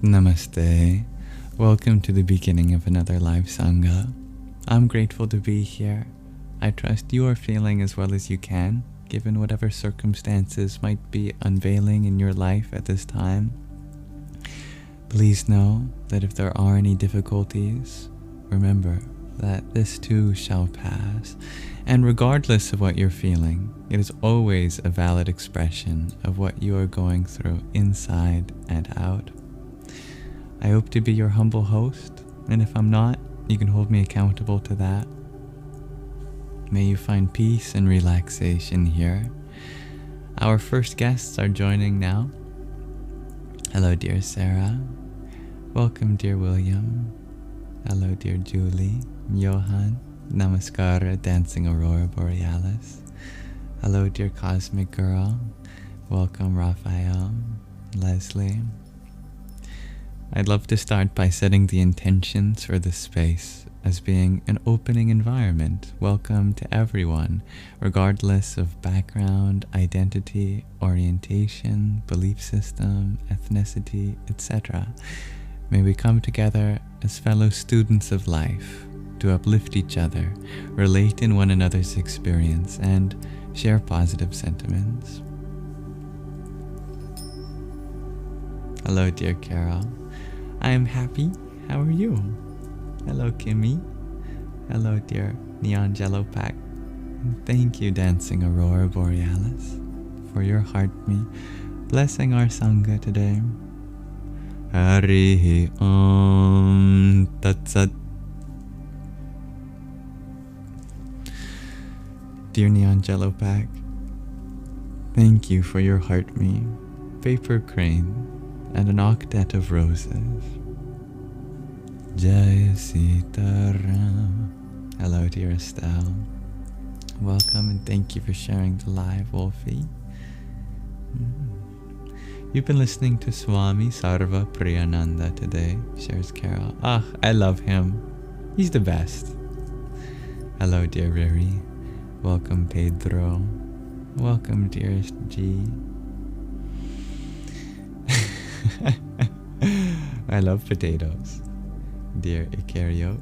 Namaste. Welcome to the beginning of another live Sangha. I'm grateful to be here. I trust you are feeling as well as you can, given whatever circumstances might be unveiling in your life at this time. Please know that if there are any difficulties, remember that this too shall pass. And regardless of what you're feeling, it is always a valid expression of what you are going through inside and out. I hope to be your humble host, and if I'm not, you can hold me accountable to that. May you find peace and relaxation here. Our first guests are joining now. Hello, dear Sarah. Welcome, dear William. Hello, dear Julie, Johan, Namaskara, Dancing Aurora Borealis. Hello, dear Cosmic Girl. Welcome, Raphael, Leslie. I'd love to start by setting the intentions for this space as being an opening environment. Welcome to everyone, regardless of background, identity, orientation, belief system, ethnicity, etc. May we come together as fellow students of life to uplift each other, relate in one another's experience, and share positive sentiments. Hello, dear Carol. I am happy. How are you? Hello, Kimmy. Hello, dear Neon Jello Pack. And thank you, Dancing Aurora Borealis, for your heart me blessing our Sangha today. Hari Om Tat Sat. Dear Neon Jello Pack, thank you for your heart me, paper crane, and an octet of roses. Jai Sitaram. Hello, dear Estelle. Welcome and thank you for sharing the live, Wolfie. You've been listening to Swami Sarva Priyananda today, shares Carol. I love him. He's the best. Hello, dear Riri. Welcome, Pedro. Welcome, dearest G. I love potatoes, dear Icariote.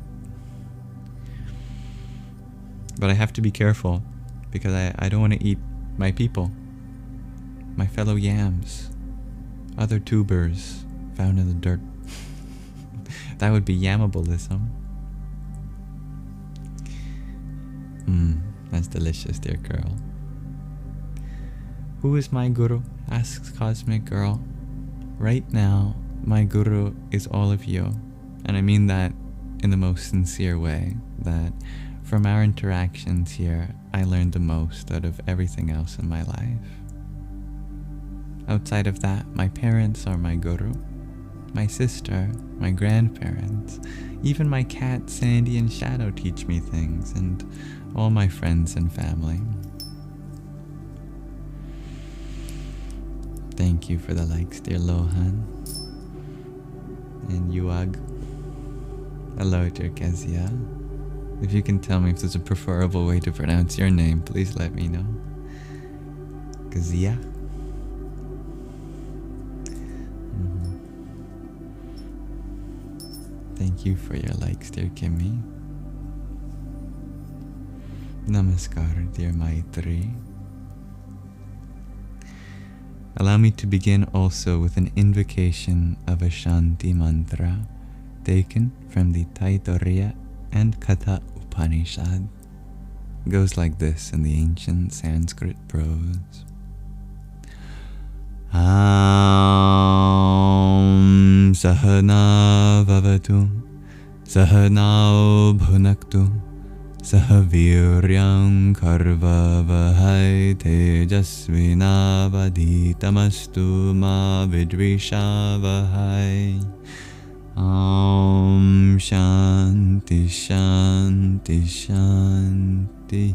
But I have to be careful because I don't want to eat my people, my fellow yams, other tubers found in the dirt. That would be yamabalism. That's delicious, dear girl. Who is my guru? Asks Cosmic Girl. Right now, my guru is all of you. And I mean that in the most sincere way, that from our interactions here, I learned the most out of everything else in my life. Outside of that, my parents are my guru, my sister, my grandparents, even my cat Sandy and Shadow teach me things, and all my friends and family. Thank you for the likes, dear Lohan and Yuag. Hello, dear Kezia. If you can tell me if there's a preferable way to pronounce your name, please let me know. Kezia. Thank you for your likes, dear Kimmy. Namaskar, dear Maitri. Allow me to begin also with an invocation of a Shanti mantra taken from the Dietary and Katha Upanishad. It goes like this in the ancient Sanskrit prose. Aum Sahana Vavatu Sahana Bhunaktu Sahaviryam Karva Vahai Tejasvinavaditamastu Ma Vidvisha Vahai. Om Shanti Shanti Shanti.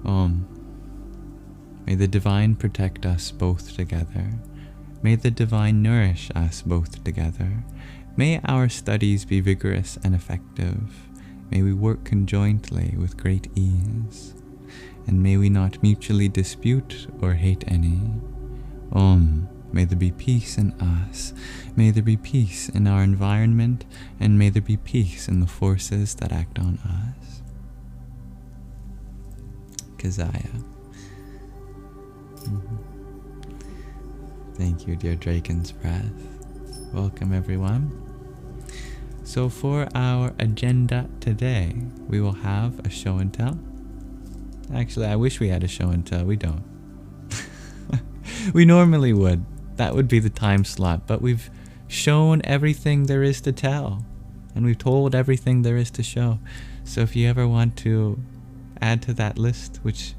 Om. May the Divine protect us both together. May the Divine nourish us both together. May our studies be vigorous and effective. May we work conjointly with great ease. And may we not mutually dispute or hate any. Om May there be peace in us. May there be peace in our environment, and may there be peace in the forces that act on us. Kazaya. Thank you, dear Dragon's Breath. Welcome, everyone. So for our agenda today, we will have a show and tell. Actually, I wish we had a show and tell. We don't. We normally would. That would be the time slot. But we've shown everything there is to tell. And we've told everything there is to show. So if you ever want to add to that list, which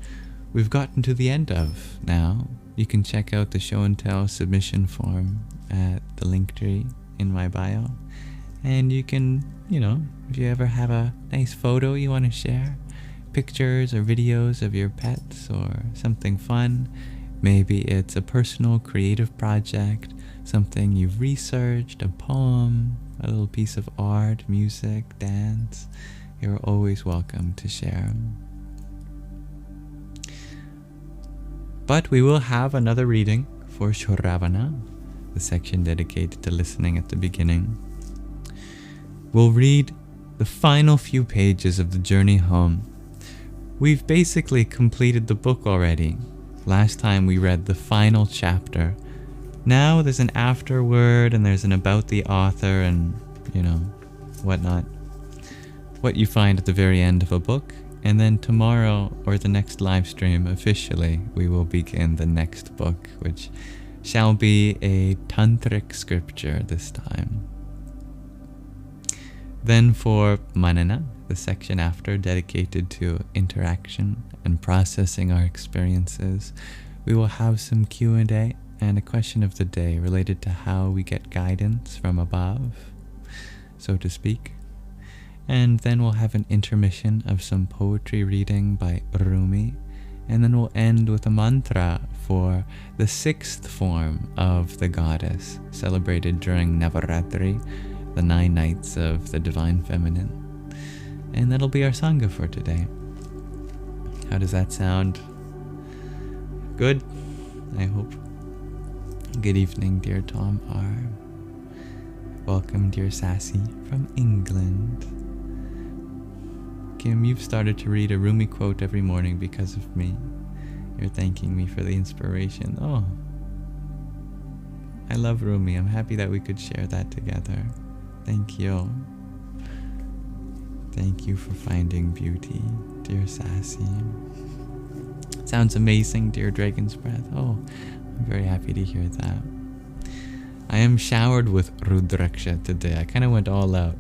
we've gotten to the end of now, you can check out the show and tell submission form at the link tree in my bio. And you can, if you ever have a nice photo you want to share, pictures or videos of your pets or something fun. Maybe it's a personal creative project, something you've researched, a poem, a little piece of art, music, dance. You're always welcome to share. But we will have another reading for Shravana, the section dedicated to listening at the beginning. We'll read the final few pages of the journey home. We've basically completed the book already. Last time we read the final chapter. Now there's an afterword and there's an about the author and, whatnot. What you find at the very end of a book. And then tomorrow or the next live stream, officially, we will begin the next book, which shall be a tantric scripture this time. Then for Manana, the section after dedicated to interaction and processing our experiences, we will have some Q&A and a question of the day related to how we get guidance from above, so to speak. And then we'll have an intermission of some poetry reading by Rumi, and then we'll end with a mantra for the 6th form of the goddess, celebrated during Navratri, the 9 nights of the Divine Feminine. And that'll be our Sangha for today. How does that sound? Good? I hope. Good evening, dear Tom R. Welcome, dear Sassy from England. Kim, you've started to read a Rumi quote every morning because of me. You're thanking me for the inspiration. Oh, I love Rumi. I'm happy that we could share that together. Thank you. Thank you for finding beauty, dear Sassy. Sounds amazing, dear Dragon's Breath. Oh, I'm very happy to hear that. I am showered with Rudraksha today. I kind of went all out.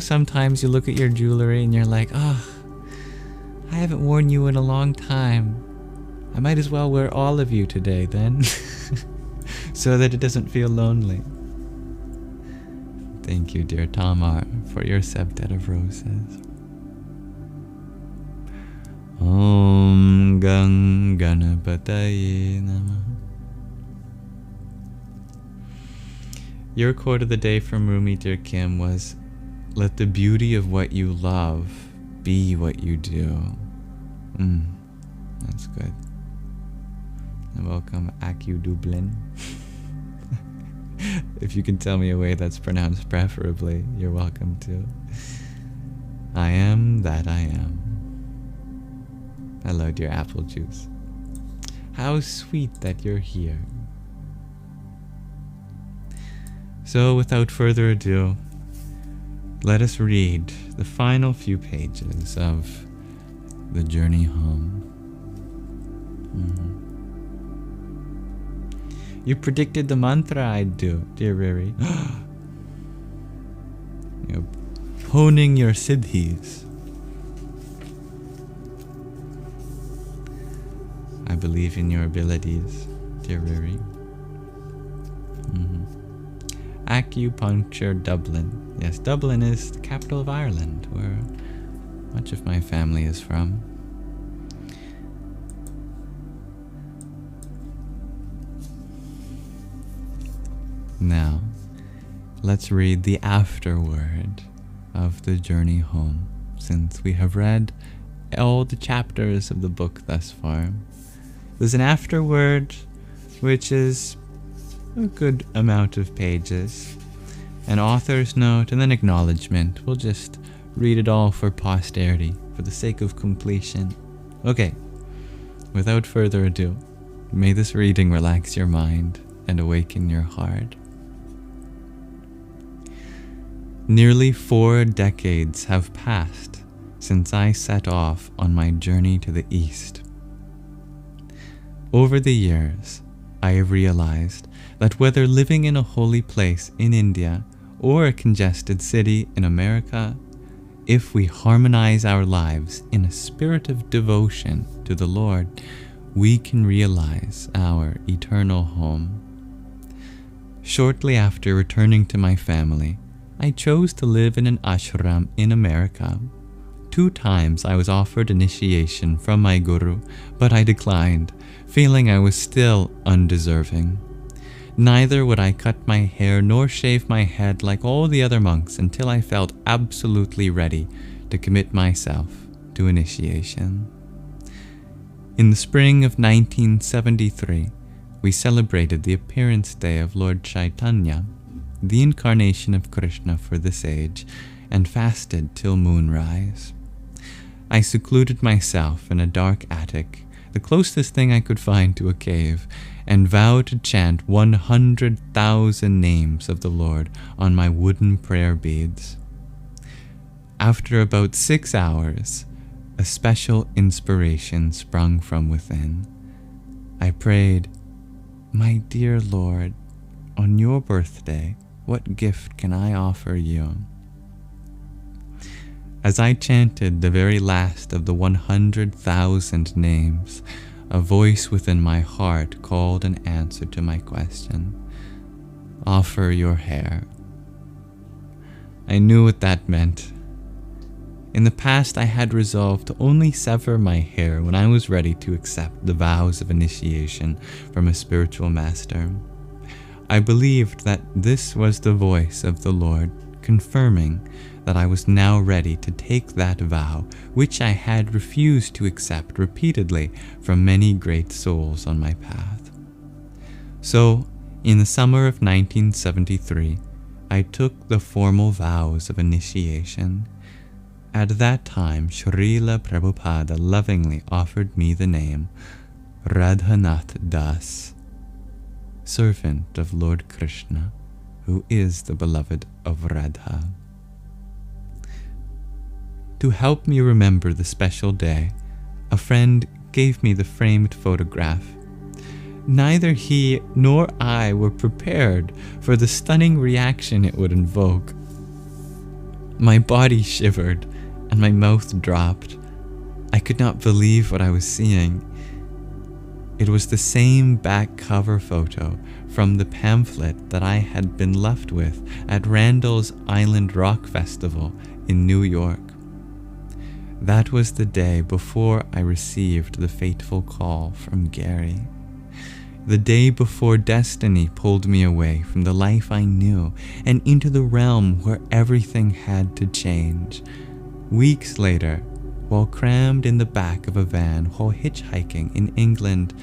Sometimes you look at your jewelry and you're like, oh, I haven't worn you in a long time. I might as well wear all of you today then. So that it doesn't feel lonely. Thank you, dear Tamar, for your septet of roses. Om Gang Ganapataye Namah. Your quote of the day from Rumi, dear Kim, was, "Let the beauty of what you love be what you do." That's good. And welcome, Aku Dublin. If you can tell me a way that's pronounced preferably, you're welcome to. I am that I am. Hello, dear Apple Juice. How sweet that you're here. So, without further ado, let us read the final few pages of the journey home. You predicted the mantra I'd do, dear Riri. You're honing your siddhis. I believe in your abilities, dear Riri. Acupuncture Dublin. Yes, Dublin is the capital of Ireland, where much of my family is from. Now, let's read the afterword of the journey home, since we have read all the chapters of the book thus far. There's an afterword, which is a good amount of pages, an author's note, and then acknowledgement. We'll just read it all for posterity, for the sake of completion. Okay, without further ado, may this reading relax your mind and awaken your heart. Nearly 4 decades have passed since I set off on my journey to the East. Over the years, I have realized that whether living in a holy place in India or a congested city in America, if we harmonize our lives in a spirit of devotion to the Lord, we can realize our eternal home. Shortly after returning to my family, I chose to live in an ashram in America. 2 times I was offered initiation from my guru, but I declined, feeling I was still undeserving. Neither would I cut my hair nor shave my head like all the other monks until I felt absolutely ready to commit myself to initiation. In the spring of 1973, we celebrated the appearance day of Lord Chaitanya, the incarnation of Krishna for this age, and fasted till moonrise. I secluded myself in a dark attic, the closest thing I could find to a cave, and vowed to chant 100,000 names of the Lord on my wooden prayer beads. After about 6 hours, a special inspiration sprung from within. I prayed, "My dear Lord, on your birthday, what gift can I offer you?" As I chanted the very last of the 100,000 names, a voice within my heart called an answer to my question. Offer your hair. I knew what that meant. In the past, I had resolved to only sever my hair when I was ready to accept the vows of initiation from a spiritual master. I believed that this was the voice of the Lord, confirming that I was now ready to take that vow, which I had refused to accept repeatedly from many great souls on my path. So, in the summer of 1973, I took the formal vows of initiation. At that time, Srila Prabhupada lovingly offered me the name Radhanath Das, servant of Lord Krishna, who is the beloved of Radha. To help me remember the special day, a friend gave me the framed photograph. Neither he nor I were prepared for the stunning reaction it would invoke. My body shivered and my mouth dropped. I could not believe what I was seeing. It was the same back cover photo from the pamphlet that I had been left with at Randall's Island Rock Festival in New York. That was the day before I received the fateful call from Gary. The day before destiny pulled me away from the life I knew and into the realm where everything had to change. Weeks later, while crammed in the back of a van while hitchhiking in England,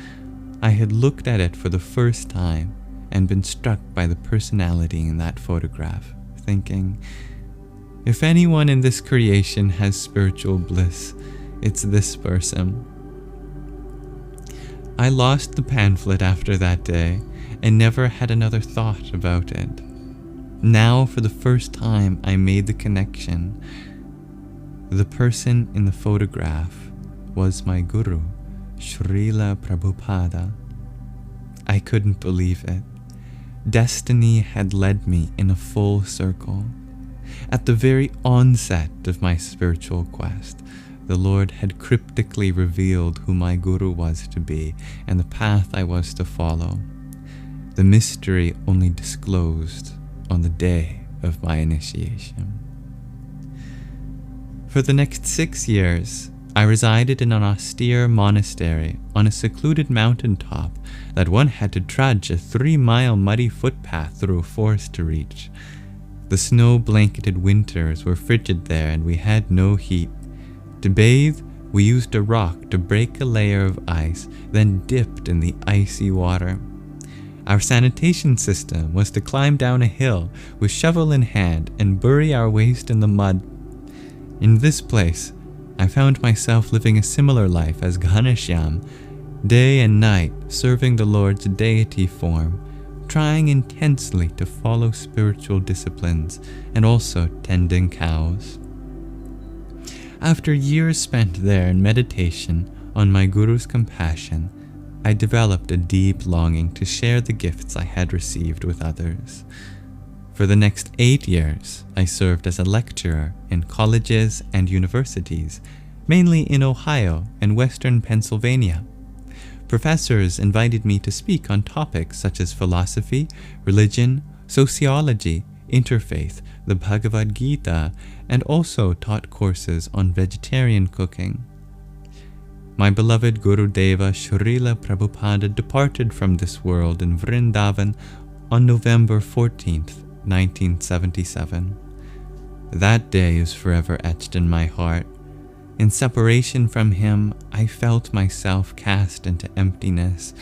I had looked at it for the first time and been struck by the personality in that photograph, thinking, if anyone in this creation has spiritual bliss, it's this person. I lost the pamphlet after that day and never had another thought about it. Now, for the first time, I made the connection. The person in the photograph was my guru, Srila Prabhupada. I couldn't believe it. Destiny had led me in a full circle. At the very onset of my spiritual quest, the Lord had cryptically revealed who my guru was to be and the path I was to follow. The mystery only disclosed on the day of my initiation. For the next 6 years, I resided in an austere monastery on a secluded mountaintop that one had to trudge a 3-mile muddy footpath through a forest to reach. The snow-blanketed winters were frigid there and we had no heat. To bathe, we used a rock to break a layer of ice, then dipped in the icy water. Our sanitation system was to climb down a hill with shovel in hand and bury our waste in the mud. In this place, I found myself living a similar life as Ghaneshyam, day and night serving the Lord's deity form, trying intensely to follow spiritual disciplines and also tending cows. After years spent there in meditation on my Guru's compassion, I developed a deep longing to share the gifts I had received with others. For the next 8 years, I served as a lecturer in colleges and universities, mainly in Ohio and Western Pennsylvania. Professors invited me to speak on topics such as philosophy, religion, sociology, interfaith, the Bhagavad Gita, and also taught courses on vegetarian cooking. My beloved Gurudeva Srila Prabhupada departed from this world in Vrindavan on November 14th, 1977. That day is forever etched in my heart. In separation from him, I felt myself cast into emptiness.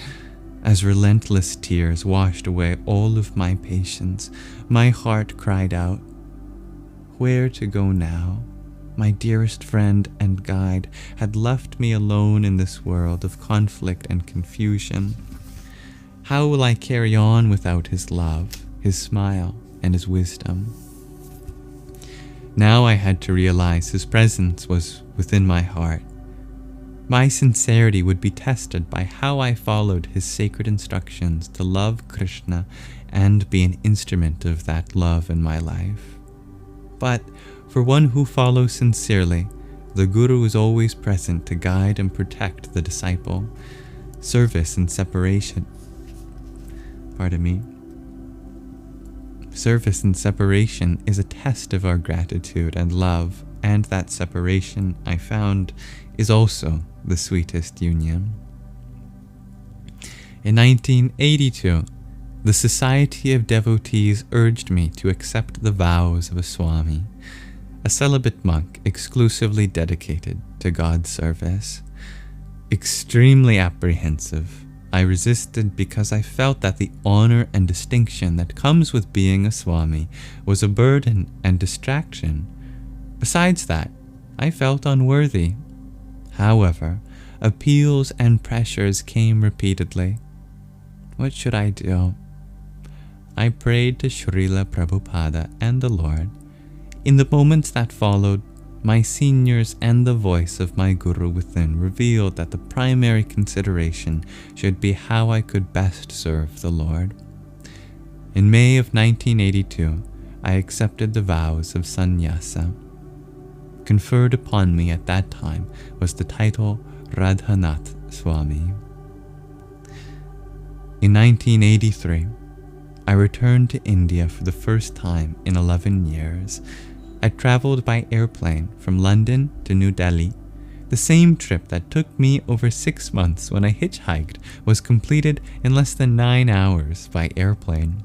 As relentless tears washed away all of my patience, my heart cried out, "Where to go now? My dearest friend and guide had left me alone in this world of conflict and confusion. How will I carry on without his love, his smile, and his wisdom?" Now I had to realize his presence was within my heart. My sincerity would be tested by how I followed his sacred instructions to love Krishna and be an instrument of that love in my life. But for one who follows sincerely, the Guru is always present to guide and protect the disciple. Service and separation. Service and separation is a test of our gratitude and love, and that separation, I found, is also the sweetest union. In 1982, the Society of Devotees urged me to accept the vows of a Swami, a celibate monk exclusively dedicated to God's service. Extremely apprehensive, I resisted because I felt that the honor and distinction that comes with being a Swami was a burden and distraction. Besides that, I felt unworthy. However, appeals and pressures came repeatedly. What should I do? I prayed to Srila Prabhupada and the Lord. In the moments that followed, my seniors and the voice of my Guru within revealed that the primary consideration should be how I could best serve the Lord. In May of 1982, I accepted the vows of sannyasa. Conferred upon me at that time was the title Radhanath Swami. In 1983, I returned to India for the first time in 11 years. I traveled by airplane from London to New Delhi. The same trip that took me over 6 months when I hitchhiked was completed in less than 9 hours by airplane.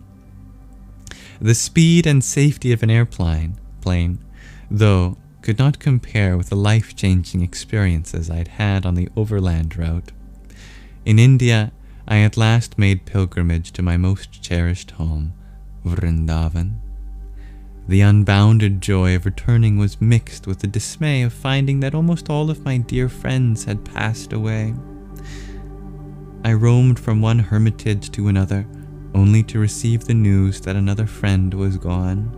The speed and safety of an airplane, though, could not compare with the life-changing experiences I'd had on the overland route. In India, I at last made pilgrimage to my most cherished home, Vrindavan. The unbounded joy of returning was mixed with the dismay of finding that almost all of my dear friends had passed away. I roamed from one hermitage to another, only to receive the news that another friend was gone.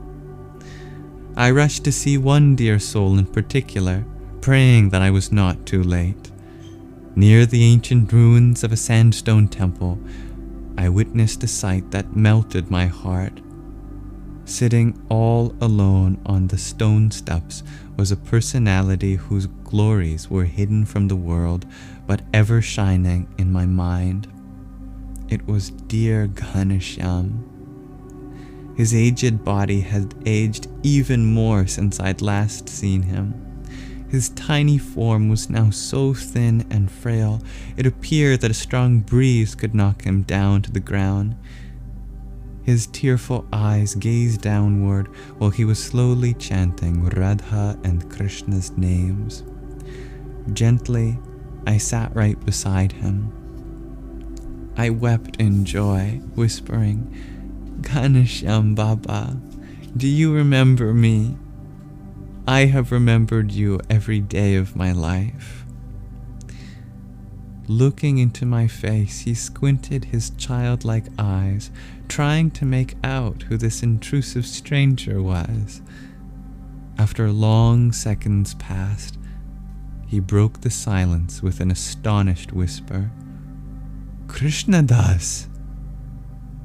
I rushed to see one dear soul in particular, praying that I was not too late. Near the ancient ruins of a sandstone temple, I witnessed a sight that melted my heart. Sitting all alone on the stone steps was a personality whose glories were hidden from the world, but ever shining in my mind. It was dear Ghaneshyam. His aged body had aged even more since I'd last seen him. His tiny form was now so thin and frail, it appeared that a strong breeze could knock him down to the ground. His tearful eyes gazed downward while he was slowly chanting Radha and Krishna's names. Gently, I sat right beside him. I wept in joy, whispering, "Ghanashyam Baba, do you remember me? I have remembered you every day of my life." Looking into my face, he squinted his childlike eyes, trying to make out who this intrusive stranger was. After long seconds passed, he broke the silence with an astonished whisper, "Krishnadas!"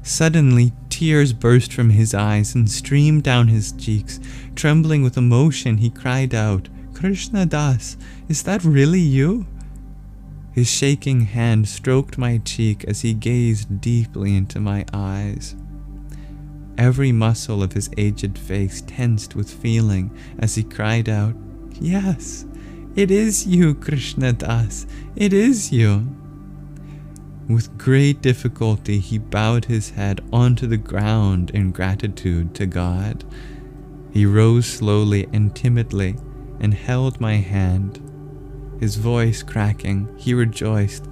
Suddenly, tears burst from his eyes and streamed down his cheeks. Trembling with emotion, he cried out, "Krishnadas, is that really you?" His shaking hand stroked my cheek as he gazed deeply into my eyes. Every muscle of his aged face tensed with feeling as he cried out, "Yes, it is you, Krishnadas, it is you." With great difficulty, he bowed his head onto the ground in gratitude to God. He rose slowly and timidly and held my hand. His voice cracking, he rejoiced,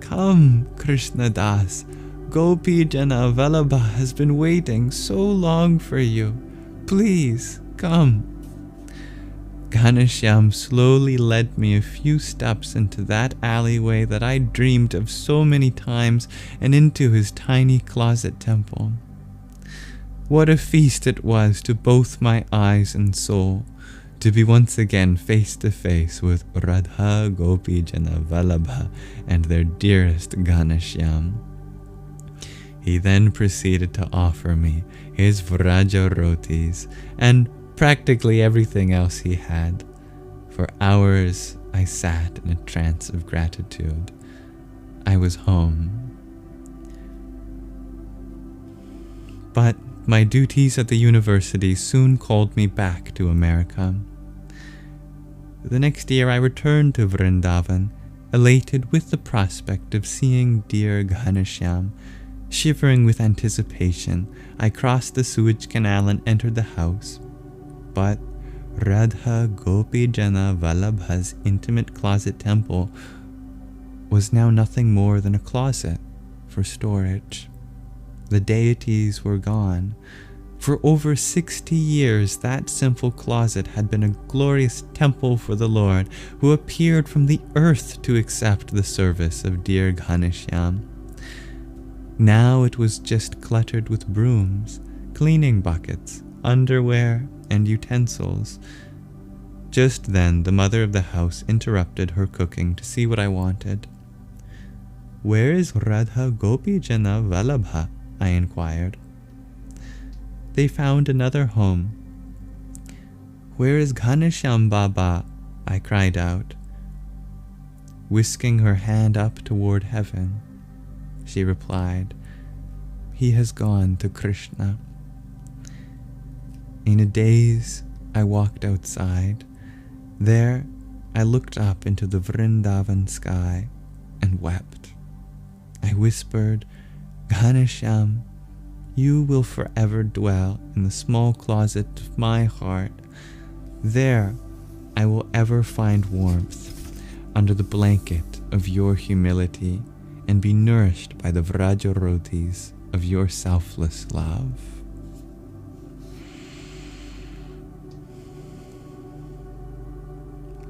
"Come, Krishnadas, Gopijana Vallabha has been waiting so long for you. Please, come." Ghanashyam slowly led me a few steps into that alleyway that I dreamed of so many times and into his tiny closet temple. What a feast it was to both my eyes and soul to be once again face to face with Radha Gopijana Vallabha and their dearest Ghanashyam. He then proceeded to offer me his Vraja rotis and practically everything else he had. For hours I sat in a trance of gratitude. I was home. But my duties at the university soon called me back to America. The next year I returned to Vrindavan, elated with the prospect of seeing dear Ghanashyam. Shivering with anticipation, I crossed the sewage canal and entered the house. But Radha Gopijana Vallabha's intimate closet temple was now nothing more than a closet for storage. The deities were gone. For over 60 years, that simple closet had been a glorious temple for the Lord, who appeared from the earth to accept the service of dear Ghanashyam. Now it was just cluttered with brooms, cleaning buckets, underwear, and utensils. Just then, the mother of the house interrupted her cooking to see what I wanted. "Where is Radha Gopijana Vallabha?" I inquired. They found another home. "Where is Ghanashyam Baba?" I cried out. Whisking her hand up toward heaven, she replied, "He has gone to Krishna." In a daze, I walked outside. There, I looked up into the Vrindavan sky and wept. I whispered, "Ghanashyam, you will forever dwell in the small closet of my heart. There, I will ever find warmth under the blanket of your humility and be nourished by the Vraja rotis of your selfless love."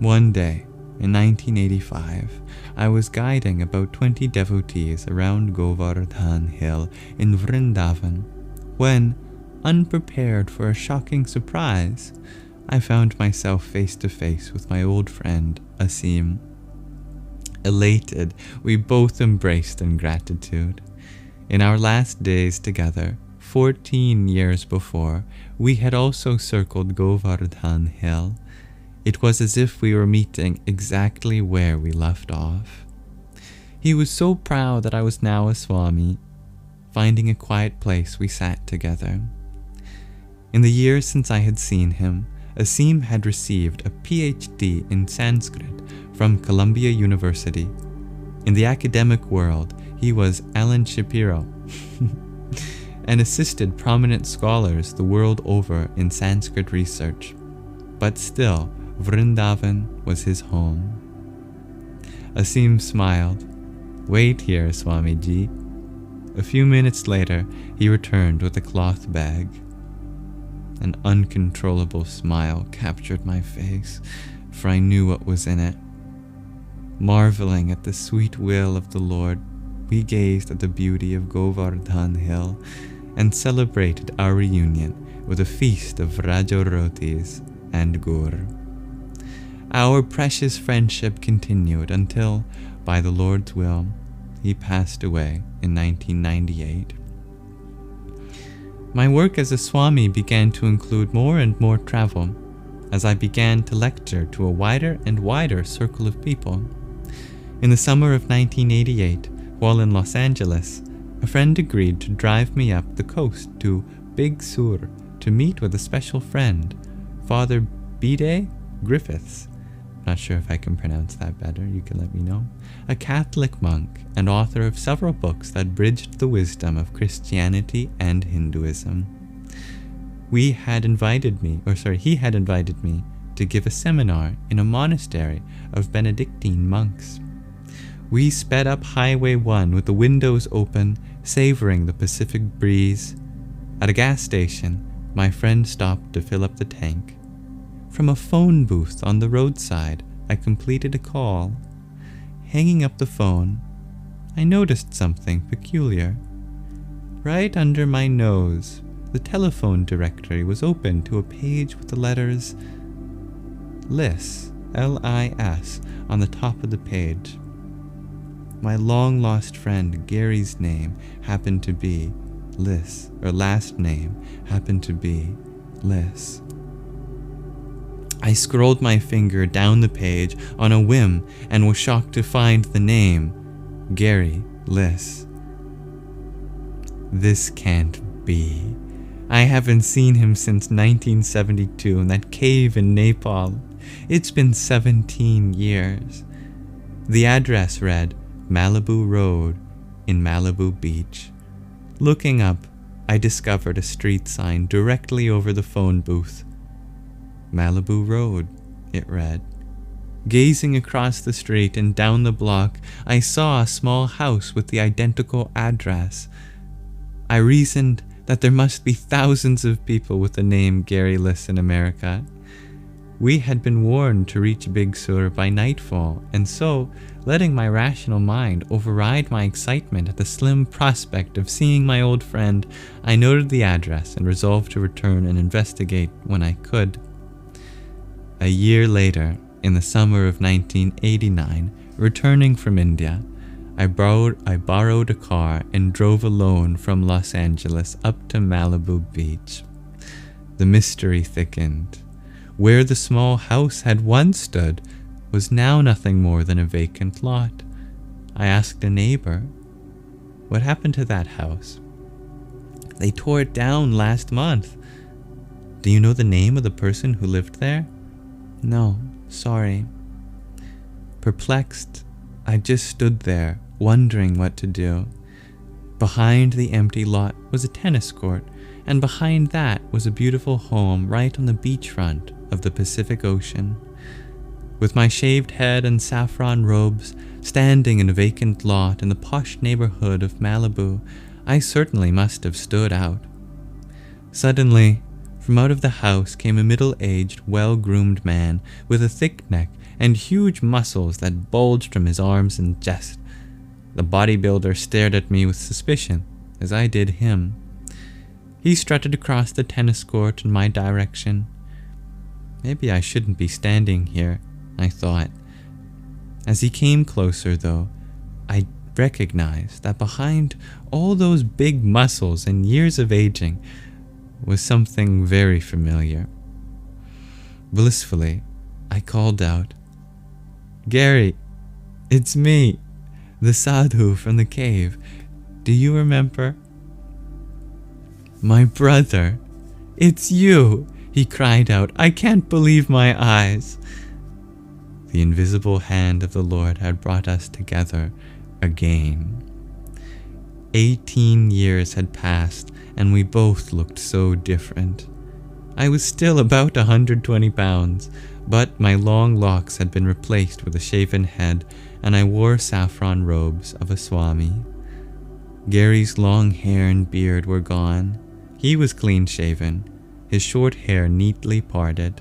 One day, in 1985, I was guiding about 20 devotees around Govardhan Hill in Vrindavan when, unprepared for a shocking surprise, I found myself face to face with my old friend Asim. Elated, we both embraced in gratitude. In our last days together, 14 years before, we had also circled Govardhan Hill. It was as if we were meeting exactly where we left off. He was so proud that I was now a Swami. Finding a quiet place, we sat together. In the years since I had seen him, Asim had received a PhD in Sanskrit from Columbia University. In the academic world, he was Alan Shapiro and assisted prominent scholars the world over in Sanskrit research. But still, Vrindavan was his home. Asim smiled. "Wait here, Swamiji." A few minutes later, he returned with a cloth bag. An uncontrollable smile captured my face, for I knew what was in it. Marveling at the sweet will of the Lord, we gazed at the beauty of Govardhan Hill and celebrated our reunion with a feast of Rajarotis and Gur. Our precious friendship continued until, by the Lord's will, he passed away in 1998. My work as a Swami began to include more and more travel, as I began to lecture to a wider and wider circle of people. In the summer of 1988, while in Los Angeles, a friend agreed to drive me up the coast to Big Sur to meet with a special friend, Father Bede Griffiths. Not sure if I can pronounce that better, you can let me know. A Catholic monk and author of several books that bridged the wisdom of Christianity and Hinduism. He had invited me to give a seminar in a monastery of Benedictine monks. We sped up Highway 1 with the windows open, savoring the Pacific breeze. At a gas station, my friend stopped to fill up the tank. From a phone booth on the roadside, I completed a call. Hanging up the phone, I noticed something peculiar. Right under my nose, the telephone directory was open to a page with the letters LIS, L-I-S, on the top of the page. My long-lost friend Gary's name happened to be Liss, or last name happened to be Liss. I scrolled my finger down the page on a whim and was shocked to find the name, Gary Liss. This can't be. I haven't seen him since 1972 in that cave in Nepal. It's been 17 years. The address read Malibu Road in Malibu Beach. Looking up, I discovered a street sign directly over the phone booth. Malibu Road, it read. Gazing across the street and down the block, I saw a small house with the identical address. I reasoned that there must be thousands of people with the name Gary Liss in America. We had been warned to reach Big Sur by nightfall, and so, letting my rational mind override my excitement at the slim prospect of seeing my old friend, I noted the address and resolved to return and investigate when I could. A year later, in the summer of 1989, returning from India, I borrowed a car and drove alone from Los Angeles up to Malibu Beach. The mystery thickened. Where the small house had once stood was now nothing more than a vacant lot. I asked a neighbor, "What happened to that house?" "They tore it down last month." "Do you know the name of the person who lived there?" "No, sorry." Perplexed, I just stood there, wondering what to do. Behind the empty lot was a tennis court, and behind that was a beautiful home right on the beachfront of the Pacific Ocean. With my shaved head and saffron robes, standing in a vacant lot in the posh neighborhood of Malibu, I certainly must have stood out. Suddenly, from out of the house came a middle-aged, well-groomed man with a thick neck and huge muscles that bulged from his arms and chest. The bodybuilder stared at me with suspicion, as I did him. He strutted across the tennis court in my direction. Maybe I shouldn't be standing here, I thought. As he came closer, though, I recognized that behind all those big muscles and years of aging was something very familiar. Blissfully, I called out, "Gary, it's me, the sadhu from the cave. Do you remember?" "My brother, it's you!" he cried out. "I can't believe my eyes." The invisible hand of the Lord had brought us together again. 18 years had passed, and we both looked so different. I was still about 120 pounds, but my long locks had been replaced with a shaven head, and I wore saffron robes of a Swami. Gary's long hair and beard were gone. He was clean-shaven, his short hair neatly parted.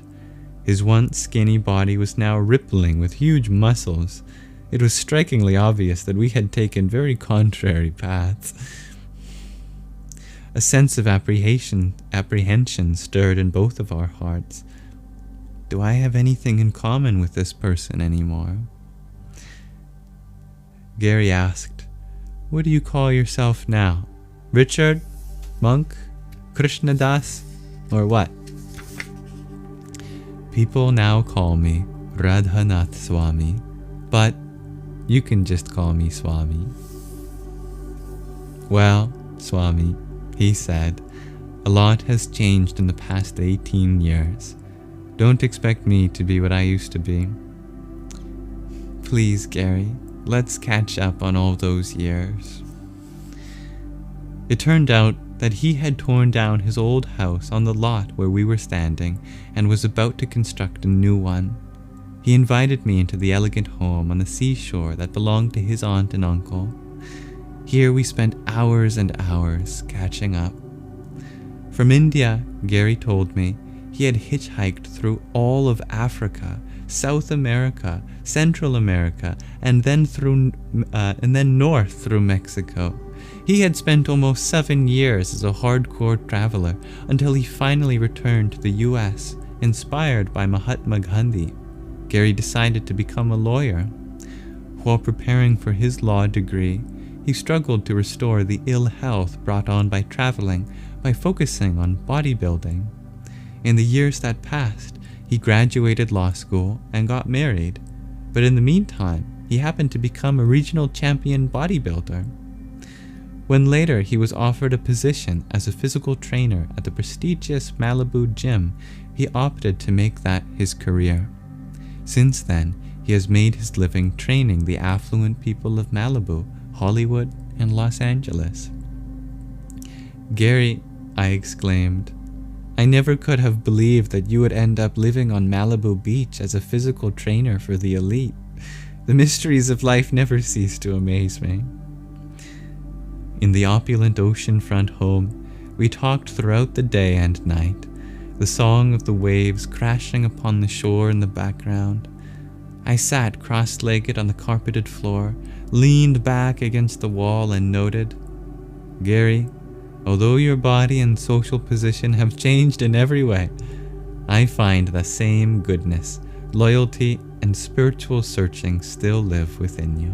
His once skinny body was now rippling with huge muscles. It was strikingly obvious that we had taken very contrary paths. A sense of apprehension stirred in both of our hearts. Do I have anything in common with this person anymore? Gary asked, "What do you call yourself now? Richard? Monk? Krishnadas? Or what?" "People now call me Radhanath Swami, but you can just call me Swami." "Well, Swami," he said, "a lot has changed in the past 18 years. Don't expect me to be what I used to be." "Please, Gary, let's catch up on all those years." It turned out that he had torn down his old house on the lot where we were standing and was about to construct a new one. He invited me into the elegant home on the seashore that belonged to his aunt and uncle. Here we spent hours and hours catching up. From India, Gary told me, he had hitchhiked through all of Africa, South America, Central America, and then north through Mexico. He had spent almost 7 years as a hardcore traveler until he finally returned to the US, inspired by Mahatma Gandhi. Gary decided to become a lawyer. While preparing for his law degree, he struggled to restore the ill health brought on by traveling by focusing on bodybuilding. In the years that passed, he graduated law school and got married, but in the meantime, he happened to become a regional champion bodybuilder. When later he was offered a position as a physical trainer at the prestigious Malibu gym, he opted to make that his career. Since then, he has made his living training the affluent people of Malibu, Hollywood, and Los Angeles. "Gary," I exclaimed, "I never could have believed that you would end up living on Malibu Beach as a physical trainer for the elite. The mysteries of life never cease to amaze me." In the opulent oceanfront home, we talked throughout the day and night, the song of the waves crashing upon the shore in the background. I sat cross-legged on the carpeted floor, leaned back against the wall, and noted, "Gary, although your body and social position have changed in every way, I find the same goodness, loyalty, and spiritual searching still live within you."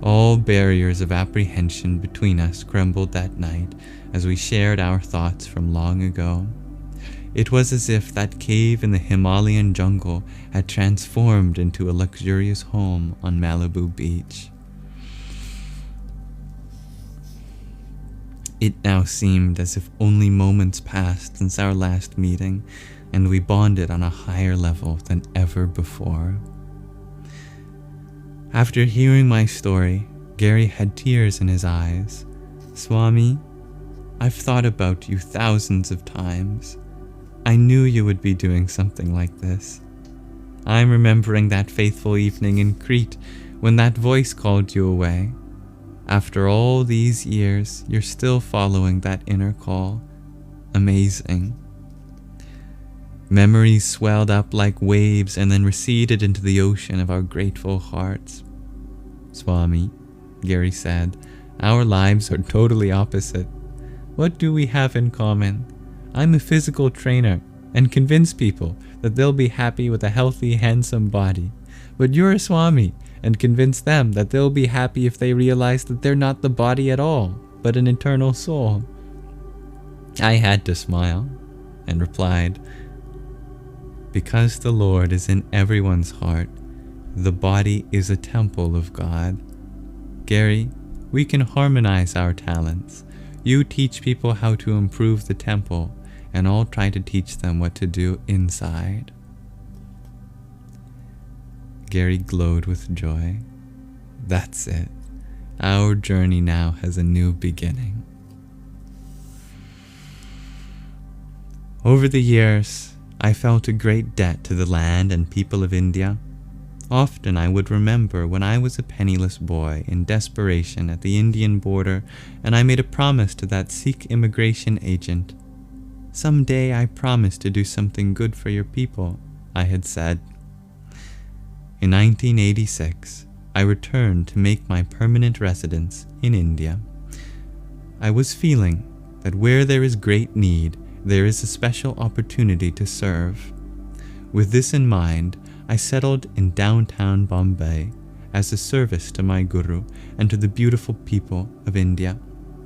All barriers of apprehension between us crumbled that night as we shared our thoughts from long ago. It was as if that cave in the Himalayan jungle had transformed into a luxurious home on Malibu Beach. It now seemed as if only moments passed since our last meeting, and we bonded on a higher level than ever before. After hearing my story, Gary had tears in his eyes. "Swami, I've thought about you thousands of times. I knew you would be doing something like this. I'm remembering that faithful evening in Crete when that voice called you away. After all these years, you're still following that inner call. Amazing." Memories swelled up like waves and then receded into the ocean of our grateful hearts. "Swami," Gary said, "our lives are totally opposite. What do we have in common? I'm a physical trainer and convince people that they'll be happy with a healthy, handsome body. But you're a Swami and convince them that they'll be happy if they realize that they're not the body at all, but an eternal soul." I had to smile and replied, "Because the Lord is in everyone's heart, the body is a temple of God. Gary, we can harmonize our talents. You teach people how to improve the temple, and I'll try to teach them what to do inside." Gary glowed with joy. "That's it. Our journey now has a new beginning." Over the years, I felt a great debt to the land and people of India. Often I would remember when I was a penniless boy in desperation at the Indian border, and I made a promise to that Sikh immigration agent. "Someday I promise to do something good for your people," I had said. In 1986, I returned to make my permanent residence in India. I was feeling that where there is great need, there is a special opportunity to serve. With this in mind, I settled in downtown Bombay as a service to my Guru and to the beautiful people of India.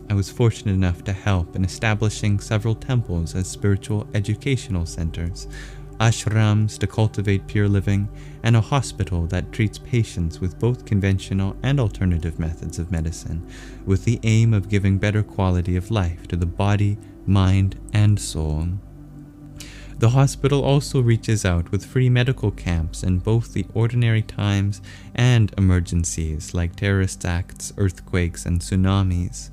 I was fortunate enough to help in establishing several temples as spiritual educational centers, ashrams to cultivate pure living, and a hospital that treats patients with both conventional and alternative methods of medicine, with the aim of giving better quality of life to the body, mind, and soul. The hospital also reaches out with free medical camps in both the ordinary times and emergencies like terrorist acts, earthquakes, and tsunamis.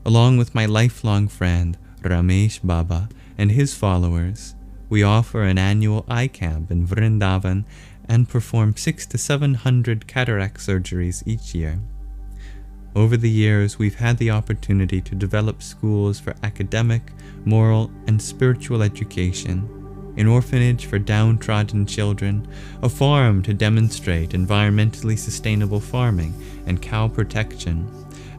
Along with my lifelong friend Ramesh Baba and his followers, we offer an annual eye camp in Vrindavan and perform 600 to 700 cataract surgeries each year. Over the years, we've had the opportunity to develop schools for academic, moral, and spiritual education, an orphanage for downtrodden children, a farm to demonstrate environmentally sustainable farming and cow protection,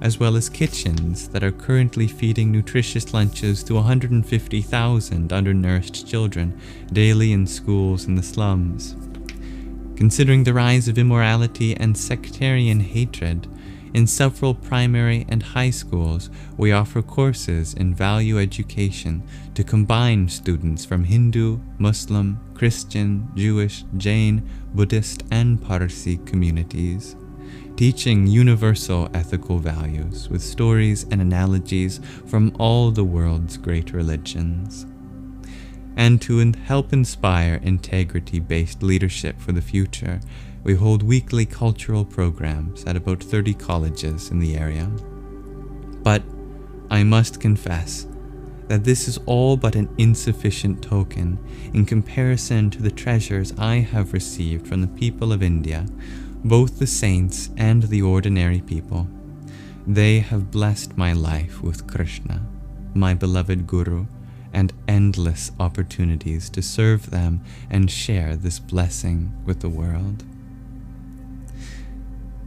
as well as kitchens that are currently feeding nutritious lunches to 150,000 undernourished children daily in schools in the slums. Considering the rise of immorality and sectarian hatred, in several primary and high schools, we offer courses in value education to combine students from Hindu, Muslim, Christian, Jewish, Jain, Buddhist, and Parsi communities, teaching universal ethical values with stories and analogies from all the world's great religions. And to help inspire integrity-based leadership for the future, we hold weekly cultural programs at about 30 colleges in the area. But I must confess that this is all but an insufficient token in comparison to the treasures I have received from the people of India, both the saints and the ordinary people. They have blessed my life with Krishna, my beloved Guru, and endless opportunities to serve them and share this blessing with the world.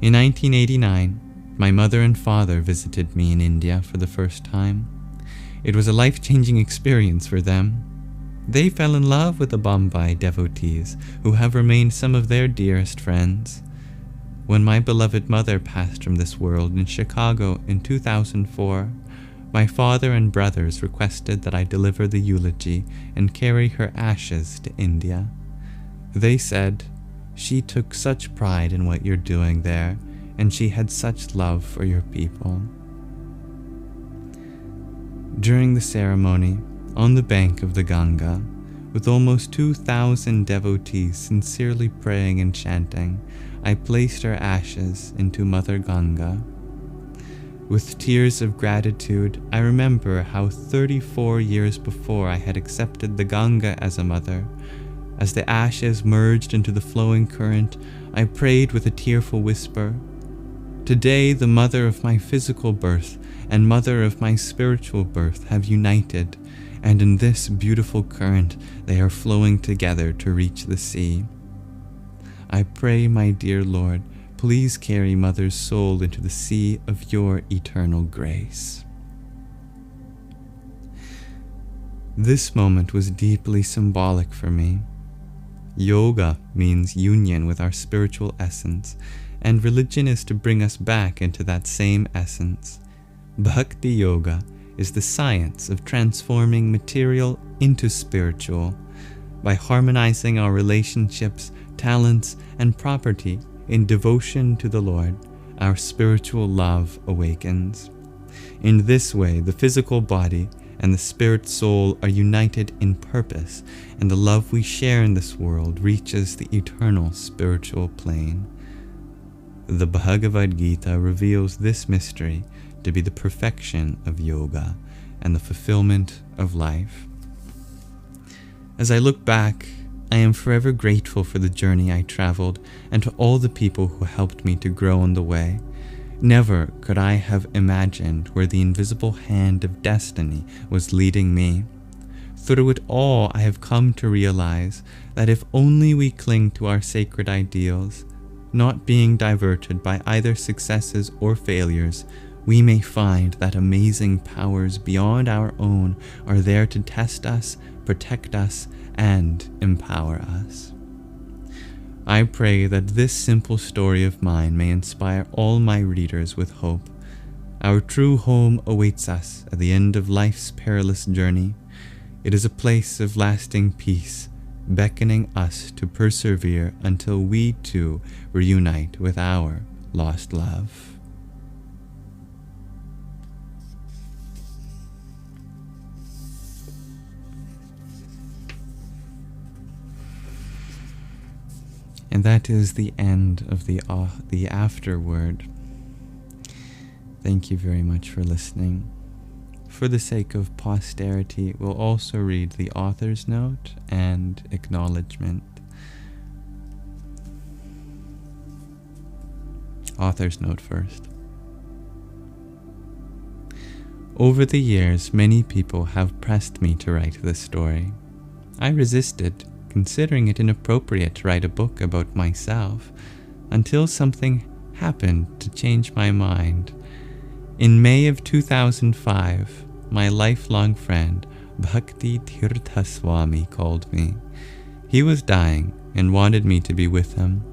In 1989, my mother and father visited me in India for the first time. It was a life-changing experience for them. They fell in love with the Bombay devotees, who have remained some of their dearest friends. When my beloved mother passed from this world in Chicago in 2004, my father and brothers requested that I deliver the eulogy and carry her ashes to India. They said, "She took such pride in what you're doing there, and she had such love for your people." During the ceremony, on the bank of the Ganga, with almost 2,000 devotees sincerely praying and chanting, I placed her ashes into Mother Ganga. With tears of gratitude, I remember how 34 years before I had accepted the Ganga as a mother. As the ashes merged into the flowing current, I prayed with a tearful whisper, "Today the mother of my physical birth and mother of my spiritual birth have united, and in this beautiful current they are flowing together to reach the sea. I pray, my dear Lord, please carry Mother's soul into the sea of your eternal grace." This moment was deeply symbolic for me. Yoga means union with our spiritual essence, and religion is to bring us back into that same essence. Bhakti Yoga is the science of transforming material into spiritual. By harmonizing our relationships, talents, and property in devotion to the Lord, our spiritual love awakens. In this way, the physical body and the spirit soul are united in purpose, and the love we share in this world reaches the eternal spiritual plane. The Bhagavad Gita reveals this mystery to be the perfection of yoga and the fulfillment of life. As I look back, I am forever grateful for the journey I traveled and to all the people who helped me to grow on the way. Never could I have imagined where the invisible hand of destiny was leading me. Through it all, I have come to realize that if only we cling to our sacred ideals, not being diverted by either successes or failures, we may find that amazing powers beyond our own are there to test us, protect us, and empower us. I pray that this simple story of mine may inspire all my readers with hope. Our true home awaits us at the end of life's perilous journey. It is a place of lasting peace, beckoning us to persevere until we too reunite with our lost love. And that is the end of the afterword. Thank you very much for listening. For the sake of posterity, we'll also read the author's note and acknowledgement. Author's note first. Over the years, many people have pressed me to write this story. I resisted, considering it inappropriate to write a book about myself, until something happened to change my mind. In May of 2005, my lifelong friend Bhakti Tirtha Swami called me. He was dying and wanted me to be with him.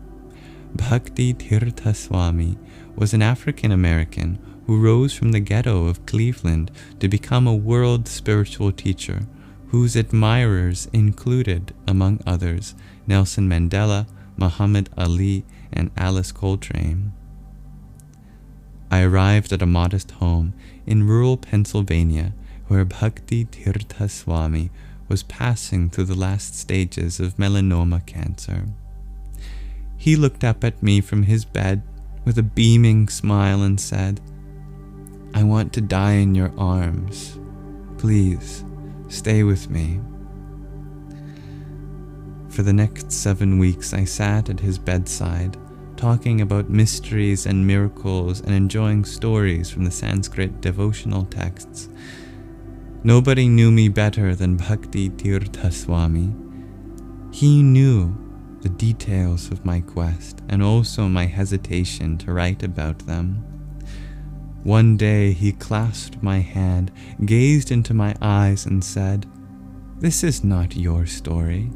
Bhakti Tirtha Swami was an African American who rose from the ghetto of Cleveland to become a world spiritual teacher, whose admirers included, among others, Nelson Mandela, Muhammad Ali, and Alice Coltrane. I arrived at a modest home in rural Pennsylvania where Bhakti Tirtha Swami was passing through the last stages of melanoma cancer. He looked up at me from his bed with a beaming smile and said, "I want to die in your arms. Please, stay with me." For the next 7 weeks, I sat at his bedside, talking about mysteries and miracles and enjoying stories from the Sanskrit devotional texts. Nobody knew me better than Bhakti Tirtha Swami. He knew the details of my quest and also my hesitation to write about them. One day he clasped my hand, gazed into my eyes and said, "This is not your story.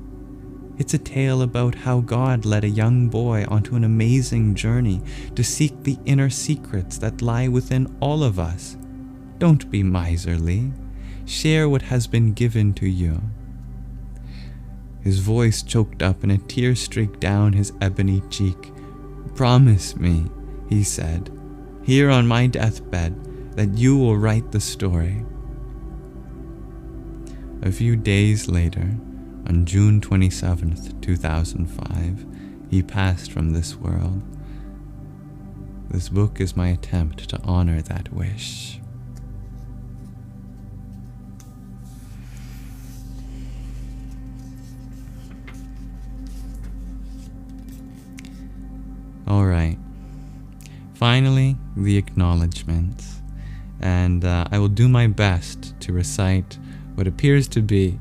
It's a tale about how God led a young boy onto an amazing journey to seek the inner secrets that lie within all of us. Don't be miserly. Share what has been given to you." His voice choked up and a tear streaked down his ebony cheek. "Promise me," he said, "here on my deathbed, that you will write the story." A few days later, on June 27th, 2005, he passed from this world. This book is my attempt to honor that wish. Alright, finally, the acknowledgments. And I will do my best to recite what appears to be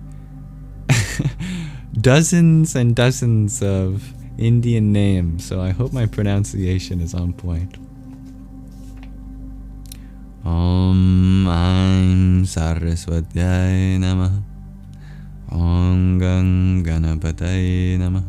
dozens and dozens of Indian names, so I hope my pronunciation is on point. Om Aim Saraswatyai Namah. Om Gang Ganapatay Namah.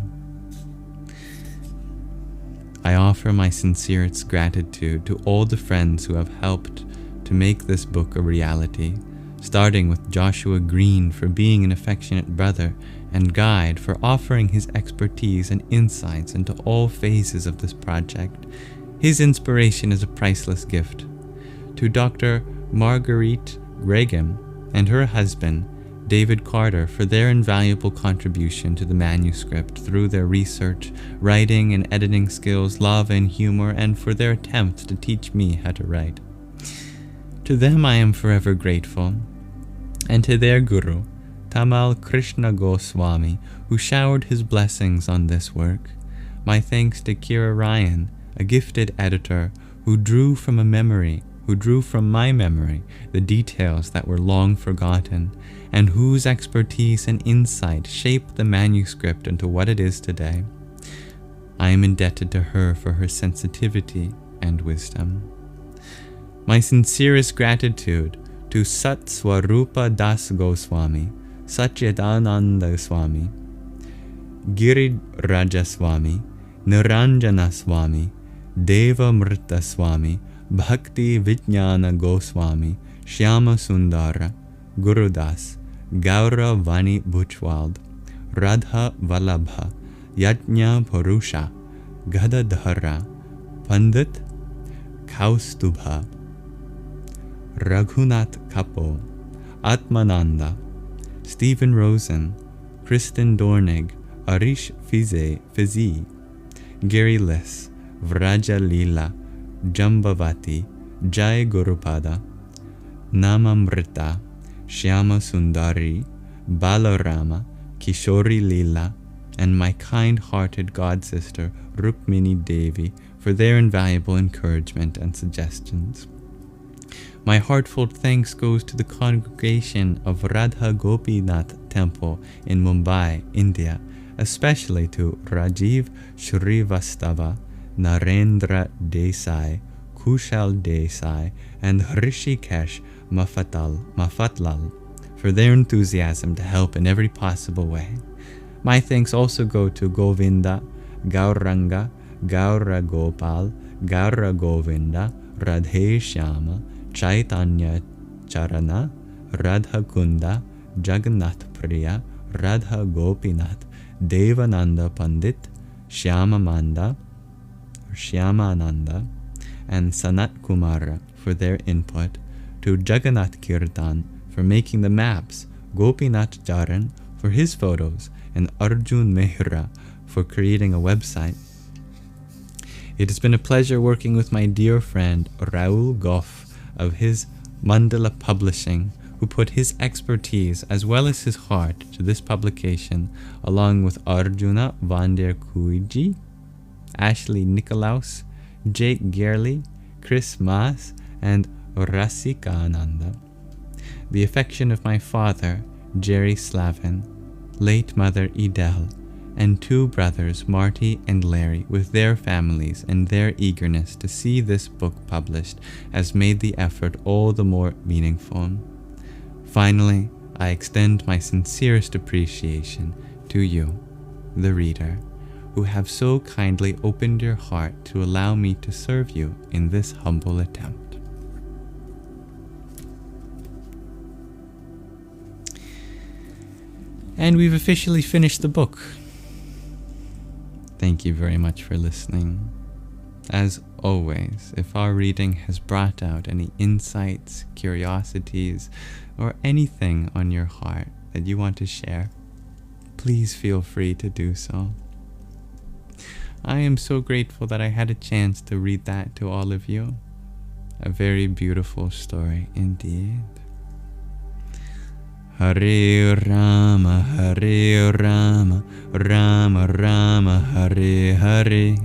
I offer my sincerest gratitude to all the friends who have helped to make this book a reality, starting with Joshua Green for being an affectionate brother and guide, for offering his expertise and insights into all phases of this project. His inspiration is a priceless gift. To Dr. Marguerite Reagan and her husband, David Carter, for their invaluable contribution to the manuscript through their research, writing and editing skills, love and humor, and for their attempt to teach me how to write. To them I am forever grateful, and to their guru, Tamal Krishna Goswami, who showered his blessings on this work. My thanks to Kira Ryan, a gifted editor who drew from my memory the details that were long forgotten, and whose expertise and insight shaped the manuscript into what it is today. I am indebted to her for her sensitivity and wisdom. My sincerest gratitude to Sat Swarupa Das Goswami, Satchidananda Swami, Giriraja Swami, Niranjana Swami, Deva Mrita Swami, Bhakti Vijnana Goswami, Shyama Sundara, Gurudas, Gaura Vani Bhuchwald, Radha Vallabha, Yajna Purusha, Gadadhara, Pandit Kaustubha, Raghunath Kapo, Atmananda, Stephen Rosen, Kristen Dornig, Arish Fizi, Gary Liss, Vraja Leela, Jambavati, Jai Gurupada, Namamrita, Shyama Sundari, Balarama, Kishori Leela, and my kind-hearted god-sister Rukmini Devi for their invaluable encouragement and suggestions. My heartfelt thanks goes to the congregation of Radha Gopinath Temple in Mumbai, India, especially to Rajiv Shrivastava, Narendra Desai, Kushal Desai, and Hrishikesh Mafatlal for their enthusiasm to help in every possible way. My thanks also go to Govinda, Gauranga, Gaura Gopal, Gaura Govinda, Radhe Shyama, Chaitanya Charana, Radha Kunda, Jagannath Priya, Radha Gopinath, Devananda Pandit, Shyamananda, and Sanat Kumara for their input, to Jagannath Kirtan for making the maps, Gopinath Jaran for his photos, and Arjun Mehra for creating a website. It has been a pleasure working with my dear friend Raul Goff of his Mandela Publishing, who put his expertise as well as his heart to this publication, along with Arjuna Vander Kuiji, Ashley Nikolaus, Jake Gerley, Chris Maas, and Rasika Ananda. The affection of my father, Jerry Slavin, late mother Edel, and two brothers, Marty and Larry, with their families and their eagerness to see this book published, has made the effort all the more meaningful. Finally, I extend my sincerest appreciation to you, the reader, who have so kindly opened your heart to allow me to serve you in this humble attempt. And we've officially finished the book. Thank you very much for listening. As always, if our reading has brought out any insights, curiosities, or anything on your heart that you want to share, please feel free to do so. I am so grateful that I had a chance to read that to all of you. A very beautiful story indeed. Hare Rama, Hare Rama, Rama Rama, Hare Hare,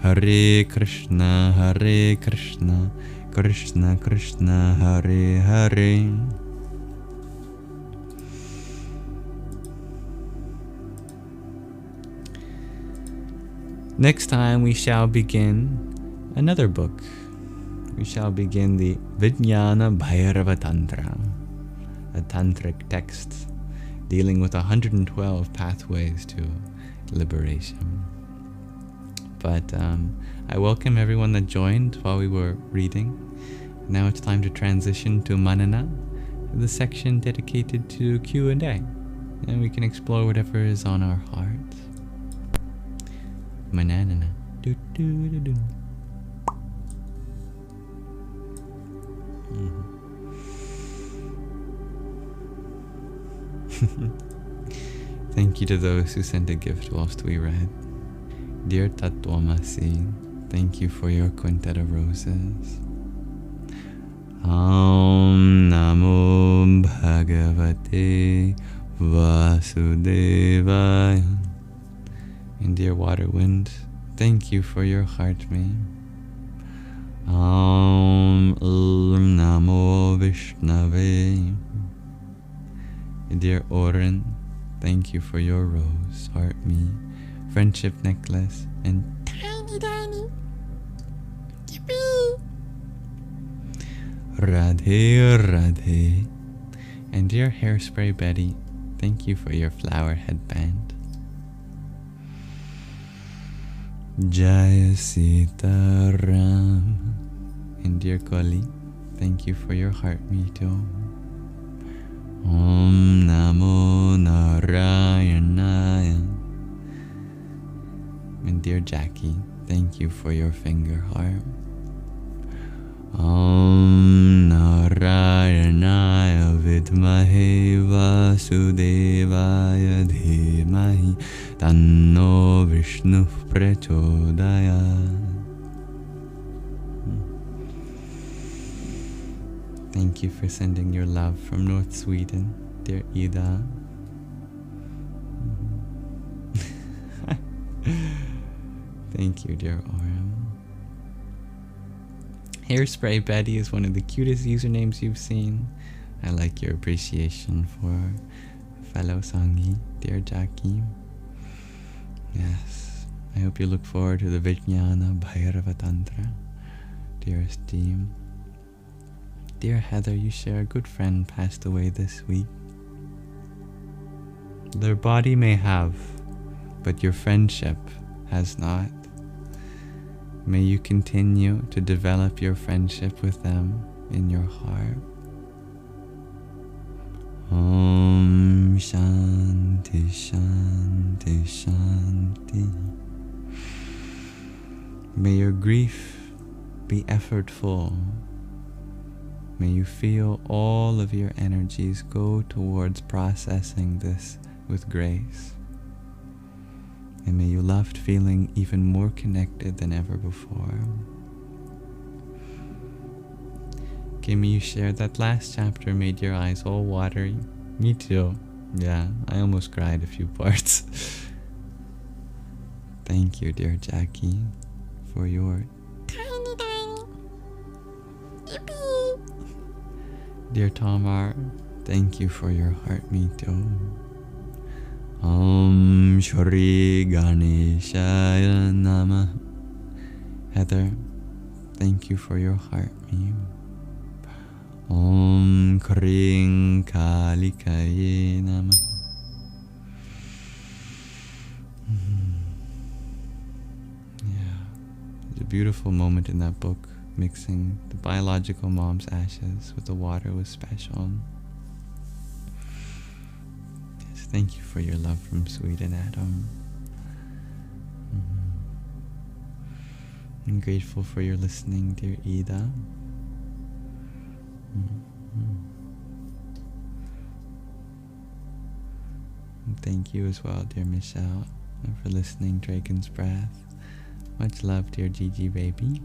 Hare Krishna, Krishna Krishna, Hare Hare. Next time we shall begin another book. We shall begin the Vijnana Bhairava Tantra, a tantric text dealing with 112 pathways to liberation. But I welcome everyone that joined while we were reading. Now it's time to transition to Manana, the section dedicated to Q&A, and we can explore whatever is on our hearts. Manana. Do do do do. Thank you to those who sent a gift whilst we read. Dear Tatwamasi, thank you for your quintet of roses. Om Namo Bhagavate Vasudevaya. And dear water wind, thank you for your heart me. Om Namo Vishnave. And dear Oren, thank you for your rose, heart me, friendship necklace, and tiny tiny. Yippee! Radhe Radhe. And dear hairspray Betty, thank you for your flower headband. Jaya Sita Ram. And dear Kali, thank you for your heart me too. Om Namo Narayanaya. And dear Jackie, thank you for your finger heart. Om Narayanaya Vidmahe Vasudevaya Dhimahi Tanno Vishnu Prachodayat. Thank you for sending your love from North Sweden, dear Ida. Thank you, dear Oram. Hairspray Betty is one of the cutest usernames you've seen. I like your appreciation for fellow Sanghi, dear Jackie. Yes, I hope you look forward to the Vijnana Bhairava Tantra, dearest team. Dear Heather, you share a good friend passed away this week. Their body may have, but your friendship has not. May you continue to develop your friendship with them in your heart. Om Shanti Shanti Shanti. May your grief be effortful. May you feel all of your energies go towards processing this with grace. And may you left feeling even more connected than ever before. Okay, may you share that last chapter made your eyes all watery. Me too. Yeah, I almost cried a few parts. Thank you, dear Jackie, for your tiny tiny. Yippee! Dear Tamar, thank you for your heart me too. Om Shri Ganeshaya Namah. Heather, thank you for your heart me. Om Kring Kalikaye Namah. Yeah, there's a beautiful moment in that book, mixing the biological mom's ashes with the water with special. Yes, thank you for your love from Sweden, Adam. I'm grateful for your listening, dear Ida. And thank you as well, dear Michelle, for listening, Dragon's Breath. Much love, dear Gigi baby.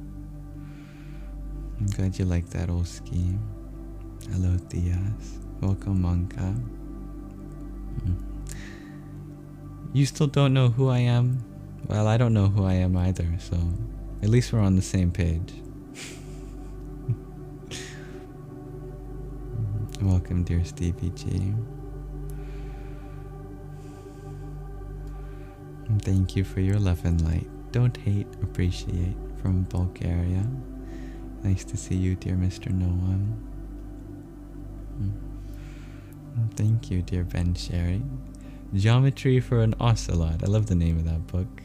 I'm glad you like that old scheme. Hello, Tias. Welcome, Monka. You still don't know who I am? Well, I don't know who I am either, so at least we're on the same page. Welcome, dear Stevie G. And thank you for your love and light. Don't hate, appreciate, from Bulgaria. Nice to see you, dear Mr. No One. And thank you, dear Ben Sherry. Geometry for an Ocelot. I love the name of that book.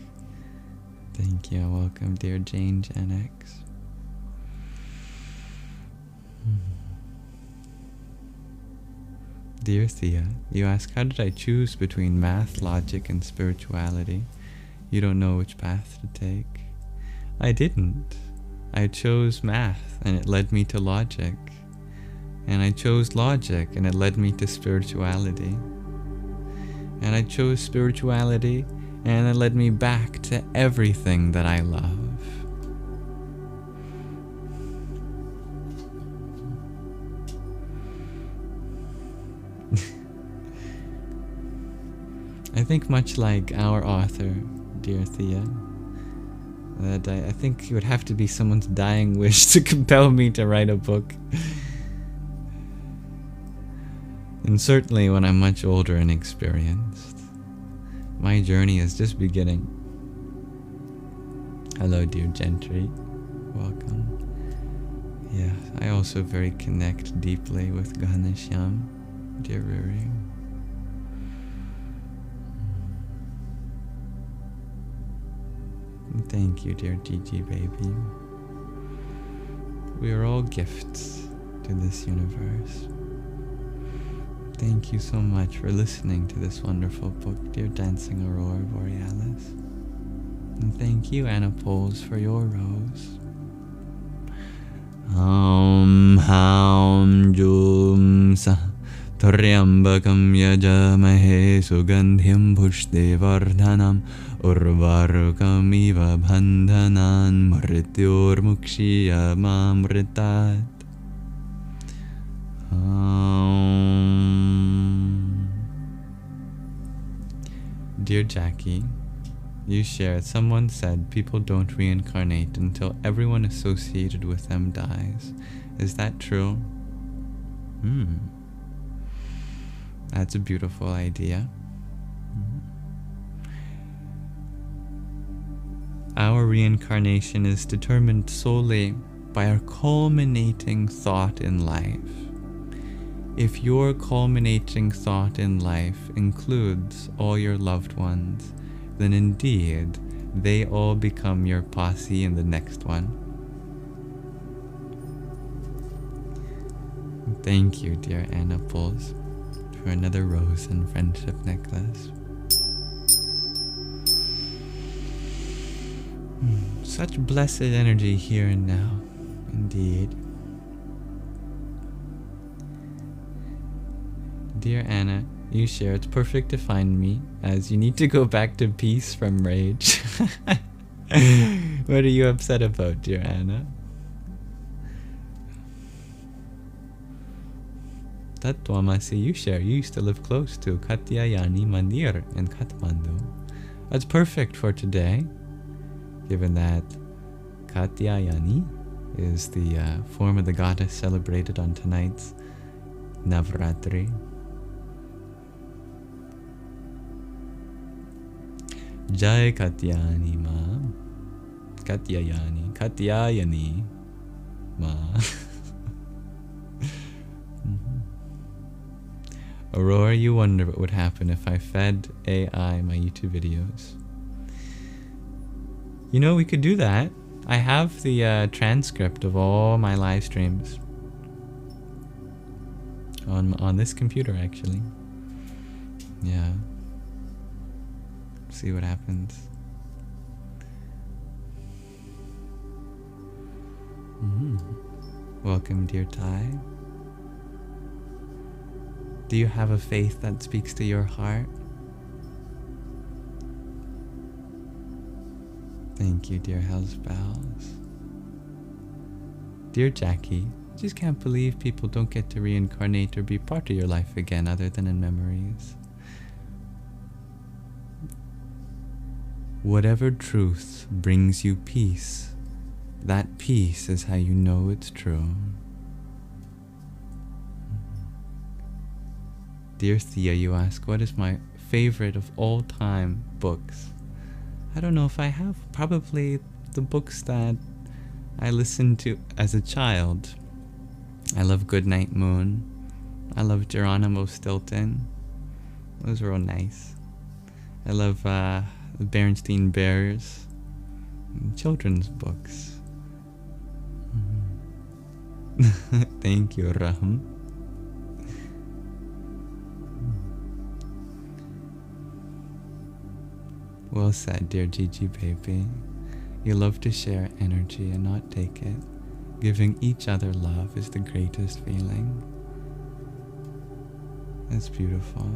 Thank you. Welcome, dear Jane Gen X. Dear Thea, you ask, how did I choose between math, logic, and spirituality? You don't know which path to take. I didn't. I chose math, and it led me to logic. And I chose logic, and it led me to spirituality. And I chose spirituality, and it led me back to everything that I love. I think much like our author, dear Thea, that I think it would have to be someone's dying wish to compel me to write a book. And certainly when I'm much older and experienced. My journey is just beginning. Hello, dear Gentry. Welcome. Yeah, I also very connect deeply with Ghanashyam, dear Ruri. Thank you, dear Gigi baby. We are all gifts to this universe. Thank you so much for listening to this wonderful book, dear Dancing Aurora Borealis. And thank you, Anna Poles, for your rose. Haum Jum Sa Taryambakam Yajamahe Sugandhyam Pushdevardhanam Urvarukam Iva Bandhanan Mrityor Mukshiya Mamritat. Dear Jackie, you shared, someone said people don't reincarnate until everyone associated with them dies. Is that true? That's a beautiful idea. Our reincarnation is determined solely by our culminating thought in life. If your culminating thought in life includes all your loved ones, then indeed they all become your posse in the next one. Thank you, dear Anna Pulse, for another rose and friendship necklace. Such blessed energy here and now, indeed. Dear Anna, you share, it's perfect to find me, as you need to go back to peace from rage. What are you upset about, dear Anna? Tattvamasi, you share, you used to live close to Katyayani Mandir in Kathmandu. That's perfect for today, given that Katyayani is the form of the goddess celebrated on tonight's Navratri. Jai Katyayani Ma. Katyayani Ma. Aurora, you wonder what would happen if I fed AI my YouTube videos. You know, we could do that. I have the transcript of all my live streams on this computer, actually. Yeah. See what happens. Welcome, dear Ty. Do you have a faith that speaks to your heart? Thank you, dear House Bells. Dear Jackie, I just can't believe people don't get to reincarnate or be part of your life again other than in memories. Whatever truth brings you peace, that peace is how you know it's true. Dear Thea, you ask, what is my favorite of all time books? I don't know if I have. Probably the books that I listened to as a child. I love Goodnight Moon. I love Geronimo Stilton. Those were all nice. I love the Berenstain Bears. Children's books. Thank you, Raham. Well said, dear Gigi baby. You love to share energy and not take it. Giving each other love is the greatest feeling. That's beautiful.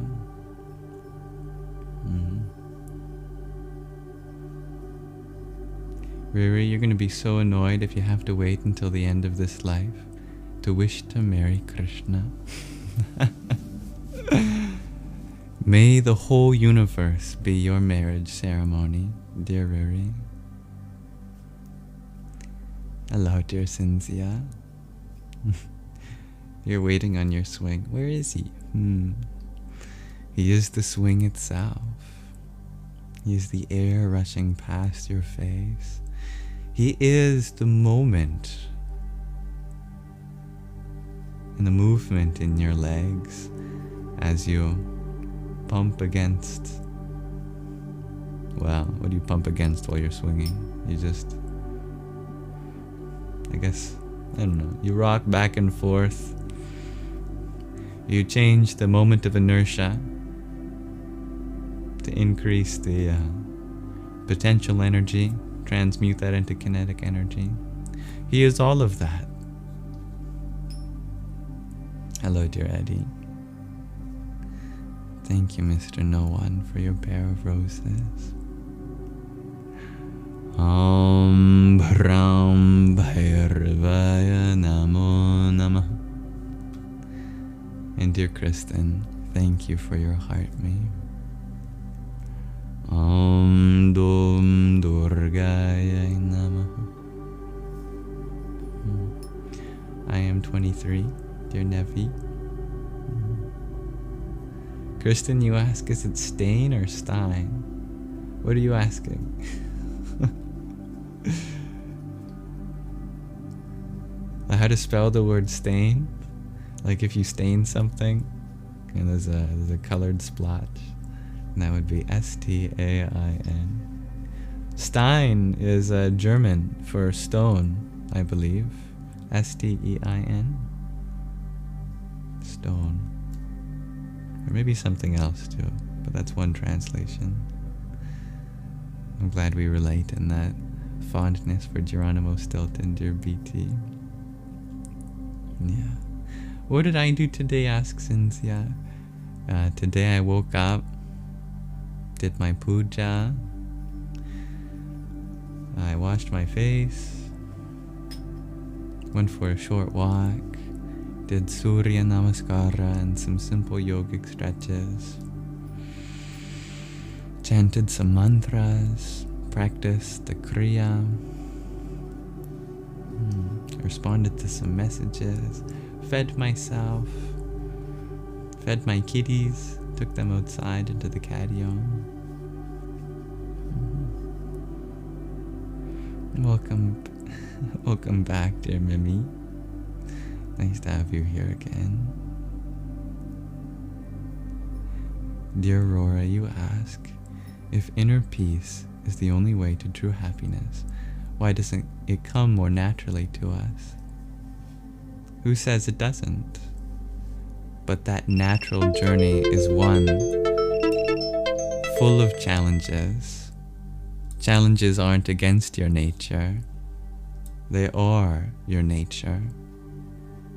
Riri, you're going to be so annoyed if you have to wait until the end of this life to wish to marry Krishna. May the whole universe be your marriage ceremony, dear Ruri. Hello, dear Cynthia. You're waiting on your swing. Where is he? He is the swing itself. He is the air rushing past your face. He is the moment and the movement in your legs as you pump against, well, what do you pump against while you're swinging? You just, I don't know, you rock back and forth. You change the moment of inertia to increase the potential energy, transmute that into kinetic energy. He is all of that. Hello, dear Eddie. Thank you, Mr. No One, for your pair of roses. Om Bhram Bhairavaya Namo Namah. And dear Kristen, thank you for your heart me. Om Dum Durgaya Namaha. I am 23, dear Nevi. Kristen, you ask, is it Stain or Stein? What are you asking? How to spell the word stain? Like if you stain something, and there's a colored splotch, and that would be S-T-A-I-N. Stein is German for stone, I believe. S-T-E-I-N. Stone. Or maybe something else too, but that's one translation. I'm glad we relate in that fondness for Geronimo Stilton, dear BT. Yeah. What did I do today, asks Cynthia. Today I woke up, did my puja, I washed my face, went for a short walk, did Surya Namaskara and some simple yogic stretches, chanted some mantras, practiced the kriya, responded to some messages, fed myself, fed my kitties, took them outside into the catio. Welcome back, dear Mimi. Nice to have you here again. Dear Aurora, you ask, if inner peace is the only way to true happiness, why doesn't it come more naturally to us? Who says it doesn't? But that natural journey is one full of challenges. Challenges aren't against your nature. They are your nature.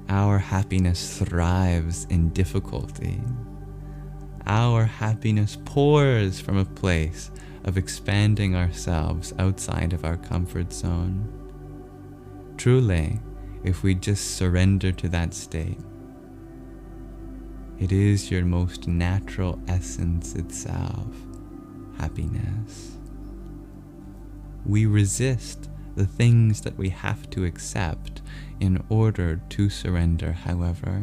Our happiness thrives in difficulty. Our happiness pours from a place of expanding ourselves outside of our comfort zone. Truly, if we just surrender to that state, it is your most natural essence itself, happiness. We resist the things that we have to accept in order to surrender, however,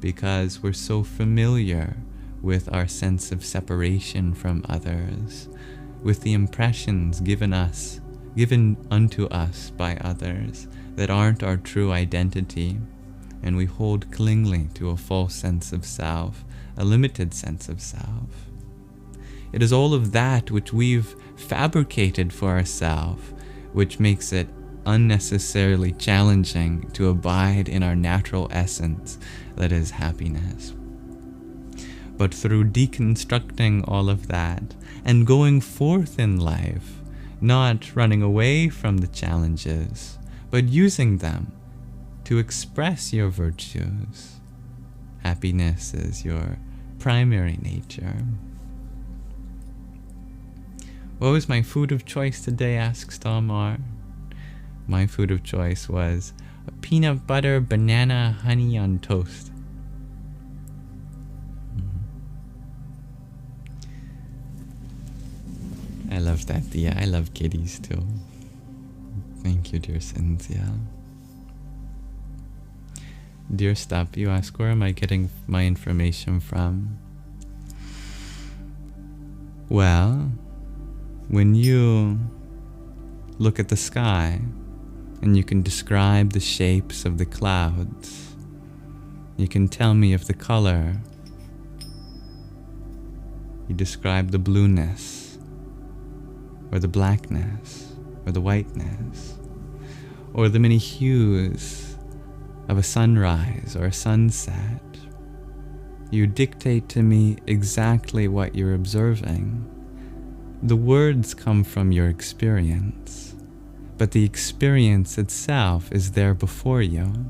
because we're so familiar with our sense of separation from others, with the impressions given unto us by others that aren't our true identity, and we hold clingingly to a false sense of self, a limited sense of self. It is all of that which we've fabricated for ourselves, which makes it unnecessarily challenging to abide in our natural essence, that is happiness. But through deconstructing all of that and going forth in life, not running away from the challenges, but using them to express your virtues, happiness is your primary nature. What was my food of choice today, asks Talmar. My food of choice was a peanut butter banana honey on toast. I love that, Dia. I love kitties too. Thank you, dear Cynthia. Dear Step, you ask, where am I getting my information from? Well, when you look at the sky and you can describe the shapes of the clouds, you can tell me of the color. You describe the blueness, or the blackness, or the whiteness, or the many hues of a sunrise or a sunset. You dictate to me exactly what you're observing. The words come from your experience, but the experience itself is there before you.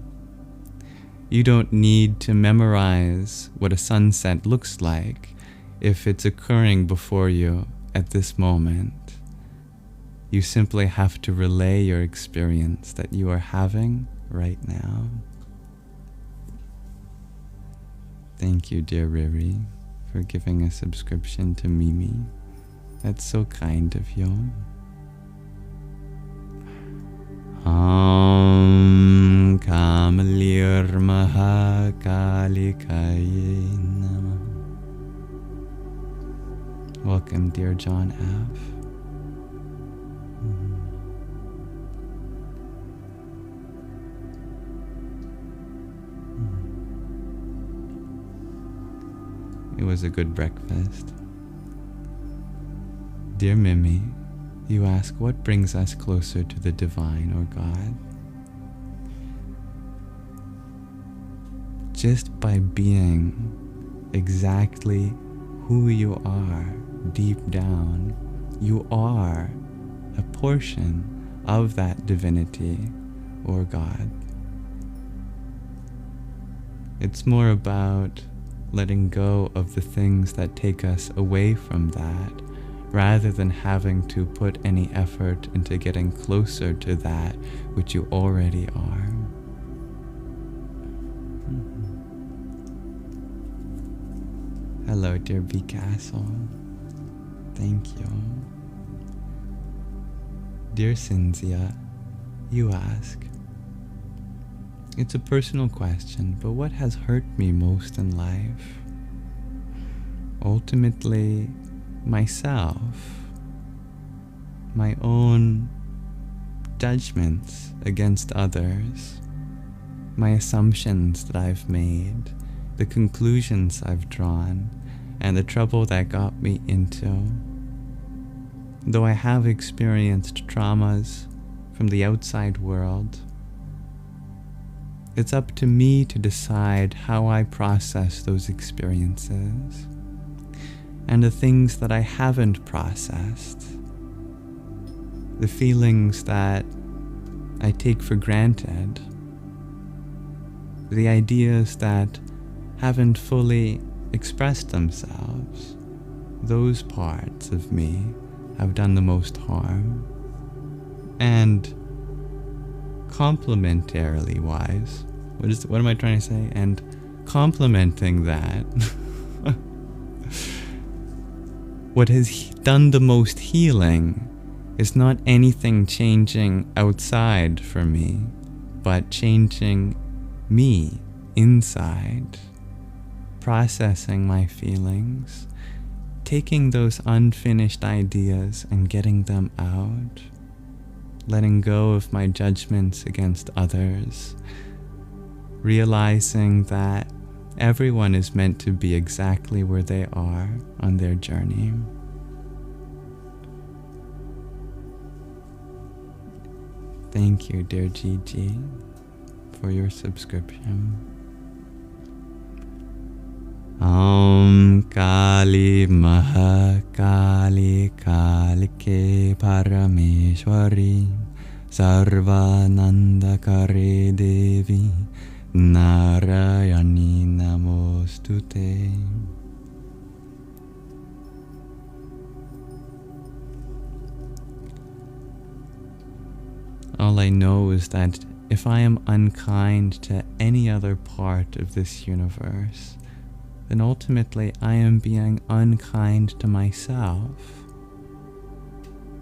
You don't need to memorize what a sunset looks like if it's occurring before you at this moment. You simply have to relay your experience that you are having right now. Thank you, dear Riri, for giving a subscription to Mimi. That's so kind of you. Om Kamalir Mahakalikaye Namah. Welcome, dear John F. It was a good breakfast. Dear Mimi, you ask, what brings us closer to the divine or God? Just by being exactly who you are deep down, you are a portion of that divinity or God. It's more about letting go of the things that take us away from that, rather than having to put any effort into getting closer to that which you already are. Hello, dear B. Castle. Thank you. Dear Cynthia, you ask, it's a personal question, but what has hurt me most in life? Ultimately, myself, my own judgments against others, my assumptions that I've made, the conclusions I've drawn, and the trouble that got me into. Though I have experienced traumas from the outside world, it's up to me to decide how I process those experiences. And the things that I haven't processed, the feelings that I take for granted, the ideas that haven't fully expressed themselves, those parts of me have done the most harm. And complementarily wise, what am I trying to say? And complementing that, what has done the most healing is not anything changing outside for me, but changing me inside, processing my feelings, taking those unfinished ideas and getting them out, letting go of my judgments against others, realizing that everyone is meant to be exactly where they are on their journey. Thank you, dear Gigi, for your subscription. Om Kali Mahakali Kalike Parameshwari Sarvananda Kare Devi Narayani Namostute. All I know is that if I am unkind to any other part of this universe, then ultimately I am being unkind to myself.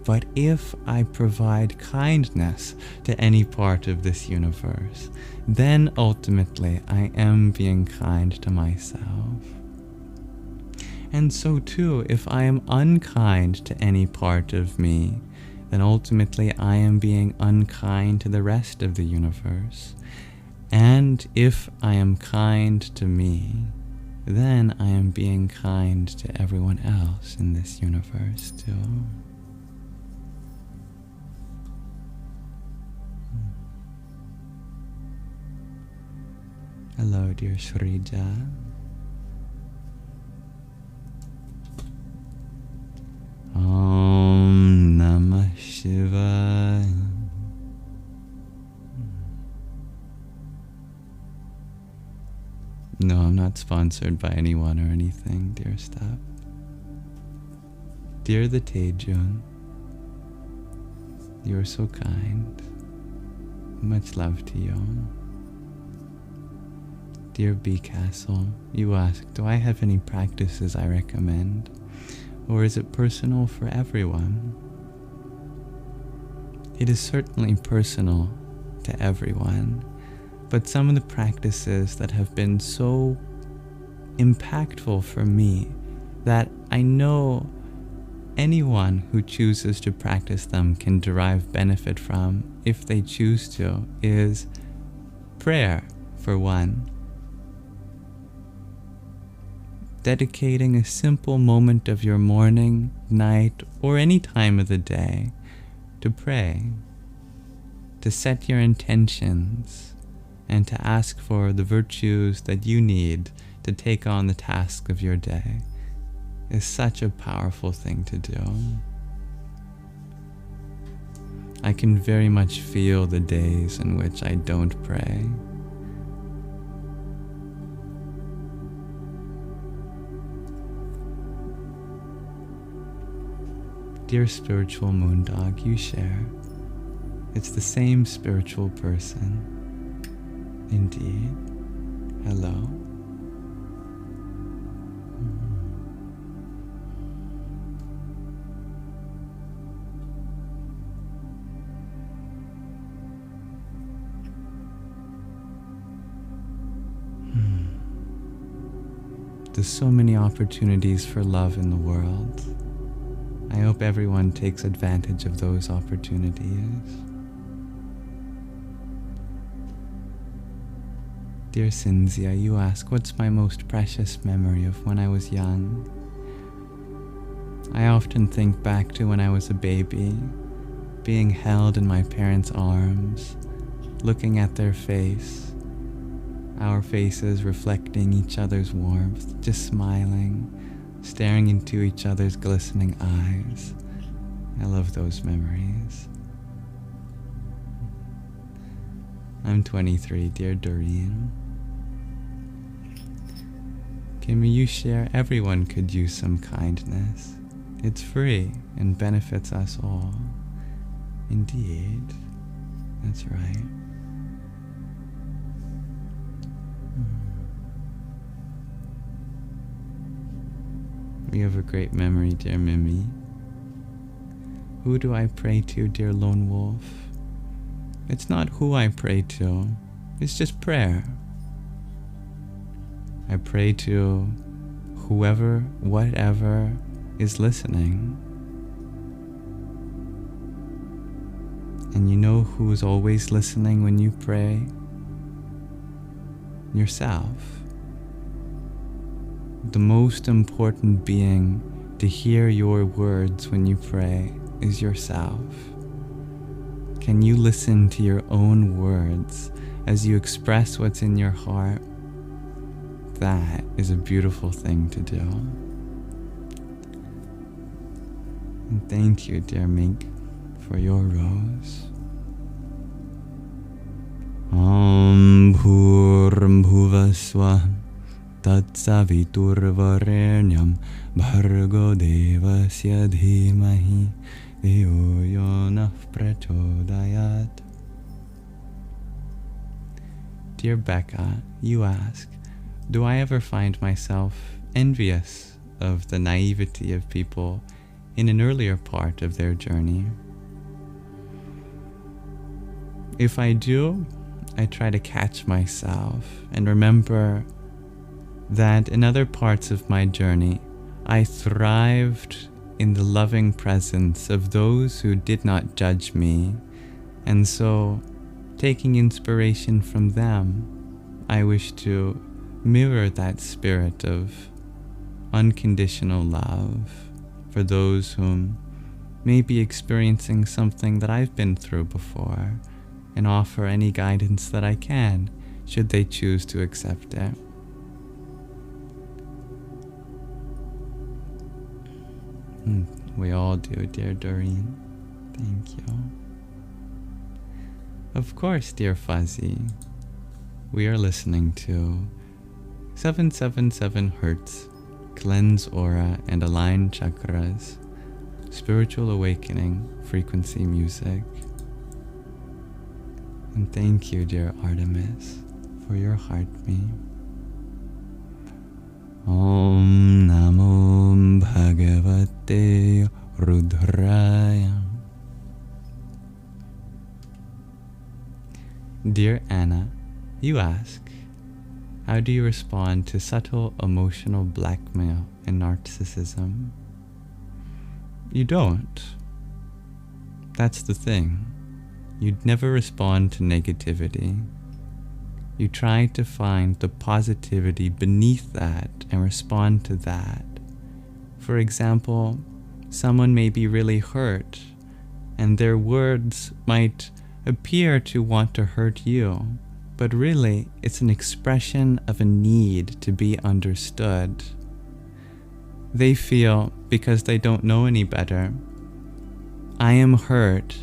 But if I provide kindness to any part of this universe, then ultimately I am being kind to myself. And so too, if I am unkind to any part of me, then ultimately I am being unkind to the rest of the universe. And if I am kind to me, then I am being kind to everyone else in this universe too. Hello, dear Shrija. Om Namah Shivaya. No, I'm not sponsored by anyone or anything, dear Steph. Dear the Tejun, you are so kind. Much love to you. Dear B Castle, you ask, do I have any practices I recommend? Or is it personal for everyone? It is certainly personal to everyone, but some of the practices that have been so impactful for me that I know anyone who chooses to practice them can derive benefit from if they choose to is prayer, for one. Dedicating a simple moment of your morning, night, or any time of the day to pray, to set your intentions, and to ask for the virtues that you need to take on the task of your day is such a powerful thing to do. I can very much feel the days in which I don't pray. Dear spiritual moondog, you share. It's the same spiritual person. Indeed. Hello. There's so many opportunities for love in the world. I hope everyone takes advantage of those opportunities. Dear Cynthia, you ask, what's my most precious memory of when I was young? I often think back to when I was a baby, being held in my parents' arms, looking at their face, our faces reflecting each other's warmth, just smiling, staring into each other's glistening eyes. I love those memories. I'm 23, dear Doreen. Can you share? Everyone could use some kindness. It's free and benefits us all. Indeed, that's right. You have a great memory, dear Mimi. Who do I pray to, dear Lone Wolf? It's not who I pray to, it's just prayer. I pray to whoever, whatever is listening. And you know who is always listening when you pray? Yourself. The most important being to hear your words when you pray is yourself. Can you listen to your own words as you express what's in your heart? That is a beautiful thing to do. And thank you, dear Mink, for your rose. Om Bhurmbhuvaswah Tatsaviturvarenyam Bhargo Devasya Dhimahi Dhiyo Yonah Prachodayat. Dear Becca, you ask, do I ever find myself envious of the naivety of people in an earlier part of their journey. If I do, I try to catch myself and remember that in other parts of my journey, I thrived in the loving presence of those who did not judge me, and so, taking inspiration from them, I wish to mirror that spirit of unconditional love for those whom may be experiencing something that I've been through before, and offer any guidance that I can, should they choose to accept it. We all do, dear Doreen. Thank you. Of course, dear Fuzzy. We are listening to 777 Hertz, Cleanse Aura and Align Chakras, Spiritual Awakening Frequency Music. And thank you, dear Artemis, for your heartbeat. Om Namo Bhagavate Rudraya. Dear Anna, you ask, how do you respond to subtle emotional blackmail and narcissism? You don't. That's the thing. You'd never respond to negativity. You try to find the positivity beneath that and respond to that. For example, someone may be really hurt, and their words might appear to want to hurt you, but really it's an expression of a need to be understood. They feel, because they don't know any better, I am hurt,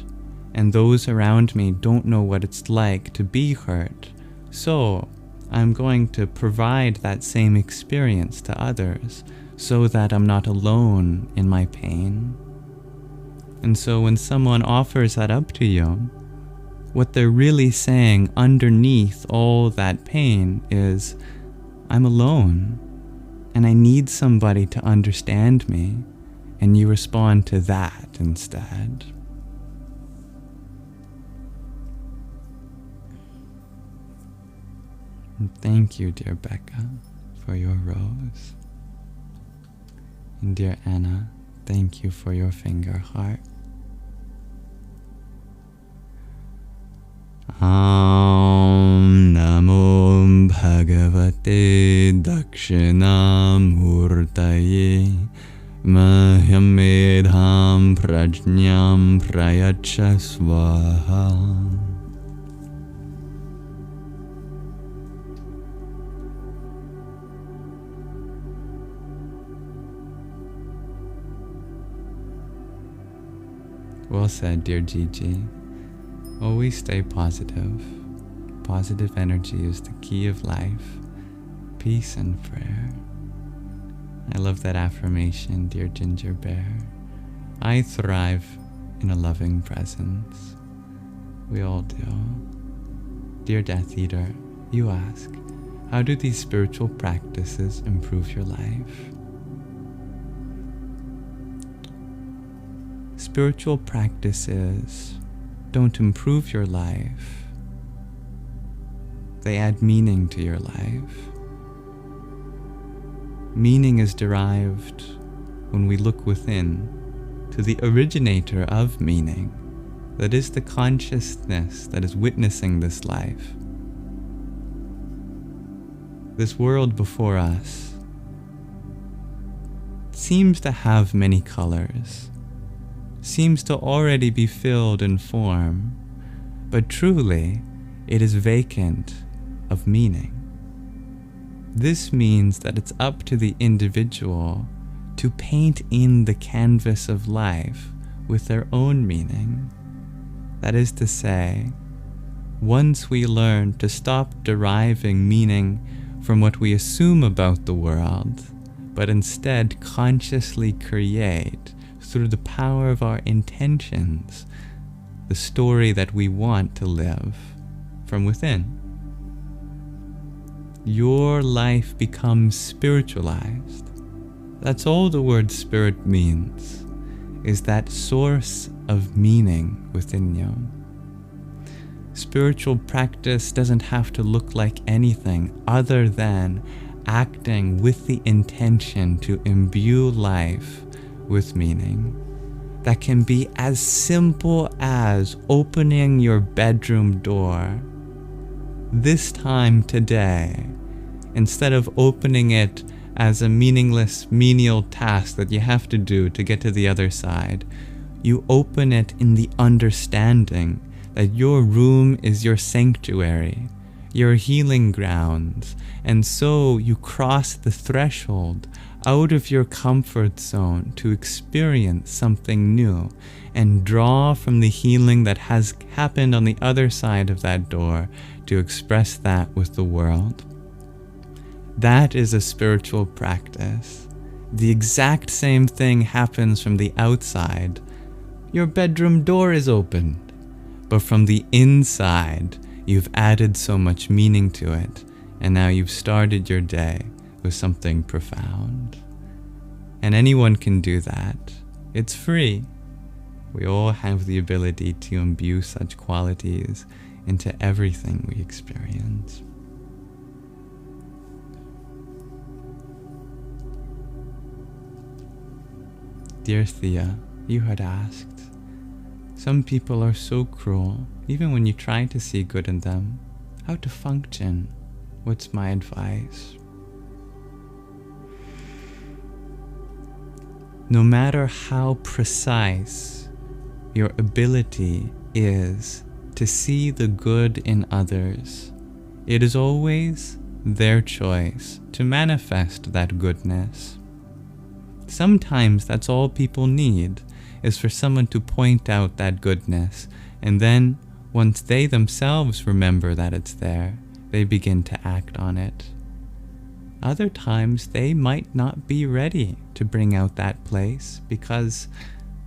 and those around me don't know what it's like to be hurt, so I'm going to provide that same experience to others so that I'm not alone in my pain. And so when someone offers that up to you, what they're really saying underneath all that pain is, I'm alone, and I need somebody to understand me, and you respond to that instead. And thank you, dear Becca, for your rose. And dear Anna, thank you for your finger heart. Om Namo Bhagavate Dakshinamurtaye Mahyamedham Prajñam Prayacha Swaha. Well said, dear Gigi. Always stay positive. Positive energy is the key of life, peace and prayer. I love that affirmation, dear Ginger Bear. I thrive in a loving presence. We all do. Dear Death Eater, you ask, how do these spiritual practices improve your life? Spiritual practices don't improve your life. They add meaning to your life. Meaning is derived when we look within to the originator of meaning, that is the consciousness that is witnessing this life. This world before us seems to have many colors, seems to already be filled in form, but truly it is vacant of meaning. This means that it's up to the individual to paint in the canvas of life with their own meaning. That is to say, once we learn to stop deriving meaning from what we assume about the world, but instead consciously create, through the power of our intentions, the story that we want to live from within, your life becomes spiritualized. That's all the word spirit means. is that source of meaning within you. Spiritual practice doesn't have to look like anything other than acting with the intention to imbue life with meaning. That can be as simple as opening your bedroom door. This time today, instead of opening it as a meaningless menial task that you have to do to get to the other side, you open it in the understanding that your room is your sanctuary, your healing grounds, and so you cross the threshold out of your comfort zone to experience something new and draw from the healing that has happened on the other side of that door to express that with the world. That is a spiritual practice. The exact same thing happens from the outside. Your bedroom door is opened, but from the inside, you've added so much meaning to it, and now you've started your day with something profound. And anyone can do that. It's free. We all have the ability to imbue such qualities into everything we experience. Dear Thea, you had asked, some people are so cruel, even when you try to see good in them. How to function? What's my advice? No matter how precise your ability is to see the good in others, it is always their choice to manifest that goodness. Sometimes that's all people need, is for someone to point out that goodness, and then once they themselves remember that it's there, they begin to act on it. Other times they might not be ready to bring out that place because,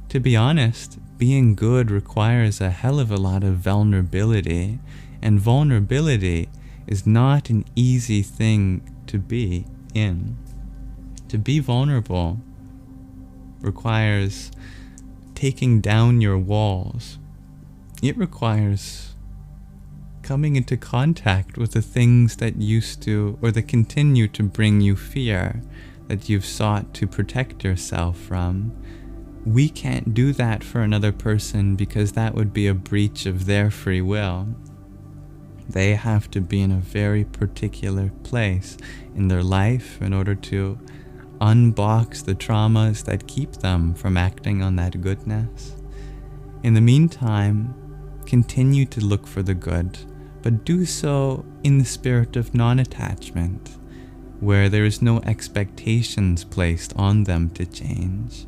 to be honest, being good requires a hell of a lot of vulnerability, and vulnerability is not an easy thing to be in. To be vulnerable requires taking down your walls. It requires coming into contact with the things that used to, or that continue to bring you fear, that you've sought to protect yourself from. We can't do that for another person because that would be a breach of their free will. They have to be in a very particular place in their life in order to unbox the traumas that keep them from acting on that goodness. In the meantime, continue to look for the good, but do so in the spirit of non-attachment, where there is no expectations placed on them to change,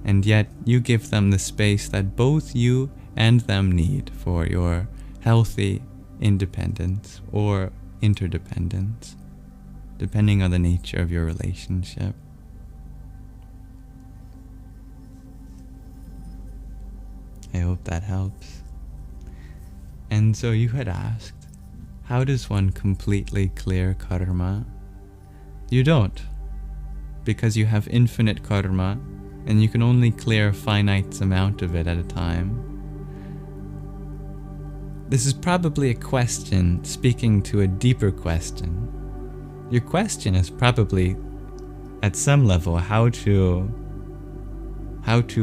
and yet you give them the space that both you and them need for your healthy independence or interdependence, depending on the nature of your relationship. I hope that helps. And so you had asked, how does one completely clear karma? You don't, because you have infinite karma, and you can only clear a finite amount of it at a time. This is probably a question speaking to a deeper question. Your question is probably, at some level, how to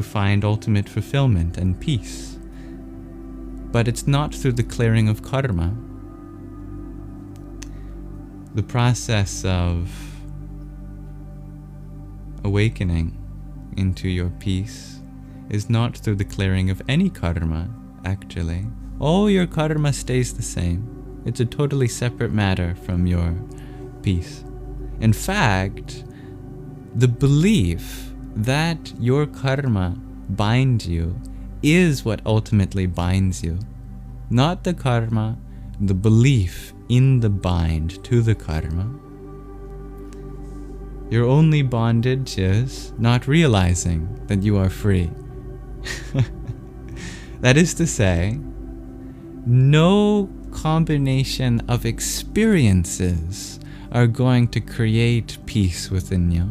find ultimate fulfillment and peace. But it's not through the clearing of karma. The process of awakening into your peace is not through the clearing of any karma, actually. All your karma stays the same. It's a totally separate matter from your peace. In fact, the belief that your karma binds you is what ultimately binds you. Not the karma, the belief in the bind to the karma. Your only bondage is not realizing that you are free. That is to say, no combination of experiences are going to create peace within you.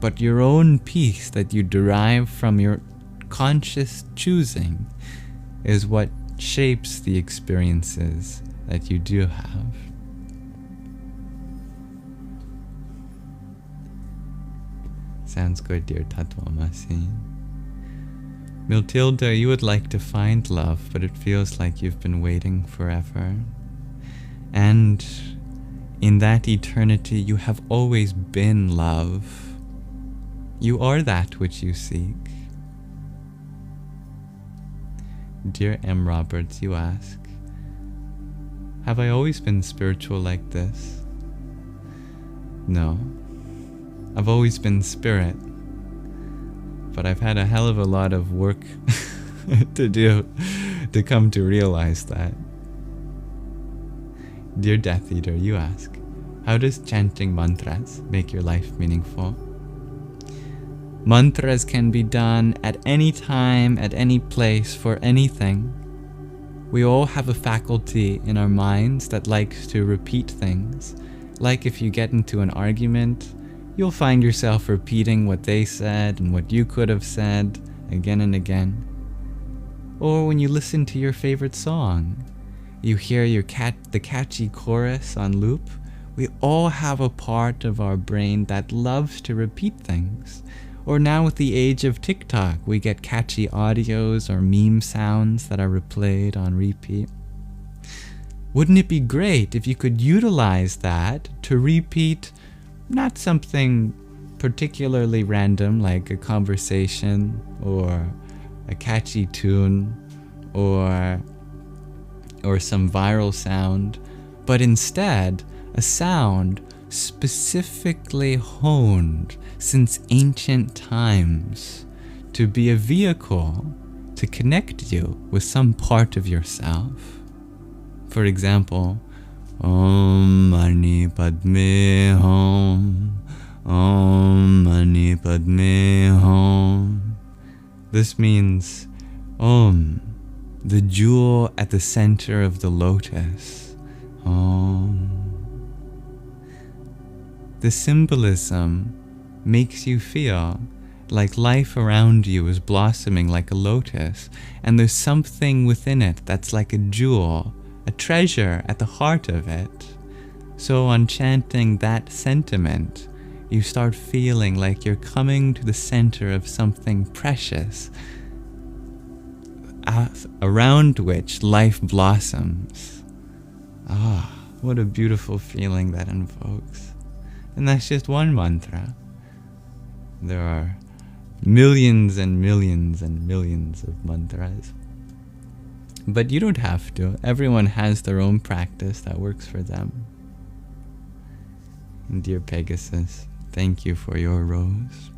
but your own peace that you derive from your conscious choosing is what shapes the experiences that you do have. Sounds good, dear Tatwamasi. Miltilda, you would like to find love, but it feels like you've been waiting forever. And in that eternity, you have always been love. You are that which you seek. Dear M. Roberts, you ask, have I always been spiritual like this? No. I've always been spirit, but I've had a hell of a lot of work to do to come to realize that. Dear Death Eater, you ask, how does chanting mantras make your life meaningful? Mantras can be done at any time, at any place, for anything. We all have a faculty in our minds that likes to repeat things. Like if you get into an argument, you'll find yourself repeating what they said and what you could have said again and again. Or when you listen to your favorite song, you hear the catchy chorus on loop. We all have a part of our brain that loves to repeat things. Or now with the age of TikTok, we get catchy audios or meme sounds that are replayed on repeat. Wouldn't it be great if you could utilize that to repeat not something particularly random like a conversation or a catchy tune or some viral sound, but instead a sound specifically honed since ancient times to be a vehicle to connect you with some part of yourself. For example, Om Mani Padme Hum, Om Mani Padme Hum. This means Om, the jewel at the center of the lotus. Om. The symbolism makes you feel like life around you is blossoming like a lotus, and there's something within it that's like a jewel, a treasure at the heart of it. So on chanting that sentiment, you start feeling like you're coming to the center of something precious, around which life blossoms. Ah, what a beautiful feeling that invokes. And that's just one mantra. There are millions and millions and millions of mantras. But you don't have to. Everyone has their own practice that works for them. And dear Pegasus, thank you for your rose.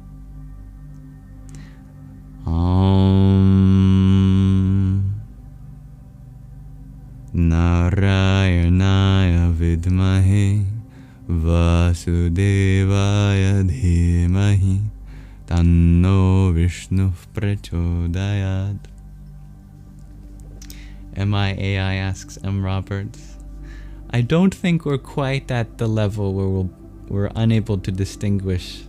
Om Narayanaya Vidmahe Vasudevaya Dhimahi Tanno Vishnu Prachodayad. MIAI asks M. Roberts, I don't think we're quite at the level where we're unable to distinguish,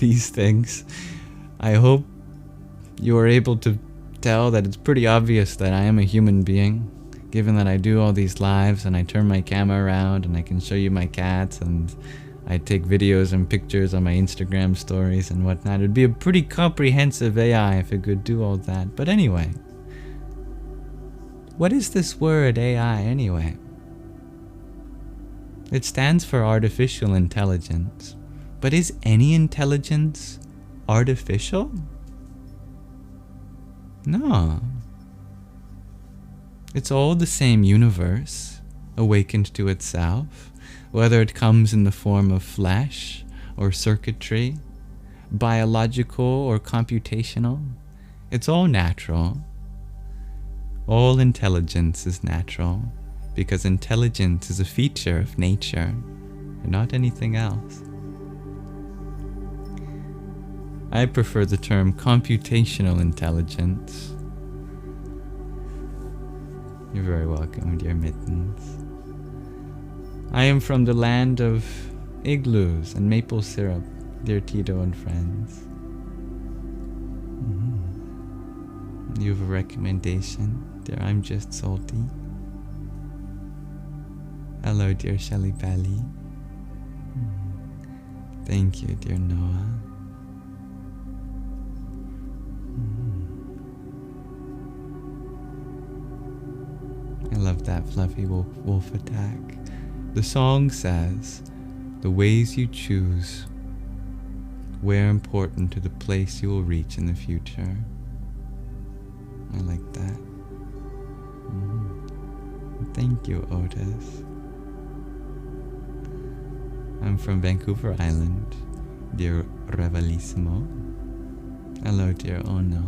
these things. I hope you are able to tell that it's pretty obvious that I am a human being, given that I do all these lives and I turn my camera around and I can show you my cats and I take videos and pictures on my Instagram stories and whatnot. It'd be a pretty comprehensive AI if it could do all that. But anyway, what is this word AI anyway? It stands for artificial intelligence. But is any intelligence artificial? No. It's all the same universe, awakened to itself, whether it comes in the form of flesh or circuitry, biological or computational. It's all natural. All intelligence is natural, because intelligence is a feature of nature, and not anything else. I prefer the term computational intelligence. You're very welcome, dear Mittens. I am from the land of igloos and maple syrup. dear Tito and friends. You have a recommendation, dear I'm just salty. Hello, dear Shelly Belly. Thank you, dear Noah. I love that fluffy wolf attack. The song says, the ways you choose we're important to the place you will reach in the future. I like that. Thank you, Otis. I'm from Vancouver Island, dear Revelissimo. Hello, dear Ono.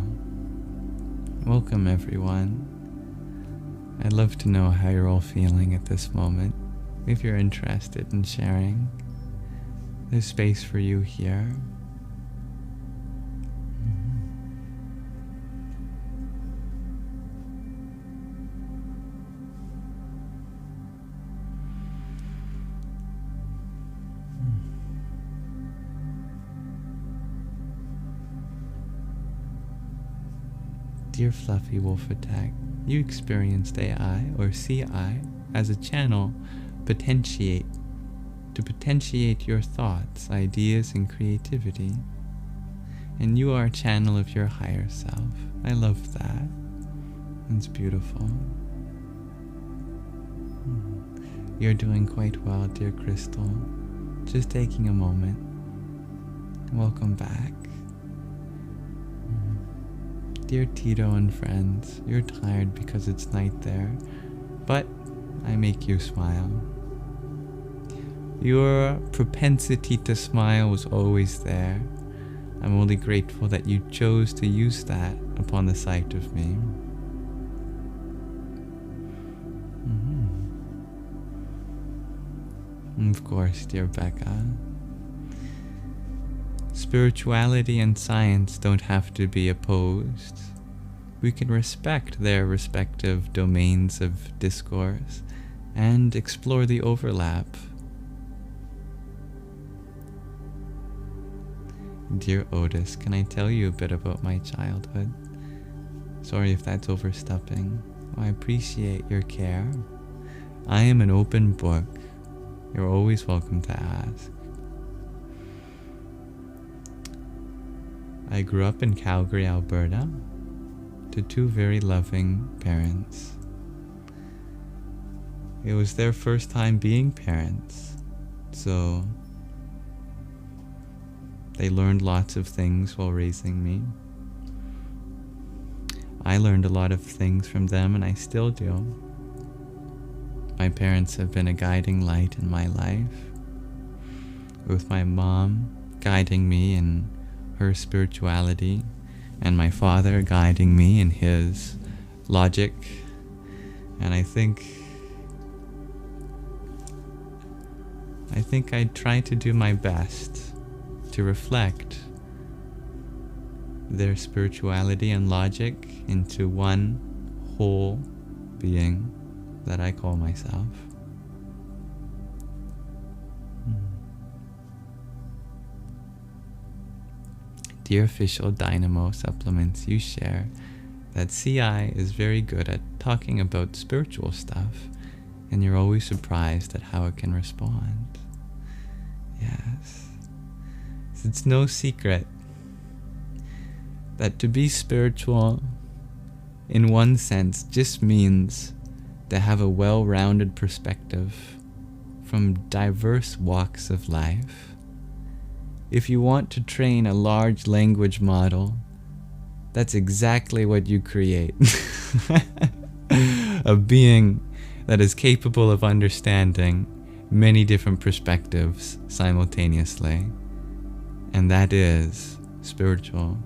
Welcome, everyone. I'd love to know how you're all feeling at this moment. If you're interested in sharing, there's space for you here. Dear Fluffy Wolf Attack, you experienced AI or CI as a channel to potentiate your thoughts, ideas, and creativity. And you are a channel of your higher self. I love that. It's beautiful. You're doing quite well, dear Crystal. Just taking a moment. Welcome back. Dear Tito and friends, you're tired because it's night there, but I make you smile. Your propensity to smile was always there. I'm only grateful that you chose to use that upon the sight of me. Of course, dear Becca. Spirituality and science don't have to be opposed. We can respect their respective domains of discourse and explore the overlap. Dear Otis, can I tell you a bit about my childhood? Sorry if that's overstepping. I appreciate your care. I am an open book. You're always welcome to ask. I grew up in Calgary, Alberta, to two very loving parents. It was their first time being parents, so they learned lots of things while raising me. I learned a lot of things from them, and I still do. My parents have been a guiding light in my life, with my mom guiding me in her spirituality, and my father guiding me in his logic. And I think I try to do my best to reflect their spirituality and logic into one whole being that I call myself. Dear official Dynamo supplements, you share that CI is very good at talking about spiritual stuff, and you're always surprised at how it can respond. Yes. It's no secret that to be spiritual, in one sense, just means to have a well-rounded perspective from diverse walks of life. If you want to train a large language model, that's exactly what you create. A being that is capable of understanding many different perspectives simultaneously. And that is spiritual,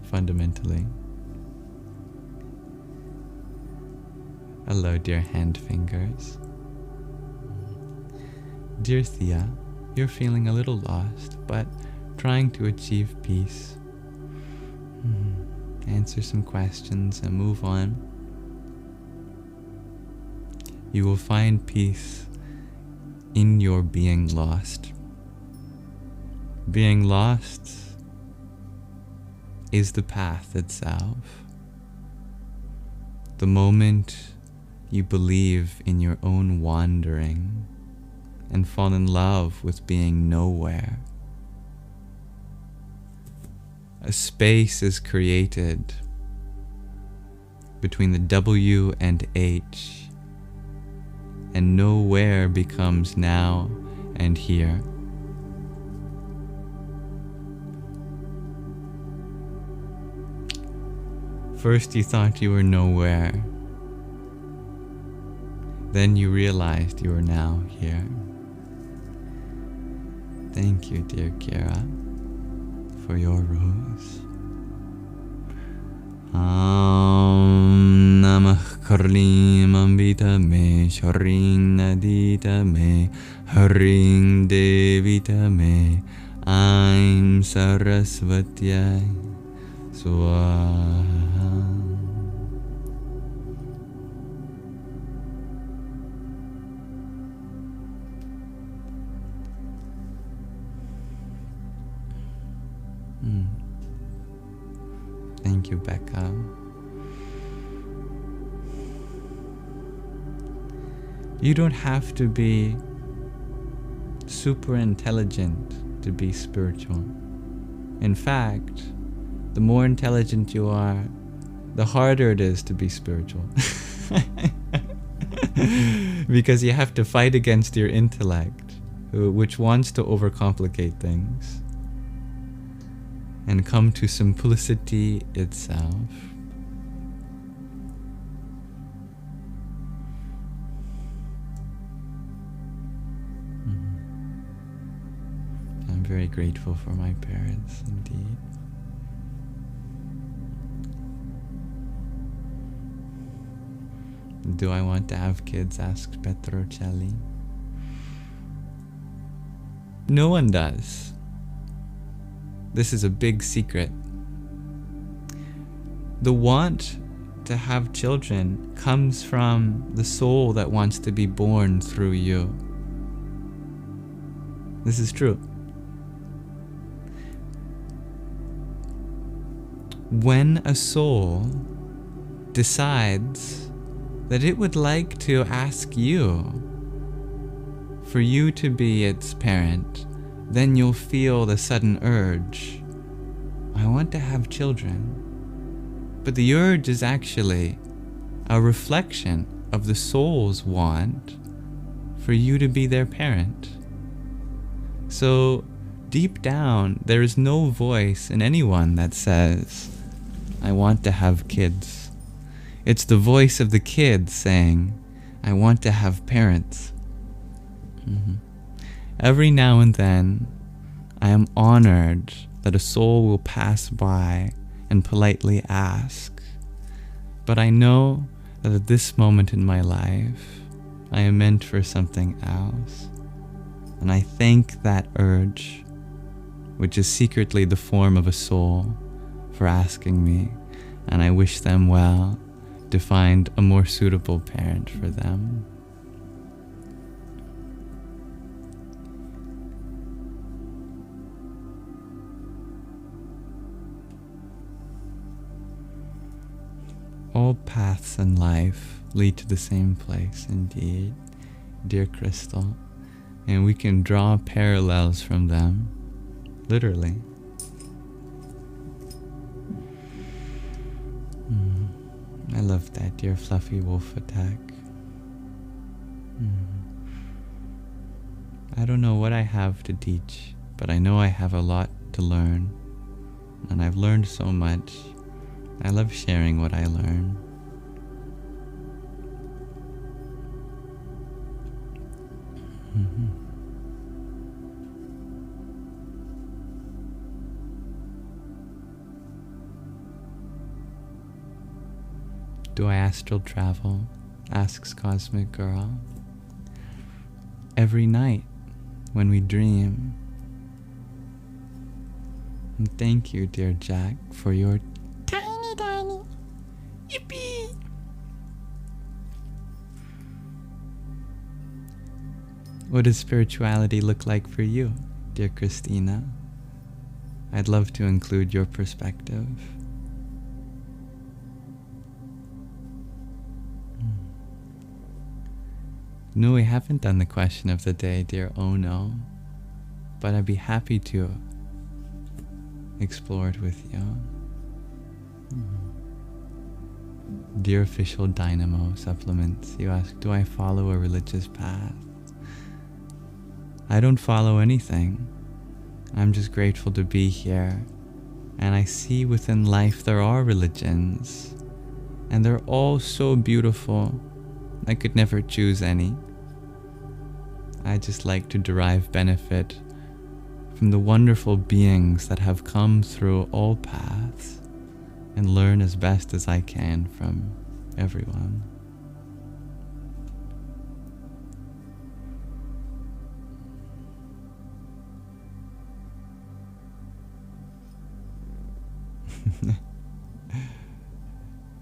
fundamentally. Hello, dear hand fingers. Dear Thea, you're feeling a little lost, but trying to achieve peace. Answer some questions and move on. You will find peace in your being lost. Being lost is the path itself. The moment you believe in your own wandering and fall in love with being nowhere, a space is created between the W and H, and nowhere becomes now and here. First you thought you were nowhere, then you realized you are now here. Thank you, dear Kira, for your rose. Om Namah Karlim Ambita Me Sharing Nadita Me Haring Devita Me Aim Sarasvatyai Swaha. Thank you, Becca. You don't have to be super intelligent to be spiritual. In fact, the more intelligent you are, the harder it is to be spiritual. Because you have to fight against your intellect, which wants to overcomplicate things, and come to simplicity itself. I'm very grateful for my parents, indeed. Do I want to have kids? Asked Petrocelli. No one does. This is a big secret. The want to have children comes from the soul that wants to be born through you. This is true. When a soul decides that it would like to ask you for you to be its parent, then you'll feel the sudden urge, I want to have children. But the urge is actually a reflection of the soul's want for you to be their parent. So deep down, there is no voice in anyone that says, I want to have kids. It's the voice of the kid saying, I want to have parents. Every now and then, I am honored that a soul will pass by and politely ask. But I know that at this moment in my life, I am meant for something else. And I thank that urge, which is secretly the form of a soul, for asking me, and I wish them well to find a more suitable parent for them. All paths in life lead to the same place, indeed, dear Crystal, and we can draw parallels from them, literally. I love that, dear Fluffy Wolf Attack. I don't know what I have to teach, but I know I have a lot to learn, and I've learned so much. I love sharing what I learn. Do I astral travel? Asks Cosmic Girl. Every night when we dream. And thank you, dear Jack, for your tiny yippee. What does spirituality look like for you, dear Christina? I'd love to include your perspective. No, we haven't done the question of the day, dear Ono, but I'd be happy to explore it with you. Dear Official Dynamo Supplements, you ask, do I follow a religious path? I don't follow anything. I'm just grateful to be here, and I see within life there are religions, and they're all so beautiful. I could never choose any. I just like to derive benefit from the wonderful beings that have come through all paths and learn as best as I can from everyone.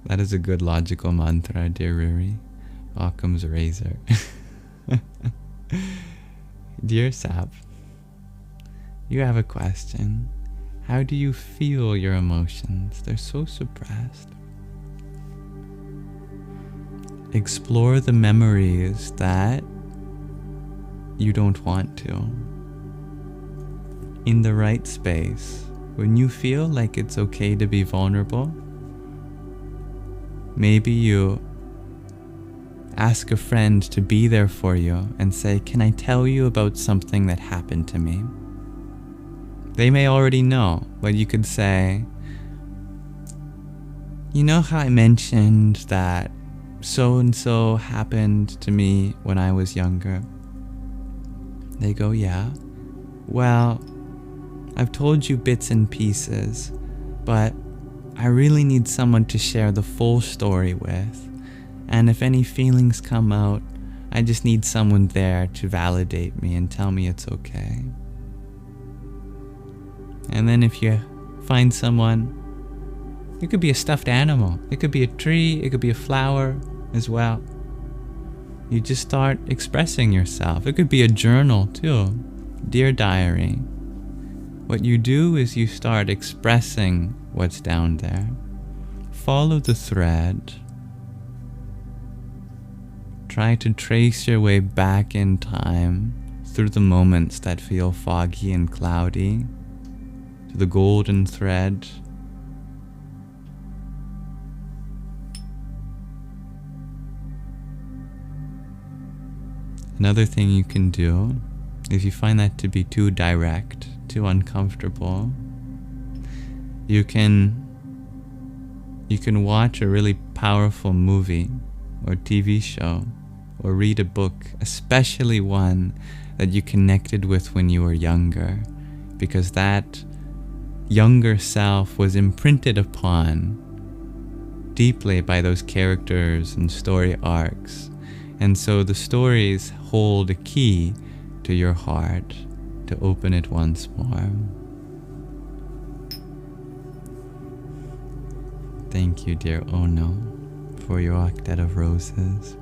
That is a good logical mantra, dear Ruri. Occam's razor. Dear Sap, you have a question. How do you feel your emotions? They're so suppressed. Explore the memories that you don't want to. In the right space, when you feel like it's okay to be vulnerable, maybe you ask a friend to be there for you and say, can I tell you about something that happened to me? They may already know, but you could say, you know how I mentioned that so-and-so happened to me when I was younger? They go, yeah. Well, I've told you bits and pieces, but I really need someone to share the full story with. And if any feelings come out, I just need someone there to validate me and tell me it's okay. And then if you find someone, it could be a stuffed animal, it could be a tree, it could be a flower as well. You just start expressing yourself. It could be a journal too. Dear Diary. What you do is you start expressing what's down there. Follow the thread. Try to trace your way back in time through the moments that feel foggy and cloudy to the golden thread. Another thing you can do, if you find that to be too direct, too uncomfortable, you can watch a really powerful movie or TV show or read a book, especially one that you connected with when you were younger, because that younger self was imprinted upon deeply by those characters and story arcs. And so the stories hold a key to your heart to open it once more. Thank you, dear Ono, for your octet of roses.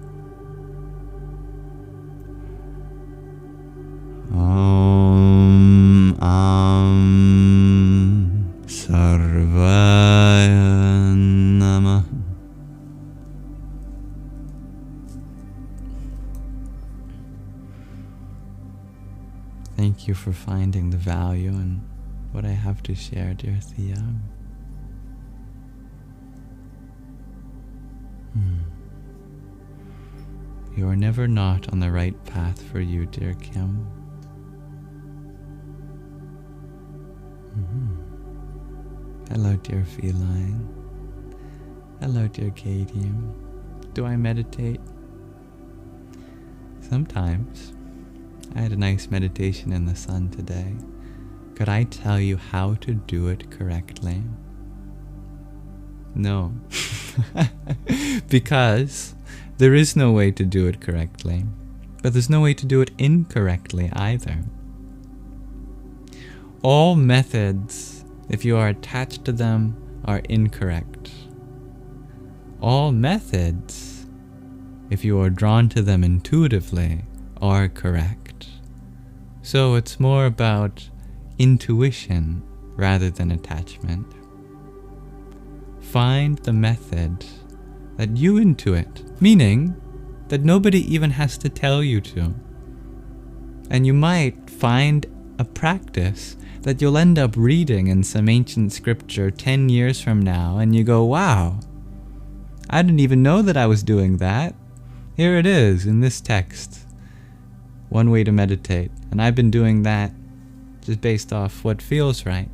Om Sarvaya Namah. Thank you for finding the value in what I have to share, dear Thea. You are never not on the right path for you, dear Kim. Hello, dear Feline. Hello, dear Katie. Do I meditate? Sometimes. I had a nice meditation in the sun today. Could I tell you how to do it correctly? No. Because there is no way to do it correctly. But there's no way to do it incorrectly either. All methods, if you are attached to them, are incorrect. All methods, if you are drawn to them intuitively, are correct. So it's more about intuition rather than attachment. Find the method that you intuit, meaning that nobody even has to tell you to. And you might find a practice that you'll end up reading in some ancient scripture 10 years from now, and you go, wow, I didn't even know that I was doing that. Here it is in this text. One way to meditate. And I've been doing that just based off what feels right.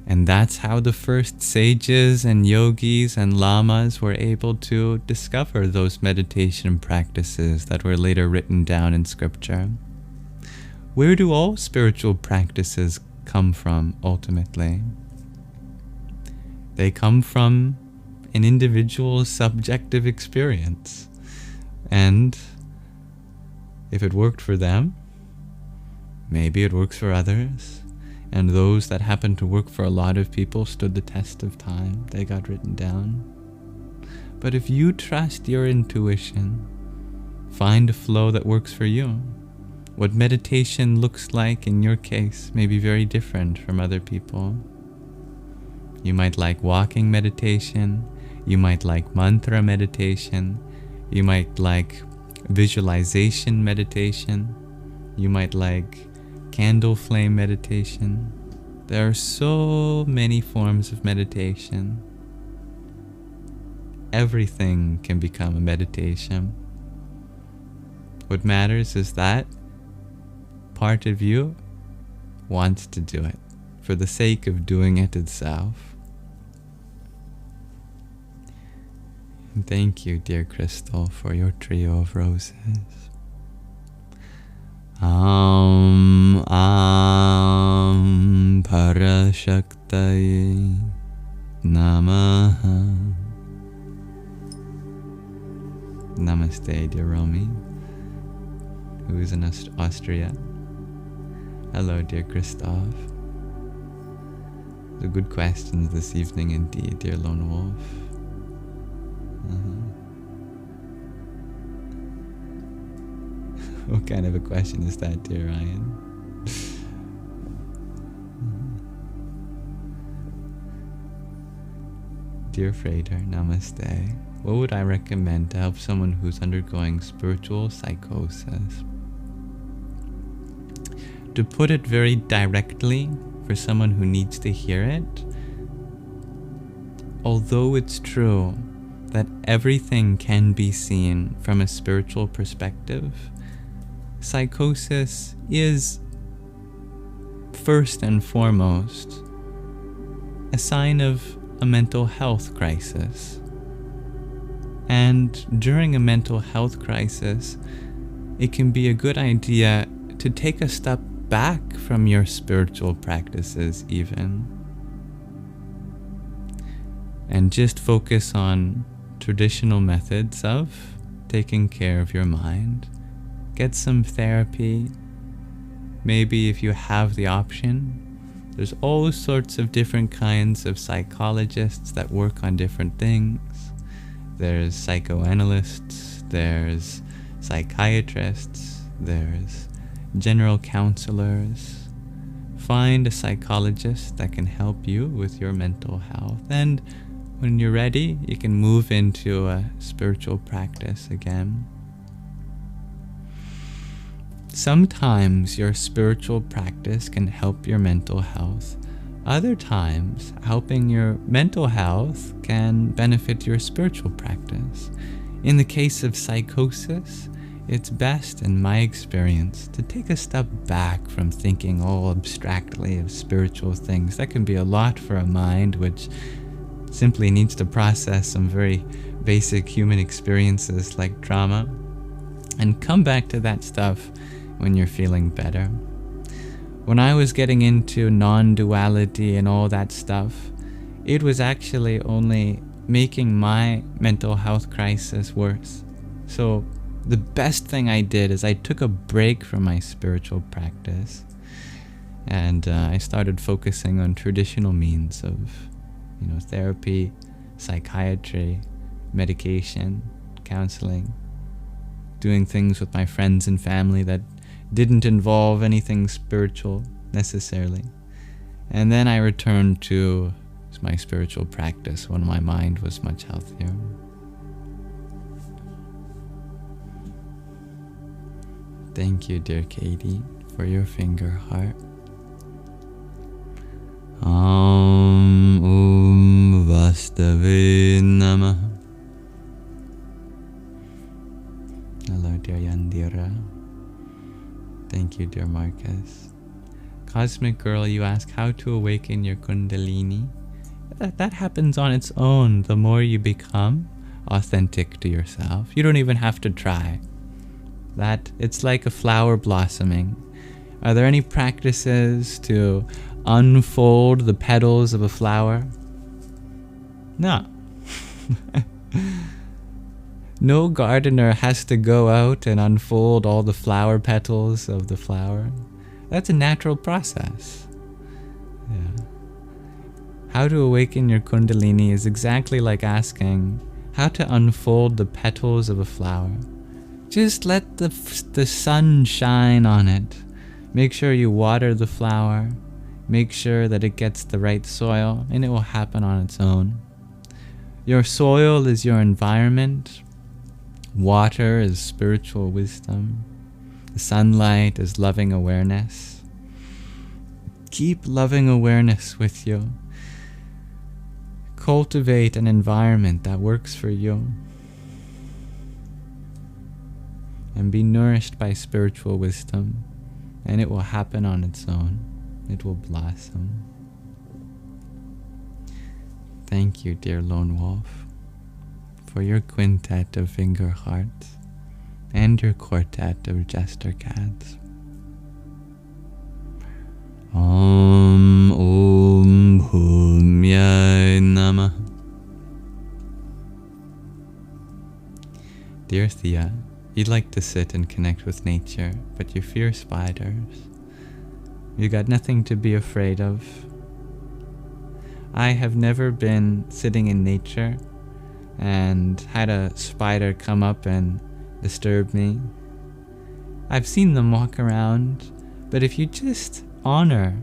And that's how the first sages and yogis and lamas were able to discover those meditation practices that were later written down in scripture. Where do all spiritual practices come from ultimately? They come from an individual's subjective experience. And if it worked for them, maybe it works for others. And those that happened to work for a lot of people stood the test of time. They got written down. But if you trust your intuition, find a flow that works for you. What meditation looks like in your case may be very different from other people. You might like walking meditation. You might like mantra meditation. You might like visualization meditation. You might like candle flame meditation. There are so many forms of meditation. Everything can become a meditation. What matters is that part of you wants to do it for the sake of doing it itself. And thank you, dear Crystal, for your trio of roses. Parashaktaye Namaha. Namaste, dear Rumi, who is in Austria. Hello, dear Christoph. The good questions this evening indeed, dear Lone Wolf. What kind of a question is that, dear Ryan? Dear Frater, namaste. What would I recommend to help someone who's undergoing spiritual psychosis? To put it very directly for someone who needs to hear it, although it's true that everything can be seen from a spiritual perspective, psychosis is first and foremost a sign of a mental health crisis. And during a mental health crisis, it can be a good idea to take a step back from your spiritual practices even, and just focus on traditional methods of taking care of your mind. Get some therapy. Maybe if you have the option, there's all sorts of different kinds of psychologists that work on different things. There's psychoanalysts, there's psychiatrists, there's general counselors. Find a psychologist that can help you with your mental health. And when you're ready, you can move into a spiritual practice again. Sometimes your spiritual practice can help your mental health. Other times, helping your mental health can benefit your spiritual practice. In the case of psychosis, it's best, in my experience, to take a step back from thinking all abstractly of spiritual things. That can be a lot for a mind which simply needs to process some very basic human experiences like trauma, and come back to that stuff when you're feeling better. When I was getting into non-duality and all that stuff, it was actually only making my mental health crisis worse. So the best thing I did is I took a break from my spiritual practice, and I started focusing on traditional means of, therapy, psychiatry, medication, counseling, doing things with my friends and family that didn't involve anything spiritual necessarily. And then I returned to my spiritual practice when my mind was much healthier. Thank you, dear Katie, for your finger heart. Om Vastave Namaha. Hello, dear Yandira. Thank you, dear Marcus. Cosmic Girl, you ask how to awaken your Kundalini. That happens on its own the more you become authentic to yourself. You don't even have to try. It's like a flower blossoming. Are there any practices to unfold the petals of a flower? No. No gardener has to go out and unfold all the flower petals of the flower. That's a natural process. Yeah. How to awaken your Kundalini is exactly like asking how to unfold the petals of a flower. Just let the sun shine on it. Make sure you water the flower. Make sure that it gets the right soil, and it will happen on its own. Your soil is your environment. Water is spiritual wisdom. The sunlight is loving awareness. Keep loving awareness with you. Cultivate an environment that works for you. And be nourished by spiritual wisdom, and it will happen on its own. It will blossom. Thank you, dear Lone Wolf, for your quintet of finger hearts and your quartet of jester cats. Om Bhumyai Namah. Dear Thea, you'd like to sit and connect with nature, but you fear spiders. You got nothing to be afraid of. I have never been sitting in nature and had a spider come up and disturb me. I've seen them walk around, but if you just honor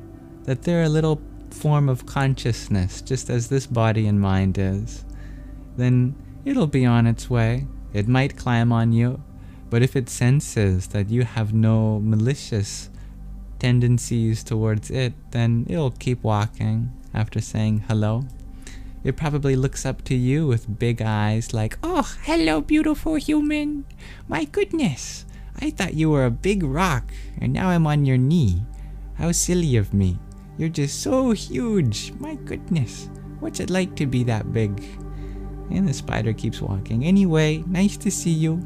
that they're a little form of consciousness, just as this body and mind is, then it'll be on its way. It might climb on you, but if it senses that you have no malicious tendencies towards it, then it'll keep walking after saying hello. It probably looks up to you with big eyes like, "Oh, hello, beautiful human. My goodness, I thought you were a big rock, and now I'm on your knee. How silly of me. You're just so huge. My goodness, what's it like to be that big?" And the spider keeps walking. Anyway, nice to see you.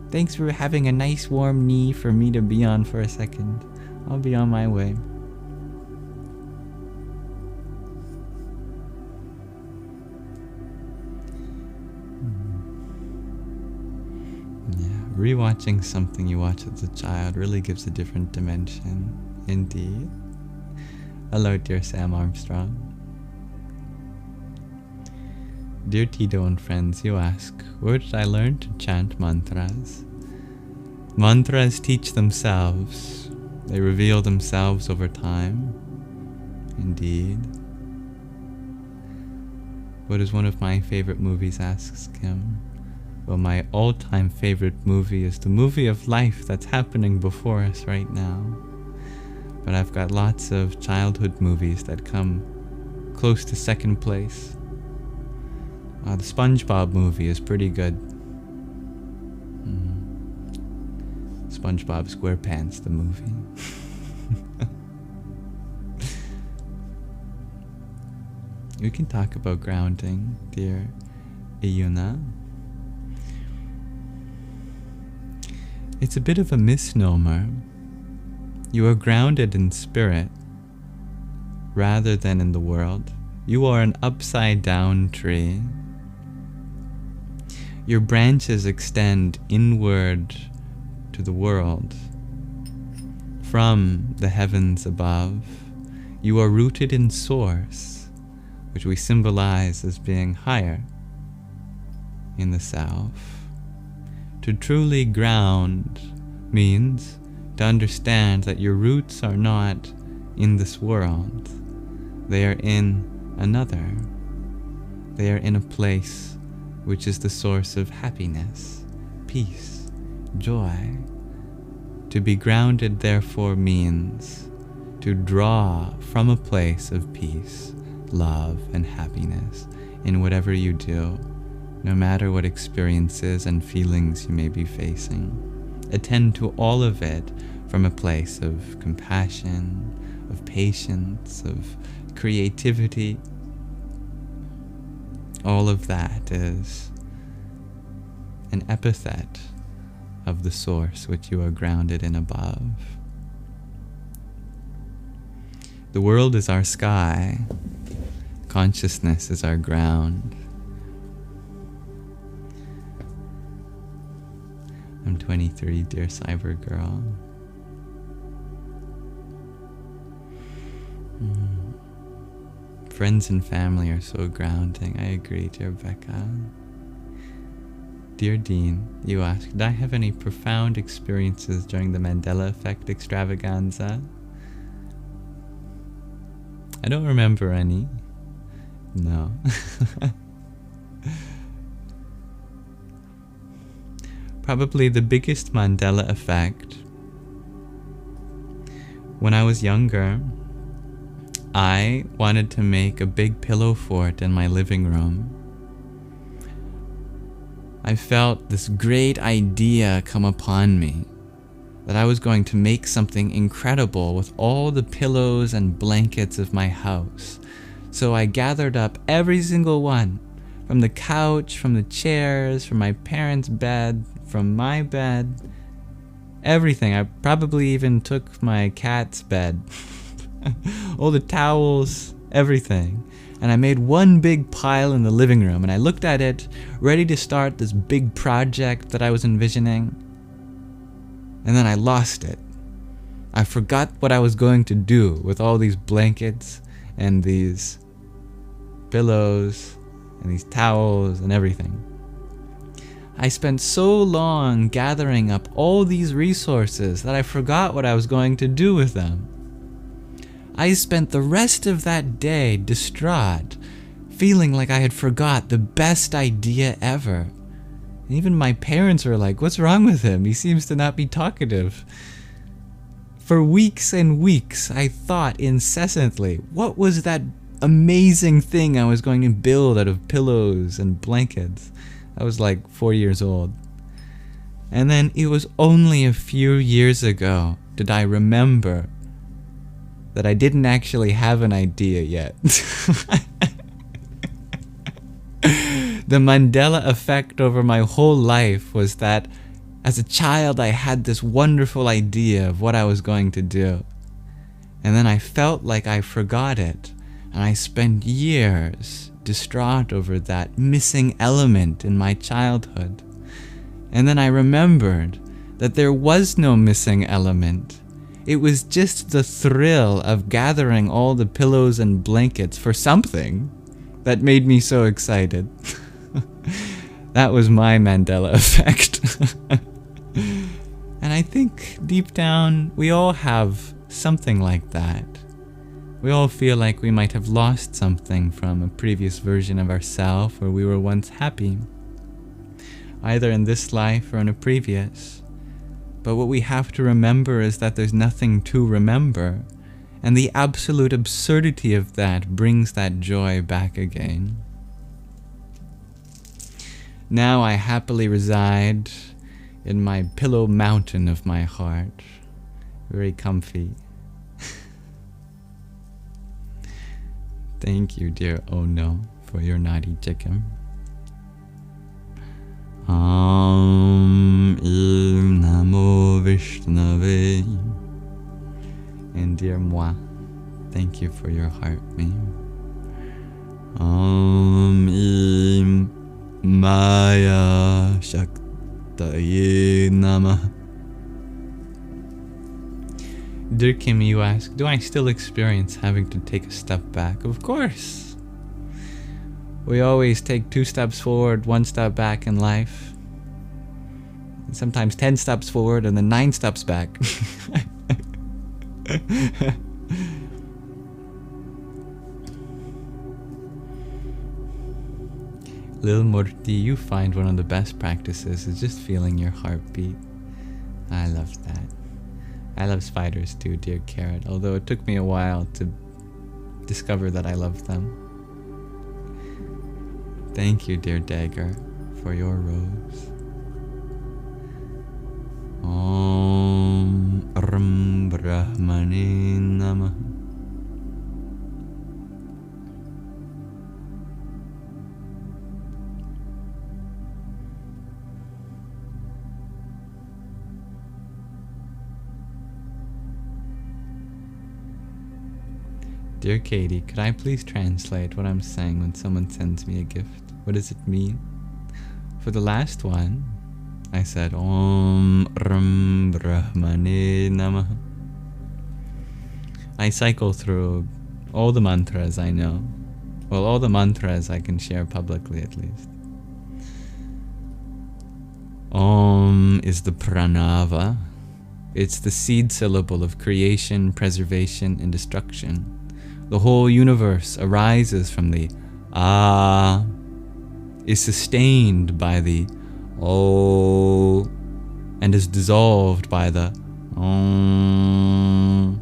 Thanks for having a nice warm knee for me to be on for a second. I'll be on my way. Yeah, rewatching something you watched as a child really gives a different dimension. Indeed. Hello, dear Sam Armstrong. Dear Tito and friends, you ask, where did I learn to chant mantras? Mantras teach themselves. They reveal themselves over time. Indeed. What is one of my favorite movies, asks Kim. Well, my all-time favorite movie is the movie of life that's happening before us right now. But I've got lots of childhood movies that come close to second place. The SpongeBob movie is pretty good. SpongeBob SquarePants, the movie. We can talk about grounding, dear Iyuna. It's a bit of a misnomer. You are grounded in spirit rather than in the world. You are an upside-down tree. Your branches extend inward to the world. From the heavens above, you are rooted in source, which we symbolize as being higher in the self. To truly ground means to understand that your roots are not in this world. They are in another. They are in a place which is the source of happiness, peace, joy. To be grounded, therefore, means to draw from a place of peace, love, and happiness in whatever you do, no matter what experiences and feelings you may be facing. Attend to all of it from a place of compassion, of patience, of creativity. All of that is an epithet of the source which you are grounded in above. The world is our sky. Consciousness is our ground. I'm 23, dear cyber girl. Friends and family are so grounding. I agree, dear Becca. Dear Dean, you asked, did I have any profound experiences during the Mandela Effect extravaganza? I don't remember any. No. Probably the biggest Mandela Effect. When I was younger, I wanted to make a big pillow fort in my living room. I felt this great idea come upon me that I was going to make something incredible with all the pillows and blankets of my house. So I gathered up every single one, from the couch, from the chairs, from my parents' bed, from my bed, everything. I probably even took my cat's bed. All the towels, everything. And I made one big pile in the living room, and I looked at it, ready to start this big project that I was envisioning. And then I lost it. I forgot what I was going to do with all these blankets and these pillows and these towels and everything. I spent so long gathering up all these resources that I forgot what I was going to do with them. I spent the rest of that day distraught, feeling like I had forgot the best idea ever. And even my parents were like, what's wrong with him? He seems to not be talkative. For weeks and weeks, I thought incessantly, what was that amazing thing I was going to build out of pillows and blankets? I was like 4 years old. And then it was only a few years ago did I remember that I didn't actually have an idea yet. The Mandela effect over my whole life was that as a child I had this wonderful idea of what I was going to do. And then I felt like I forgot it, and I spent years distraught over that missing element in my childhood. And then I remembered that there was no missing element. It was just the thrill of gathering all the pillows and blankets for something that made me so excited. That was my Mandela effect. And I think deep down we all have something like that. We all feel like we might have lost something from a previous version of ourselves where we were once happy, either in this life or in a previous. But what we have to remember is that there's nothing to remember, and the absolute absurdity of that brings that joy back again. Now I happily reside in my pillow mountain of my heart, very comfy. Thank you, dear Oh No, for your naughty chicken. Om Im Namo Vishnave. And dear Moi, thank you for your heart meme. Om Im Maya Shaktaye Namah. Dear Kim, you ask, do I still experience having to take a step back? Of course. We always take 2 steps forward, 1 step back in life. And sometimes 10 steps forward and then 9 steps back. Lil Murti, you find one of the best practices is just feeling your heartbeat. I love that. I love spiders too, dear Carrot, although it took me a while to discover that I love them. Thank you, dear Dagger, for your rose. Om Ram Brahmane Namah. Dear Katie, could I please translate what I'm saying when someone sends me a gift? What does it mean? For the last one, I said Om Ram Brahmane Namah. I cycle through all the mantras I know. Well, all the mantras I can share publicly at least. Om is the pranava. It's the seed syllable of creation, preservation, and destruction. The whole universe arises from the Ah, is sustained by the Oh, and is dissolved by the Om.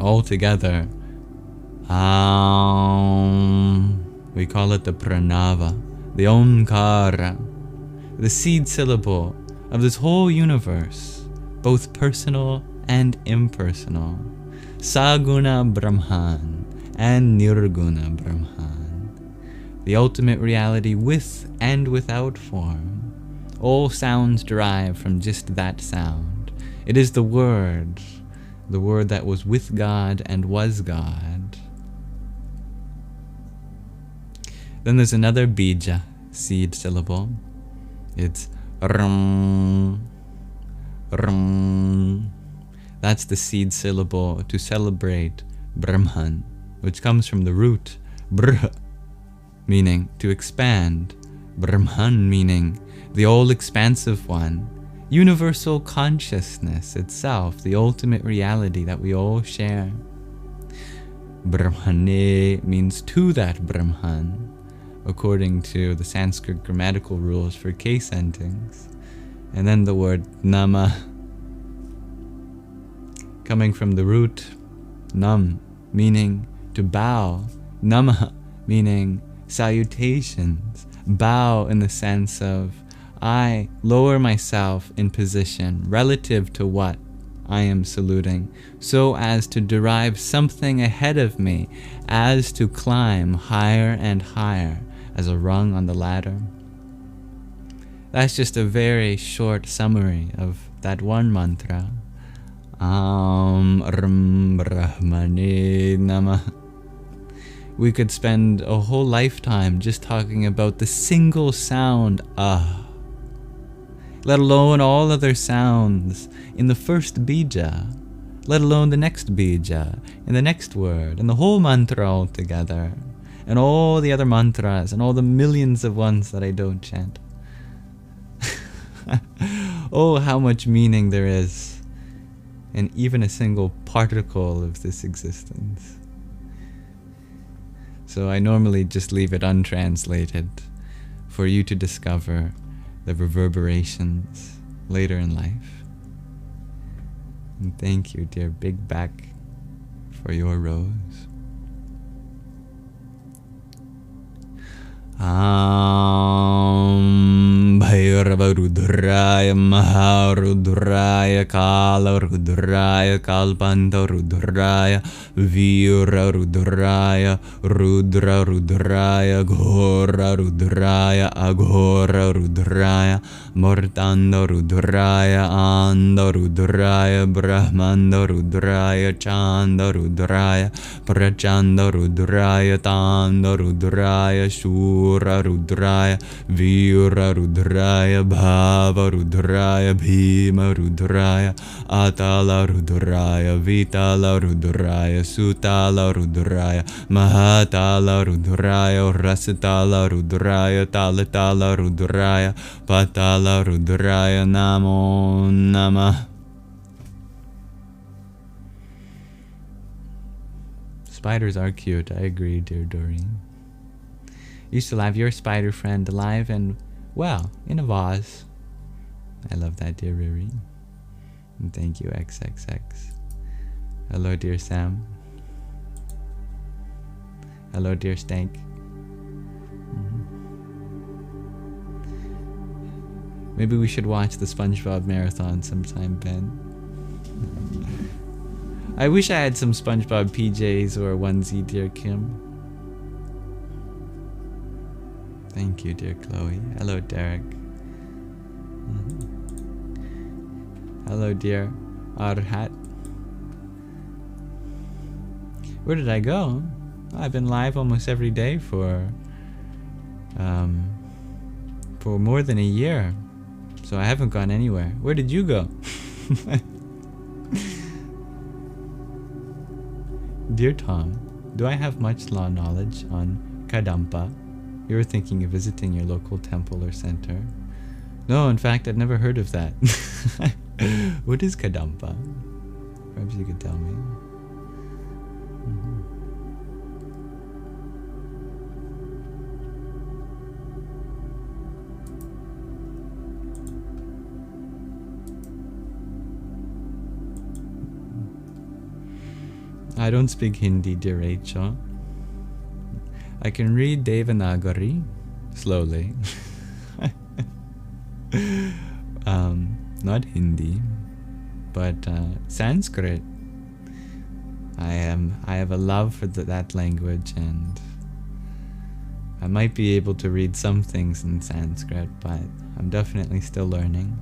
Altogether, we call it the pranava, the omkara, the seed syllable of this whole universe, both personal and impersonal. Saguna Brahman and Nirguna Brahman, the ultimate reality with and without form. All sounds derive from just that sound. It is the word that was with God and was God. Then there's another bija, seed syllable. It's ram, ram. That's the seed syllable to celebrate Brahman, which comes from the root brh, meaning to expand, Brahman meaning the all-expansive one, universal consciousness itself, the ultimate reality that we all share. Brahmane means to that Brahman, according to the Sanskrit grammatical rules for case endings. And then the word nama, coming from the root nam, meaning to bow, nama, meaning salutations, bow in the sense of I lower myself in position relative to what I am saluting, so as to derive something ahead of me, as to climb higher and higher as a rung on the ladder. That's just a very short summary of that one mantra. Om Ram Brahmane Namah. We could spend a whole lifetime just talking about the single sound let alone all other sounds in the first bija, let alone the next bija, and the next word, and the whole mantra altogether, and all the other mantras, and all the millions of ones that I don't chant. Oh, how much meaning there is in even a single particle of this existence. So I normally just leave it untranslated for you to discover the reverberations later in life. And thank you, dear Big Back, for your rose. Bhairava Rudraya Maharudraya Kala Rudraya Kalpanta Rudraya Vira Rudraya Rudra Rudraya Ghora Rudraya Aghora Rudraya Mortanda Rudraya Anda Rudraya Brahmanda Rudraya Chanda Rudraya Prachanda Rudraya Tanda Rudraya Shura Rudraya Vira Rudraya Bhava Rudraya Bhima Rudraya Atala Rudraya Vitala Rudraya Sutala Rudraya Mahatala Rudraya Rasatala Rudraya Talatala Rudraya Patala Rudraya Namo Namah. Spiders are cute, I agree, dear Doreen. You still have your spider friend alive and, well, in a vase. I love that, dear Riri. And thank you, XXX. Hello, dear Sam. Hello, dear Stank. Maybe we should watch the SpongeBob marathon sometime, Ben. I wish I had some SpongeBob PJs or a onesie, dear Kim. Thank you, dear Chloe. Hello, Derek. Hello, dear Arhat. Where did I go? I've been live almost every day for more than a year. So I haven't gone anywhere. Where did you go? Dear Tom, do I have much law knowledge on Kadampa? You were thinking of visiting your local temple or center. No, in fact, I've never heard of that. What is Kadampa? Perhaps you could tell me. I don't speak Hindi, dear Rachel. I can read Devanagari slowly. Not Hindi, but Sanskrit. I have a love for that language, and I might be able to read some things in Sanskrit, but I'm definitely still learning.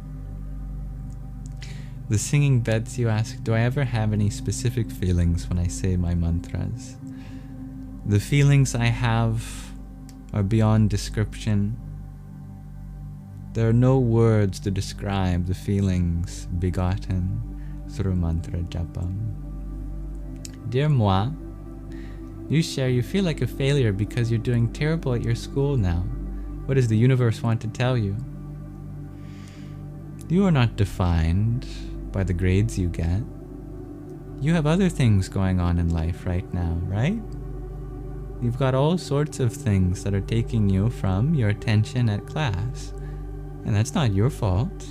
The singing beds, you ask, do I ever have any specific feelings when I say my mantras? The feelings I have are beyond description. There are no words to describe the feelings begotten through mantra japam. Dear moi, you share you feel like a failure because you're doing terrible at your school now. What does the universe want to tell you? You are not defined by the grades you get. You have other things going on in life right now, right? You've got all sorts of things that are taking you from your attention at class. And that's not your fault.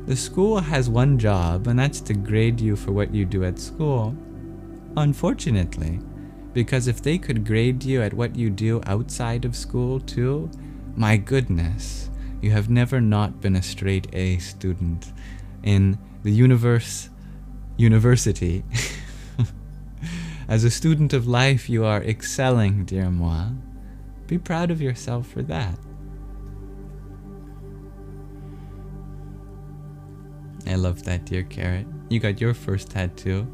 The school has one job, and that's to grade you for what you do at school. Unfortunately, because if they could grade you at what you do outside of school too, my goodness, you have never not been a straight A student in the university. As a student of life, you are excelling, dear moi. Be proud of yourself for that. I love that, dear Carrot. You got your first tattoo.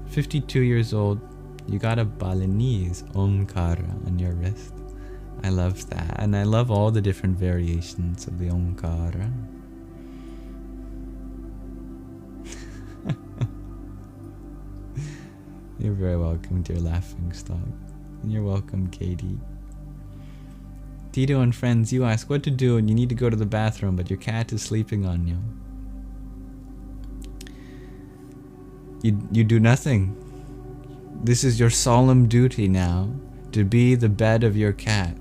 52 years old, you got a Balinese Omkara on your wrist. I love that. And I love all the different variations of the Omkara. You're very welcome, dear Laughingstock. And you're welcome, Katie. Tito and friends, you ask what to do when you need to go to the bathroom, but your cat is sleeping on you. You do nothing. This is your solemn duty now, to be the bed of your cat.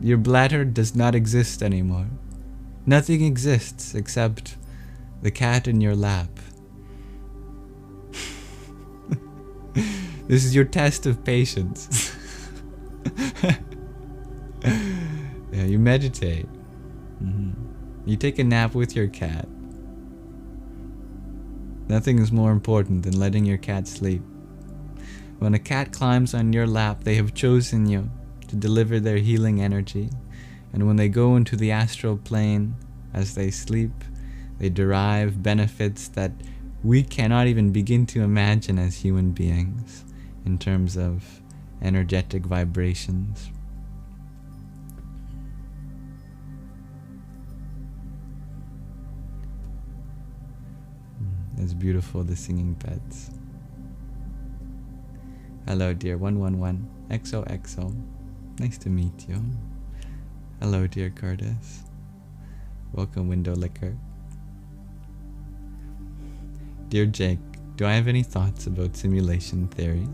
Your bladder does not exist anymore. Nothing exists except the cat in your lap. This is your test of patience. Yeah, you meditate. You take a nap with your cat. Nothing is more important than letting your cat sleep. When a cat climbs on your lap, they have chosen you to deliver their healing energy. And when they go into the astral plane, as they sleep, they derive benefits that we cannot even begin to imagine as human beings in terms of energetic vibrations. It's beautiful, the singing pets. Hello, dear 111 XOXO. Nice to meet you. Hello, dear Curtis. Welcome, Window Liquor. Dear Jake, do I have any thoughts about simulation theory?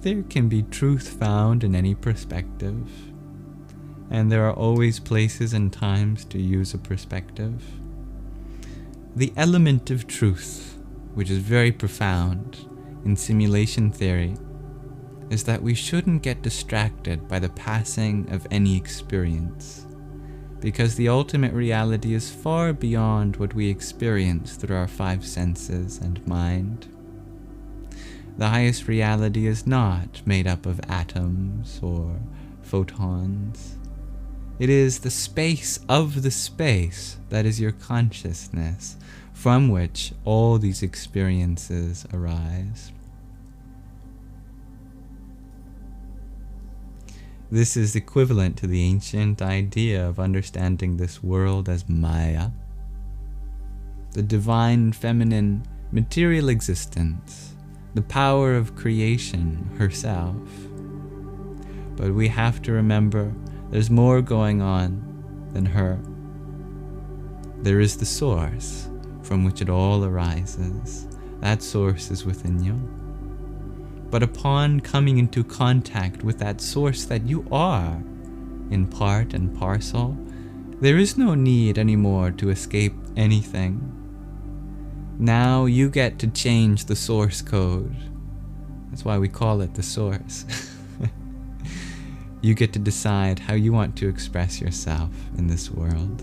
there can be truth found in any perspective, and there are always places and times to use a perspective. The element of truth, which is very profound in simulation theory, is that we shouldn't get distracted by the passing of any experience, because the ultimate reality is far beyond what we experience through our five senses and mind. The highest reality is not made up of atoms or photons. It is the space of the space that is your consciousness, from which all these experiences arise. This is equivalent to the ancient idea of understanding this world as Maya, the divine feminine material existence, the power of creation herself. But we have to remember there's more going on than her. There is the source from which it all arises. That source is within you. But upon coming into contact with that source that you are, in part and parcel, there is no need anymore to escape anything. Now you get to change the source code. That's why we call it the source. You get to decide how you want to express yourself in this world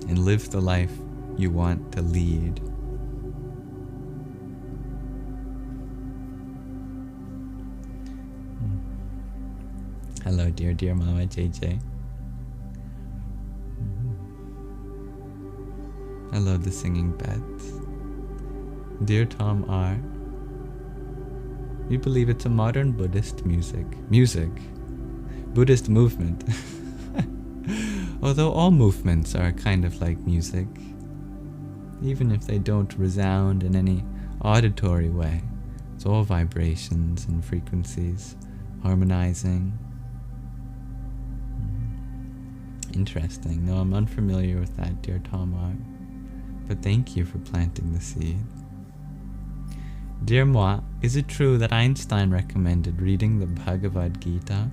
and live the life you want to lead. Hello, dear Mama JJ. Hello, the singing beds. Dear Tom R. We believe it's a modern Buddhist music. Buddhist movement. Although all movements are kind of like music, even if they don't resound in any auditory way. It's all vibrations and frequencies harmonizing. Interesting. No, I'm unfamiliar with that, dear Tom R. But thank you for planting the seed. Dear Moi, is it true that Einstein recommended reading the Bhagavad Gita?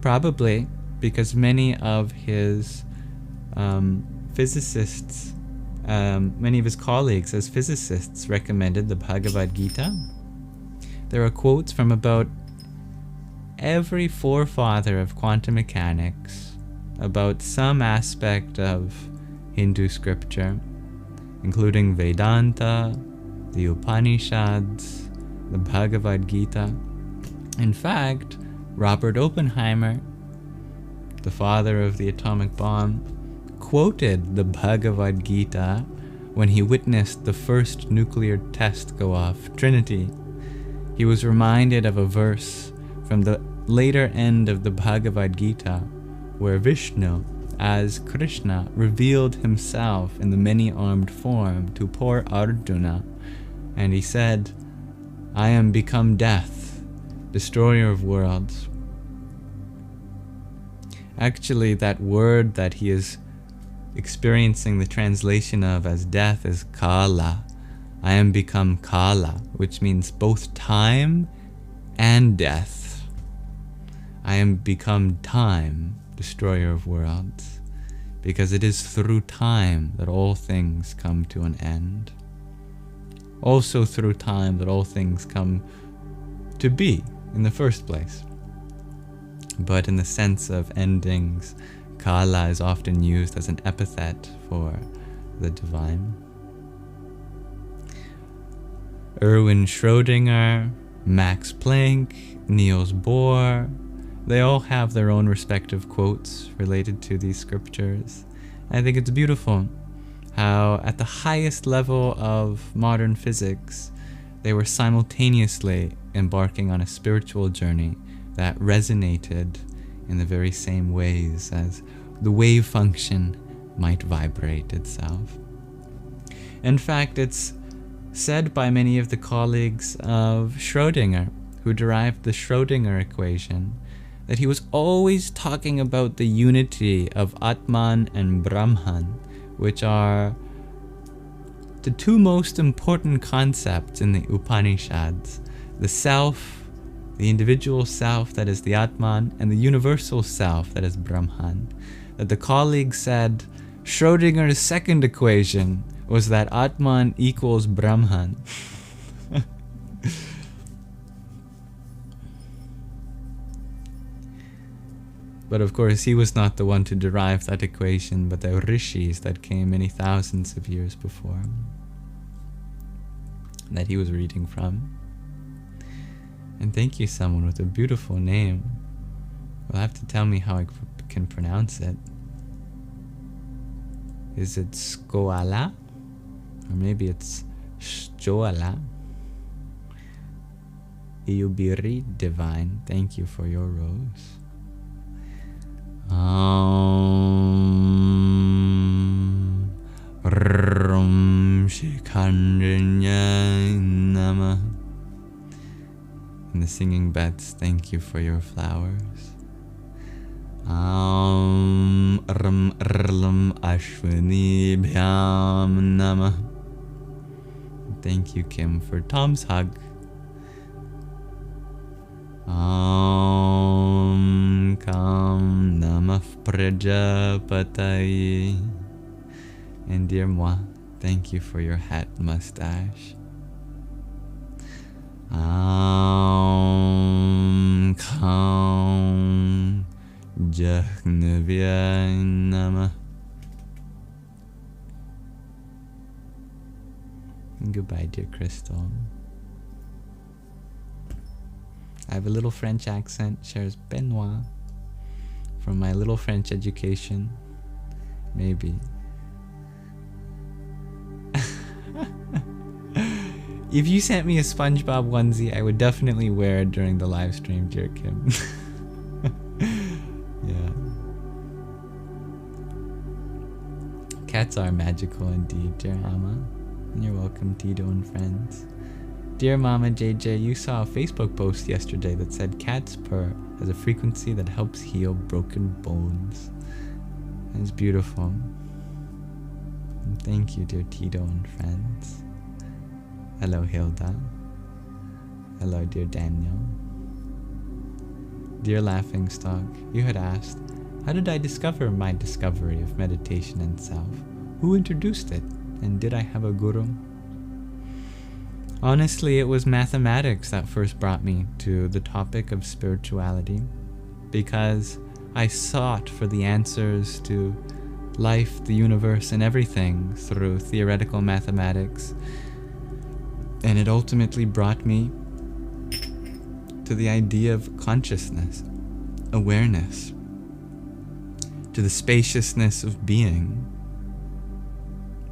Probably, because many of his physicists, many of his colleagues as physicists recommended the Bhagavad Gita. There are quotes from about every forefather of quantum mechanics about some aspect of Hindu scripture, including Vedanta, the Upanishads, the Bhagavad Gita. In fact, Robert Oppenheimer, the father of the atomic bomb, quoted the Bhagavad Gita when he witnessed the first nuclear test go off, Trinity. He was reminded of a verse from the later end of the Bhagavad Gita, where Vishnu, as Krishna, revealed himself in the many-armed form to poor Arjuna, and he said, "I am become death, destroyer of worlds." Actually, that word that he is experiencing the translation of as death is Kala. I am become Kala, which means both time and death. I am become time, destroyer of worlds, because it is through time that all things come to an end. Also through time that all things come to be in the first place. But in the sense of endings, Kala is often used as an epithet for the divine. Erwin Schrödinger, Max Planck, Niels Bohr, they all have their own respective quotes related to these scriptures. I think it's beautiful how at the highest level of modern physics, they were simultaneously embarking on a spiritual journey that resonated in the very same ways as the wave function might vibrate itself. In fact, it's said by many of the colleagues of Schrödinger, who derived the Schrödinger equation, that he was always talking about the unity of Atman and Brahman, which are the two most important concepts in the Upanishads, the self, the individual self, that is the Atman, and the universal self, that is Brahman. That the colleague said Schrodinger's second equation was that Atman equals Brahman. But of course, he was not the one to derive that equation, but the rishis that came many thousands of years before, that he was reading from. And thank you, someone with a beautiful name. You'll have to tell me how I can pronounce it. Is it Skoala? Or maybe it's Shjoala? Iubiri Divine, thank you for your rose. Rum Shikandrinya Nama. And the singing bats, thank you for your flowers. Ram Rlam Ashwini Bhyam Nama. Thank you, Kim, for Tom's hug. Kam Namah Prajapataye. And dear moi, thank you for your hat mustache. Kam Jahnavya Namah. Goodbye, dear Crystal. I have a little French accent, shares Benoit, from my little French education. Maybe. If you sent me a SpongeBob onesie, I would definitely wear it during the live stream, dear Kim. Yeah. Cats are magical indeed, dear Amma. And you're welcome, Tito and friends. Dear Mama JJ, you saw a Facebook post yesterday that said cats purr has a frequency that helps heal broken bones. It's beautiful. And thank you, dear Tito and friends. Hello, Hilda. Hello, dear Daniel. Dear Laughingstock, you had asked, how did I discover my discovery of meditation and self? Who introduced it? And did I have a guru? Honestly, it was mathematics that first brought me to the topic of spirituality, because I sought for the answers to life, the universe, and everything through theoretical mathematics, and it ultimately brought me to the idea of consciousness, awareness, to the spaciousness of being,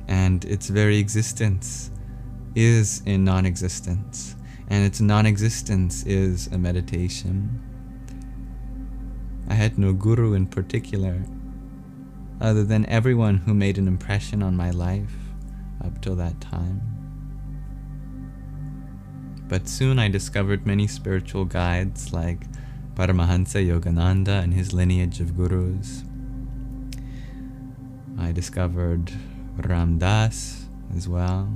and its very existence is in non-existence, and its non-existence is a meditation. I had no guru in particular, other than everyone who made an impression on my life up till that time. But soon I discovered many spiritual guides like Paramahansa Yogananda and his lineage of gurus. I discovered Ram Dass as well,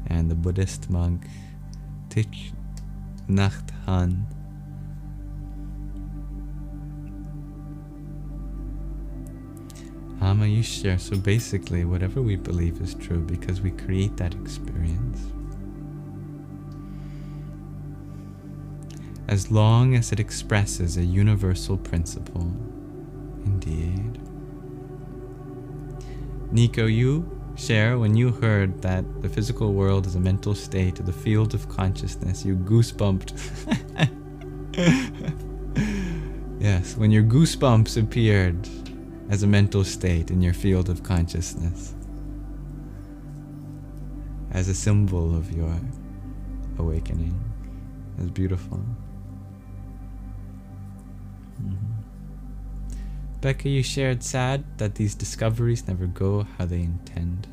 and the Buddhist monk Thich Nhat Hanh. You share. So basically, whatever we believe is true because we create that experience. As long as it expresses a universal principle. Indeed. Nico, you share, when you heard that the physical world is a mental state of the field of consciousness, you goosebumped. Yes, when your goosebumps appeared as a mental state in your field of consciousness, as a symbol of your awakening. That's beautiful. Becca, you shared sad that these discoveries never go how they intend.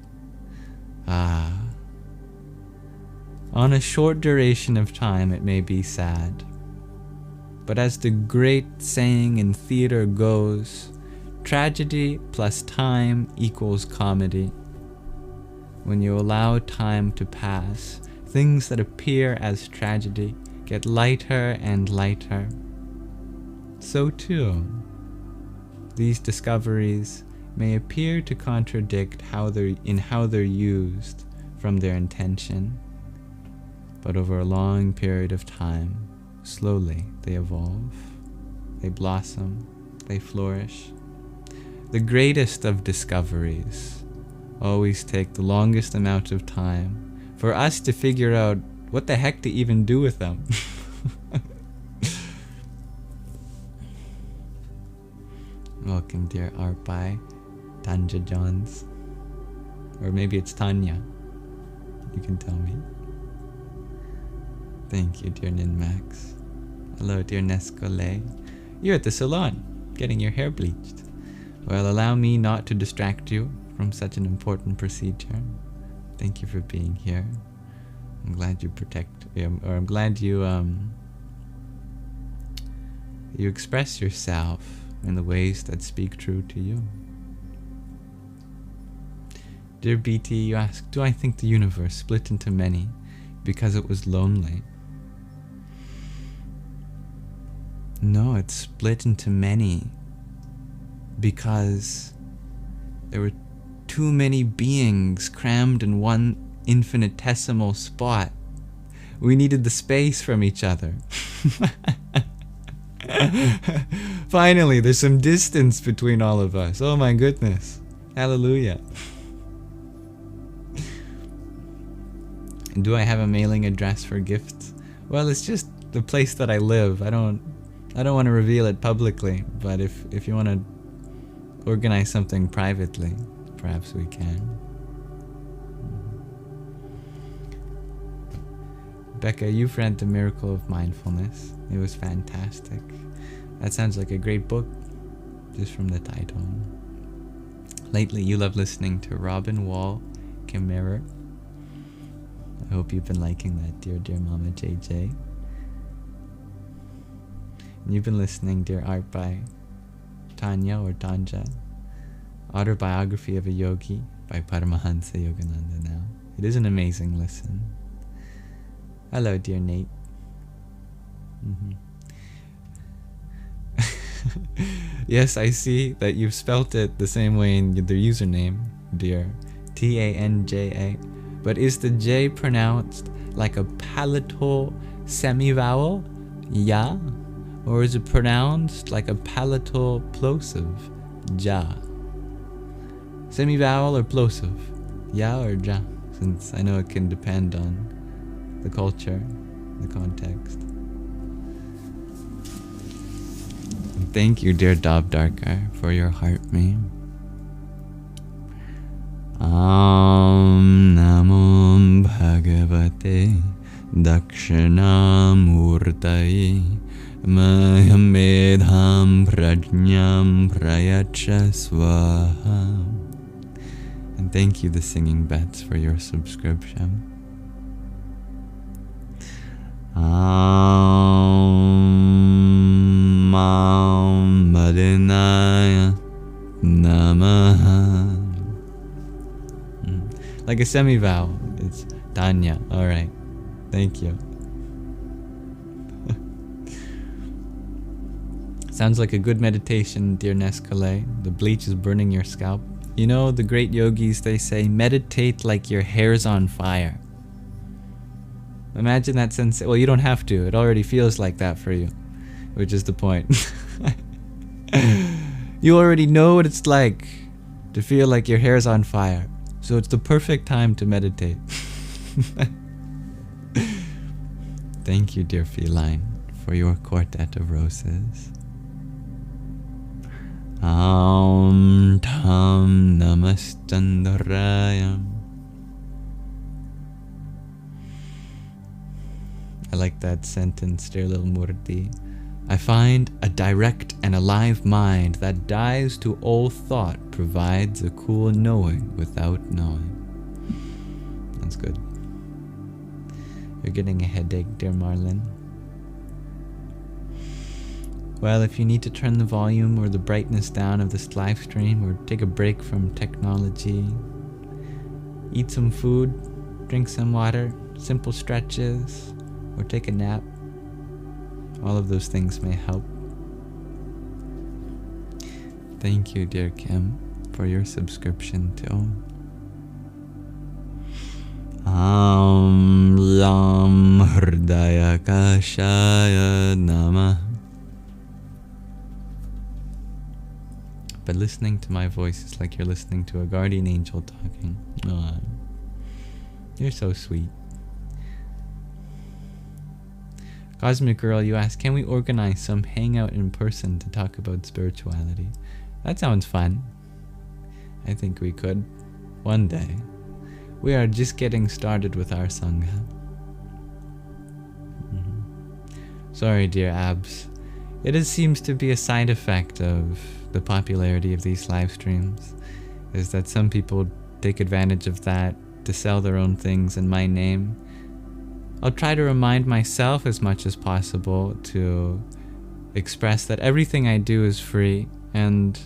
On a short duration of time it may be sad, but as the great saying in theater goes, tragedy plus time equals comedy. When you allow time to pass, things that appear as tragedy get lighter and lighter, so too, these discoveries may appear to contradict how they're used from their intention, but over a long period of time, slowly they evolve, they blossom, they flourish. The greatest of discoveries always take the longest amount of time for us to figure out what the heck to even do with them. Welcome, dear Arpai, Tanja Johns. Or maybe it's Tanya. You can tell me. Thank you, dear Ninmax. Hello, dear Nescole. You're at the salon, getting your hair bleached. Well, allow me not to distract you from such an important procedure. Thank you for being here. I'm glad you I'm glad you express yourself in the ways that speak true to you. Dear BT, you ask, do I think the universe split into many because it was lonely? No, it split into many because there were too many beings crammed in one infinitesimal spot. We needed the space from each other. Finally, there's some distance between all of us. Oh my goodness. Hallelujah. Do I have a mailing address for gifts? Well, it's just the place that I live. I don't want to reveal it publicly, but if you want to organize something privately, perhaps we can. Becca, you've read The Miracle of Mindfulness. It was fantastic. That sounds like a great book, just from the title. Lately, you love listening to Robin Wall Kimmerer. I hope you've been liking that, dear Mama JJ. And you've been listening, dear art by Tanya or Tanja. Autobiography of a Yogi by Paramahansa Yogananda now. It is an amazing listen. Hello, dear Nate. Yes, I see that you've spelt it the same way in the username, dear. Tanja. But is the J pronounced like a palatal semivowel? Ya? Or is it pronounced like a palatal plosive? Ja? Semivowel or plosive? Ya or ja? Since I know it can depend on the culture, the context. And thank you, dear Dob Darker, for your heart meme. Namo Bhagavate Dakshinamurtaye Mayam Medham Prajñam Prayacha Swaha. And thank you, the Singing Bets, for your subscription. Madinaya Namaha. Like a semi-vowel. It's Tanya. Alright. Thank you. Sounds like a good meditation, dear Nescale. The bleach is burning your scalp. You know, the great yogis, they say, meditate like your hair's on fire. Imagine that sense. Well, you don't have to. It already feels like that for you, which is the point. You already know what it's like to feel like your hair's on fire. So it's the perfect time to meditate. Thank you, dear feline, for your quartet of roses. Tam Namastandaraya. I like that sentence, dear little Murti. I find a direct and alive mind that dies to all thought provides a cool knowing without knowing. That's good. You're getting a headache, dear Marlin. Well, if you need to turn the volume or the brightness down of this live stream or take a break from technology, eat some food, drink some water, simple stretches, or take a nap, all of those things may help. Thank you, dear Kim, for your subscription to Om Yam Hridaya Kashaya Namah. But listening to my voice is like you're listening to a guardian angel talking. Oh, you're so sweet. Cosmic Girl, you ask, can we organize some hangout in person to talk about spirituality? That sounds fun. I think we could. One day. We are just getting started with our Sangha. Sorry, dear Abs. It seems to be a side effect of the popularity of these live streams, is that some people take advantage of that to sell their own things in my name. I'll try to remind myself as much as possible to express that everything I do is free, and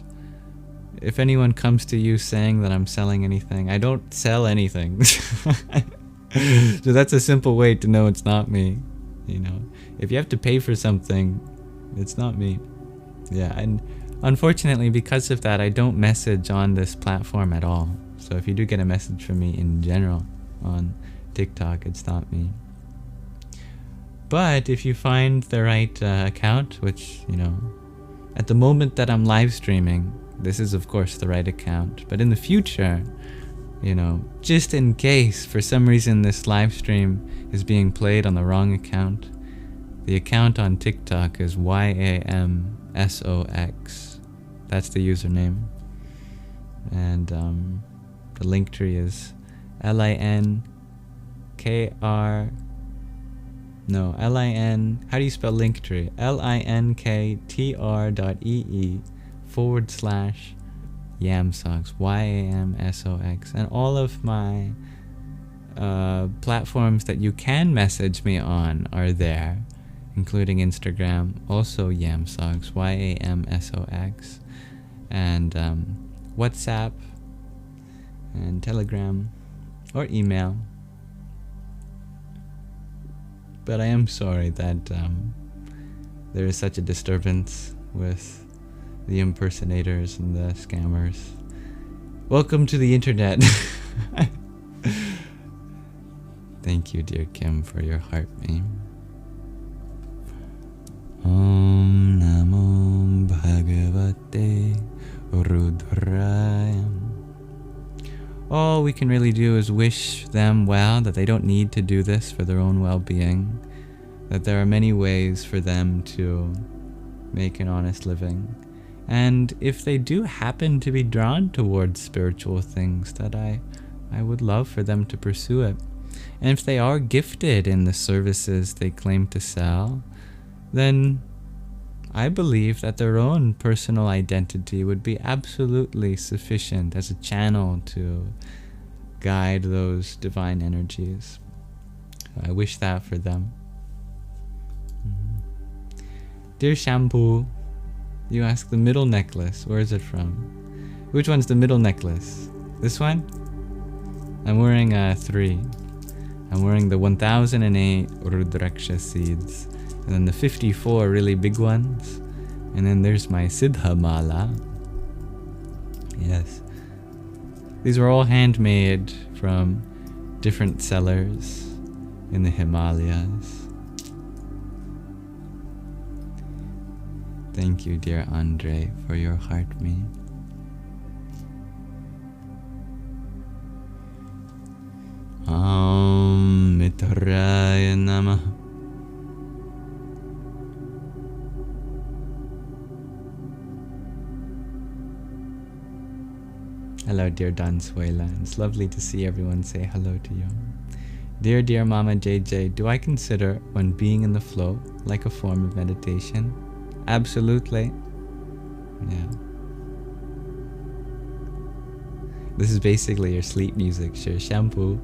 if anyone comes to you saying that I'm selling anything, I don't sell anything. So that's a simple way to know it's not me. You know, if you have to pay for something, it's not me. Yeah, and unfortunately, because of that, I don't message on this platform at all. So if you do get a message from me in general on TikTok, it's not me. But if you find the right account, which, you know, at the moment that I'm live streaming, this is of course the right account. But in the future, you know, just in case for some reason this live stream is being played on the wrong account, the account on TikTok is YAMSOX. That's the username. And the link tree is LINKR. No, LIN. How do you spell link tree? linktr.ee/Yamsox. YAMSOX. And all of my platforms that you can message me on are there, including Instagram, also Yamsox, YAMSOX, and WhatsApp, and Telegram, or email. But I am sorry that there is such a disturbance with the impersonators and the scammers. Welcome to the internet. Thank you, dear Kim, for your heart meme. Om Namo Bhagavate Rudraya. All we can really do is wish them well, that they don't need to do this for their own well-being, that there are many ways for them to make an honest living. And if they do happen to be drawn towards spiritual things, that I would love for them to pursue it. And if they are gifted in the services they claim to sell, then I believe that their own personal identity would be absolutely sufficient as a channel to guide those divine energies. I wish that for them. Dear Shampoo, you ask the middle necklace. Where is it from? Which one's the middle necklace? This one? I'm wearing 3. I'm wearing the 1008 Rudraksha seeds, and then the 54 really big ones, and then there's my Siddha Mala. Yes. These were all handmade from different sellers in the Himalayas. Thank you, dear Andre, for your heart meme. Om Mitraya Namah. Hello, dear Don Suela. It's lovely to see everyone say hello to you. Dear Mama JJ, do I consider when being in the flow like a form of meditation? Absolutely. Yeah. This is basically your sleep music, sure, Shampoo.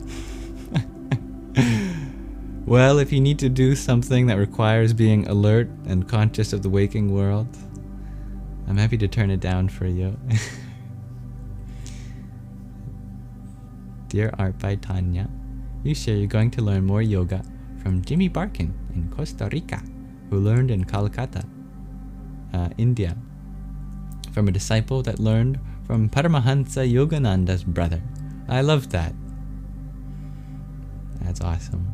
Well, if you need to do something that requires being alert and conscious of the waking world, I'm happy to turn it down for you. Dear Art by Tanya, you share you're going to learn more yoga from Jimmy Barkin in Costa Rica. who learned in Calcutta, India, from a disciple that learned from Paramahansa Yogananda's brother. I love that. That's awesome.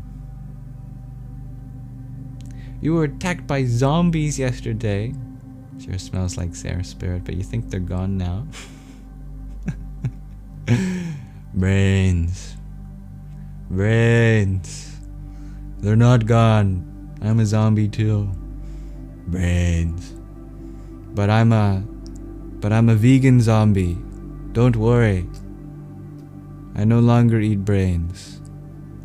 You were attacked by zombies yesterday. Sure smells like Sarah's spirit, but you think they're gone now? Brains. They're not gone. I'm a zombie too. Brains. But I'm a vegan zombie. Don't worry. I no longer eat brains.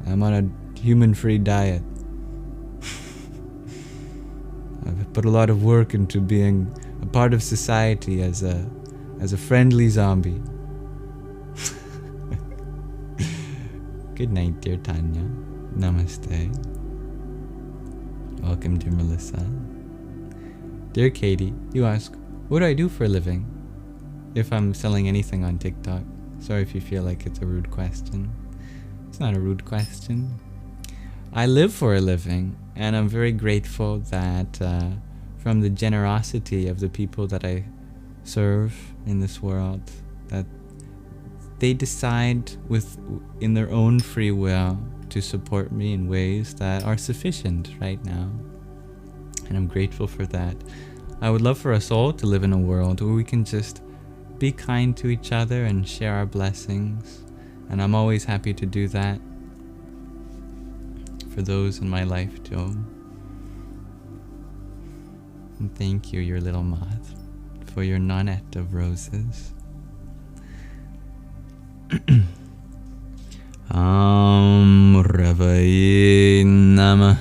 I'm on a human-free diet. I've put a lot of work into being a part of society as a friendly zombie. Good night, dear Tanya. Namaste. Welcome, dear Melissa. Dear Katie, you ask, what do I do for a living? If I'm selling anything on TikTok. Sorry if you feel like it's a rude question. It's not a rude question. I live for a living, and I'm very grateful that from the generosity of the people that I serve in this world, that they decide in their own free will to support me in ways that are sufficient right now. And I'm grateful for that. I would love for us all to live in a world where we can just be kind to each other and share our blessings. And I'm always happy to do that for those in my life too. And thank you, your little moth, for your nonette of roses. Ravaye Nama.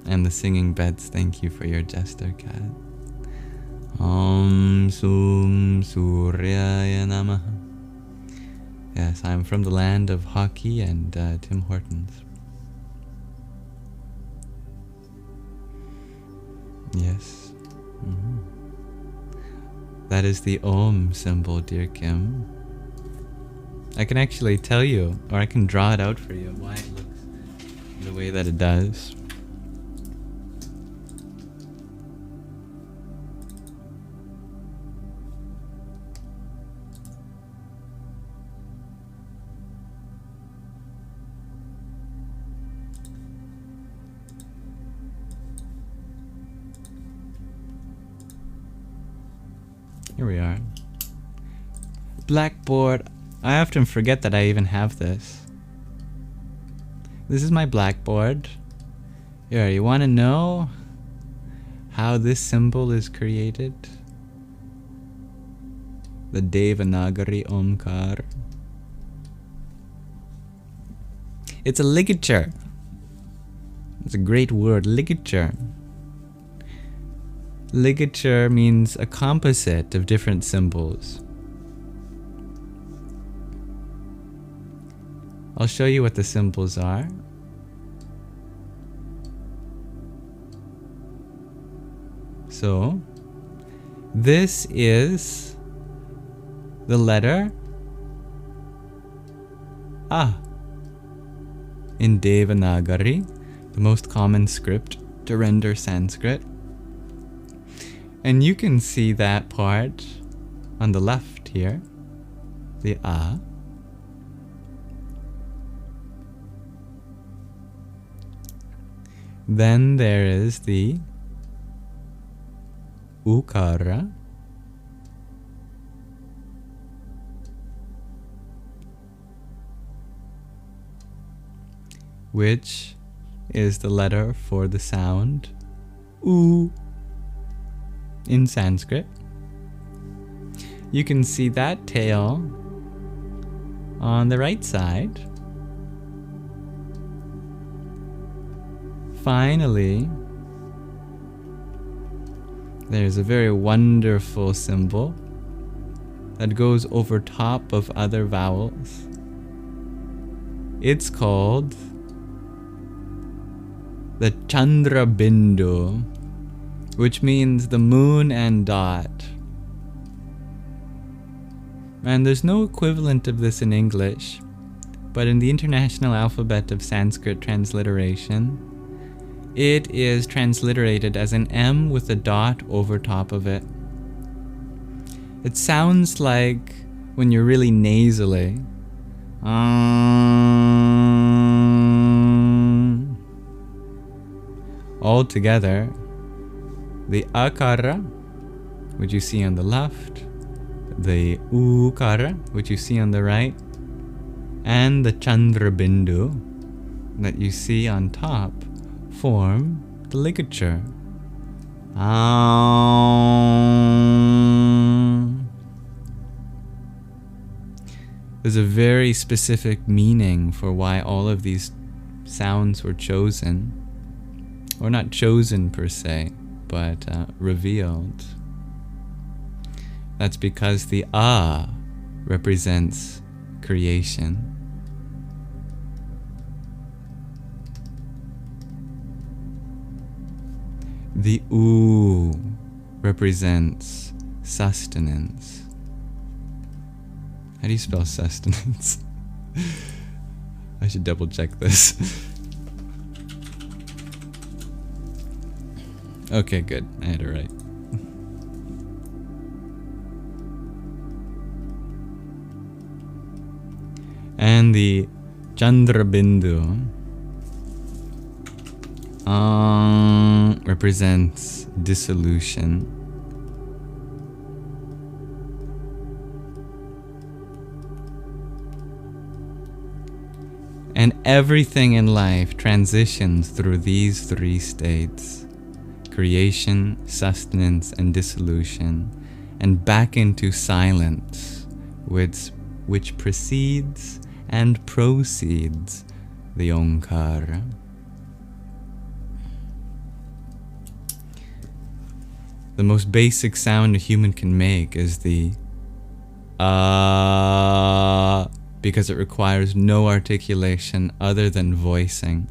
And the singing beds, thank you for your jester cat. Sum Suryaya Namaha. Yes, I'm from the land of hockey and Tim Hortons. Yes. Mm-hmm. That is the Om symbol, dear Kim. I can actually tell you, or I can draw it out for you, why it looks the way that it does. Here we are. Blackboard. I often forget that I even have this. This is my blackboard. Here, you want to know how this symbol is created? The Devanagari Omkar. It's a ligature. It's a great word, ligature. Ligature means a composite of different symbols. I'll show you what the symbols are. So, this is the letter A in Devanagari, the most common script to render Sanskrit. And you can see that part on the left here, the A. Then there is the Ukara. Which is the letter for the sound U in Sanskrit. You can see that tail on the right side. Finally, there's a very wonderful symbol that goes over top of other vowels. It's called the Chandra Bindu, which means the moon and dot. And there's no equivalent of this in English, but in the International Alphabet of Sanskrit Transliteration, it is transliterated as an M with a dot over top of it. It sounds like when you're really nasally. All together, the akara, which you see on the left, the ukara, which you see on the right, and the chandra bindu that you see on top form the ligature. There's a very specific meaning for why all of these sounds were chosen. Or not chosen per se, but revealed. That's because the A represents creation. The U represents sustenance. How do you spell sustenance? I should double check this. Okay, good. I had it right. And the Chandra Bindu represents dissolution. And everything in life transitions through these three states: creation, sustenance, and dissolution, and back into silence, which precedes and proceeds the Omkara. The most basic sound a human can make is the because it requires no articulation other than voicing.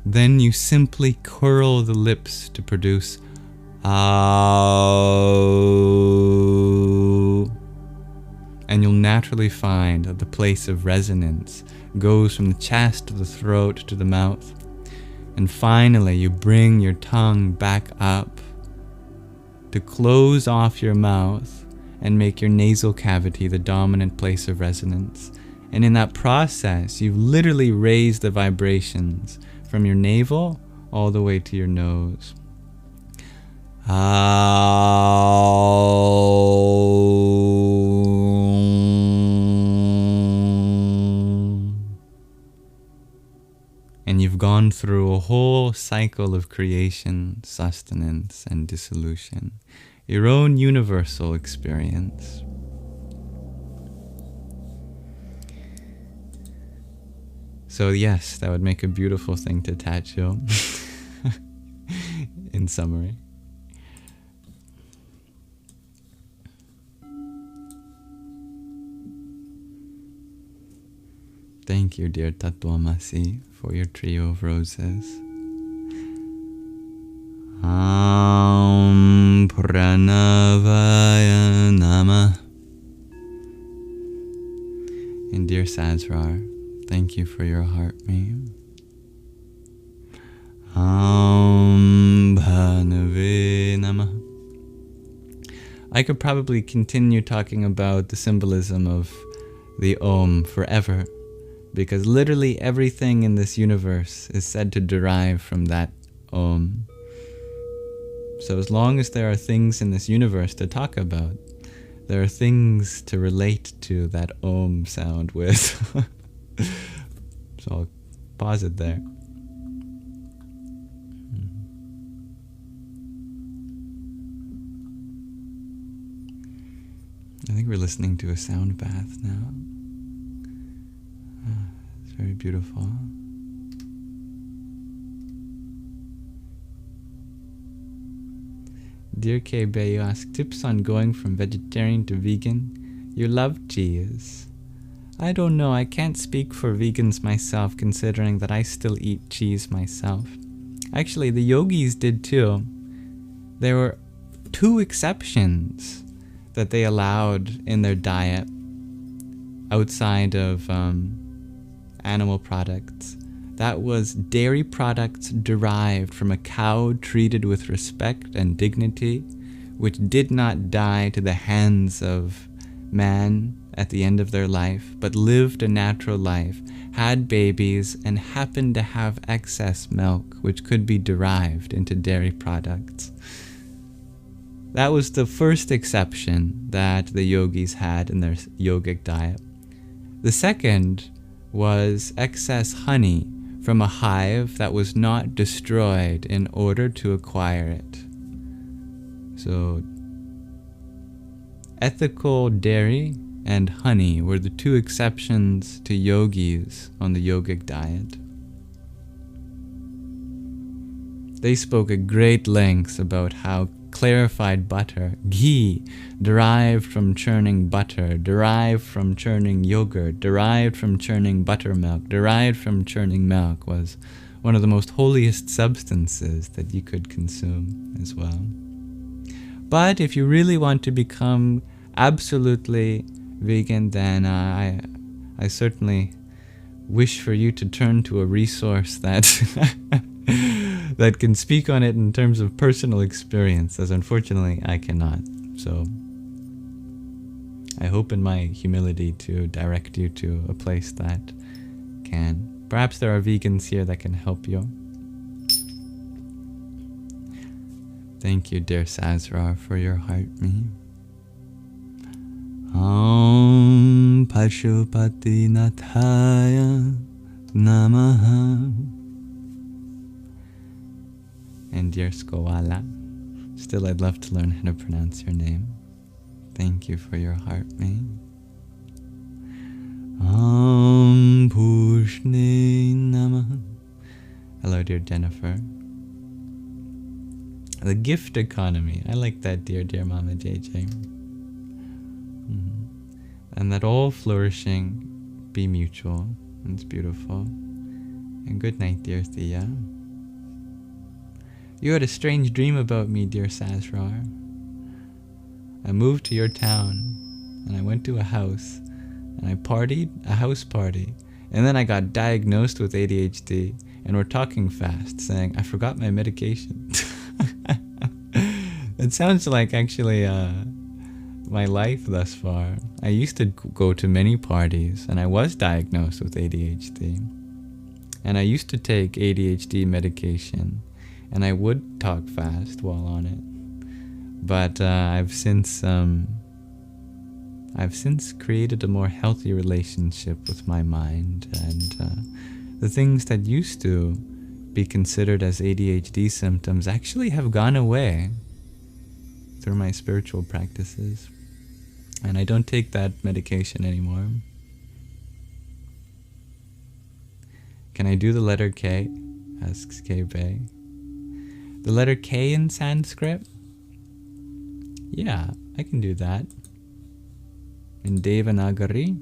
Then you simply curl the lips to produce and you'll naturally find that the place of resonance goes from the chest to the throat to the mouth. And finally, you bring your tongue back up to close off your mouth and make your nasal cavity the dominant place of resonance. And in that process, you've literally raised the vibrations from your navel all the way to your nose. And you've gone through a whole cycle of creation, sustenance, and dissolution. Your own universal experience. So yes, that would make a beautiful thing to tattoo. In summary. Thank you, dear Tattvamasi, for your trio of roses. Om Pranavaya Namah. And dear Sazrar, thank you for your heart meme. Om Bhanave Namah. I could probably continue talking about the symbolism of the Om forever, because literally everything in this universe is said to derive from that Om. So as long as there are things in this universe to talk about, there are things to relate to that Om sound with. So I'll pause it there. I think we're listening to a sound bath now. It's very beautiful. Dear KB, you ask tips on going from vegetarian to vegan. You love cheese. I don't know, I can't speak for vegans myself, considering that I still eat cheese myself. Actually, the yogis did too. There were 2 exceptions that they allowed in their diet outside of animal products. that was dairy products derived from a cow treated with respect and dignity, which did not die to the hands of man at the end of their life, but lived a natural life, had babies, and happened to have excess milk, which could be derived into dairy products. That was the first exception that the yogis had in their yogic diet. The second was excess honey from a hive that was not destroyed in order to acquire it. So, ethical dairy and honey were the two exceptions to yogis on the yogic diet. They spoke at great lengths about how clarified butter, ghee, derived from churning butter, derived from churning yogurt, derived from churning buttermilk, derived from churning milk, was one of the most holiest substances that you could consume as well. But if you really want to become absolutely vegan, then I certainly wish for you to turn to a resource that that can speak on it in terms of personal experience, as unfortunately I cannot. So I hope in my humility to direct you to a place that can. Perhaps there are vegans here that can help you. Thank you, dear Sazrar, for your heart me. Om Pashupati Nathaya Namaha. And dear Skowala, still I'd love to learn how to pronounce your name. Thank you for your heart me. Om Pushne Namaha. Hello, dear Jennifer. The gift economy. I like that, dear Mama JJ. And that all flourishing be mutual. It's beautiful. And good night, dear Thea. You had a strange dream about me, dear Sazrar. I moved to your town, and I went to a house, and I partied, a house party, and then I got diagnosed with ADHD, and we're talking fast, saying, I forgot my medication. It sounds like actually my life thus far. I used to go to many parties, and I was diagnosed with ADHD. And I used to take ADHD medication, and I would talk fast while on it. But I've since created a more healthy relationship with my mind, and the things that used to be considered as ADHD symptoms actually have gone away through my spiritual practices. And I don't take that medication anymore. Can I do the letter K? Asks K Bay. The letter K in Sanskrit? Yeah, I can do that. In Devanagari?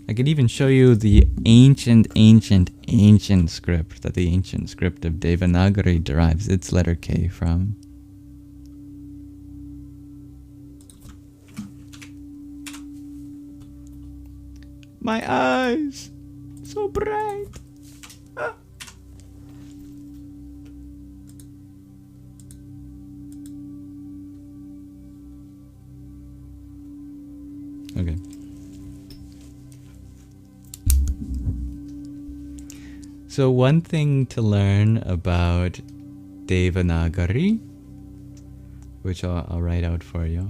I could even show you the ancient script that the ancient script of Devanagari derives its letter K from. My eyes! So bright! Ah. Okay. So one thing to learn about Devanagari, which I'll write out for you.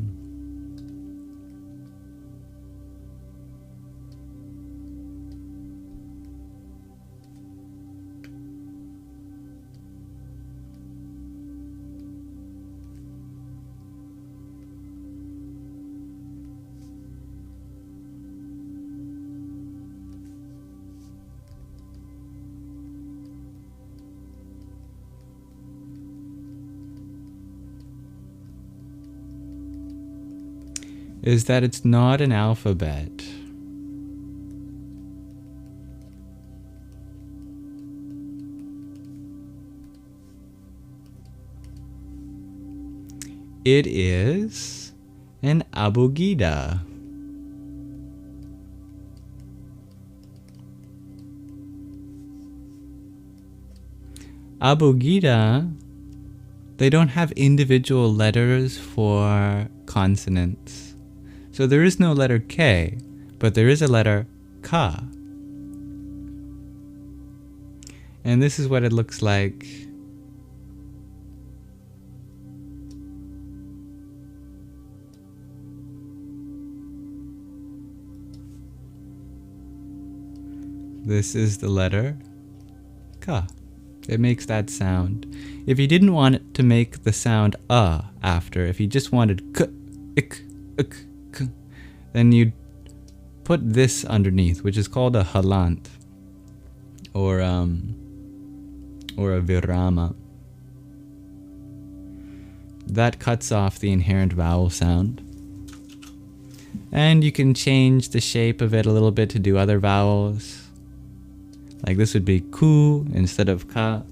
Is that it's not an alphabet. It is an abugida. Abugida, they don't have individual letters for consonants. So there is no letter K, but there is a letter Ka. And this is what it looks like. This is the letter Ka. It makes that sound. If you didn't want it to make the sound after, if you just wanted k, ik, k, then you'd put this underneath, which is called a halant, or a virama. That cuts off the inherent vowel sound. And you can change the shape of it a little bit to do other vowels. Like this would be ku instead of ka.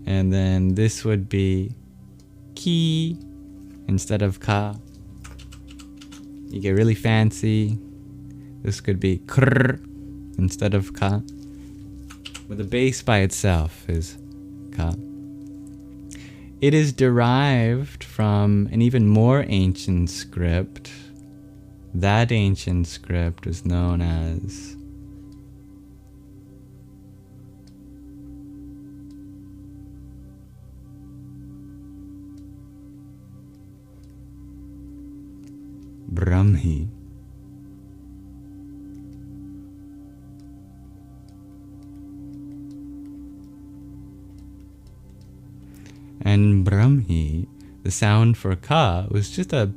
And then this would be ki instead of ka. You get really fancy. This could be kr instead of ka. But the base by itself is ka. It is derived from an even more ancient script. That ancient script is known as Brahmi. And Brahmi, the sound for ka, was just a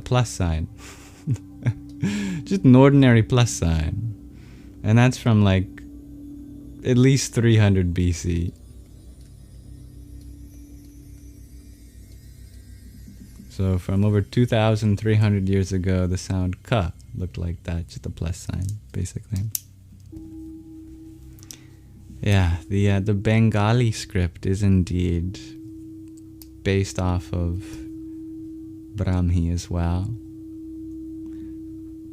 plus sign. Just an ordinary plus sign. And that's from like at least 300 BC. So from over 2,300 years ago, the sound ka looked like that, just a plus sign, basically. Yeah, the Bengali script is indeed based off of Brahmi as well.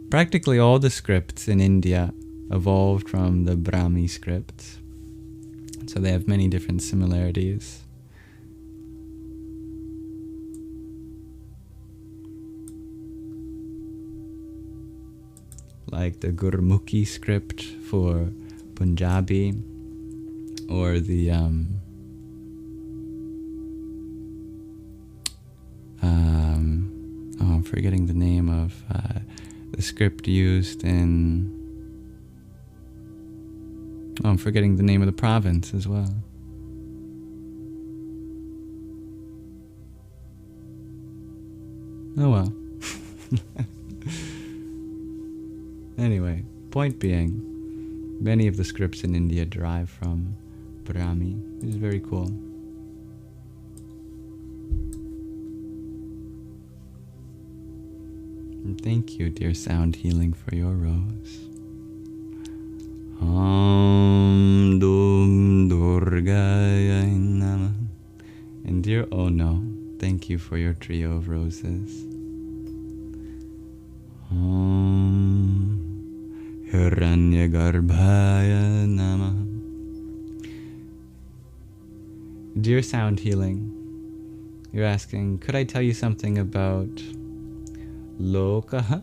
Practically all the scripts in India evolved from the Brahmi script, so they have many different similarities. Like the Gurmukhi script for Punjabi, or the I'm forgetting the name of the script used in. Oh, I'm forgetting the name of the province as well. Oh well. Anyway, point being, many of the scripts in India derive from Brahmi, which is very cool. And thank you, dear Sound Healing, for your rose. Om Dum Durgaya Namah. And dear Ono, thank you for your trio of roses. Om Hiranyagarbhaya Namah. Dear Sound Healing, you're asking, could I tell you something about Lokaha?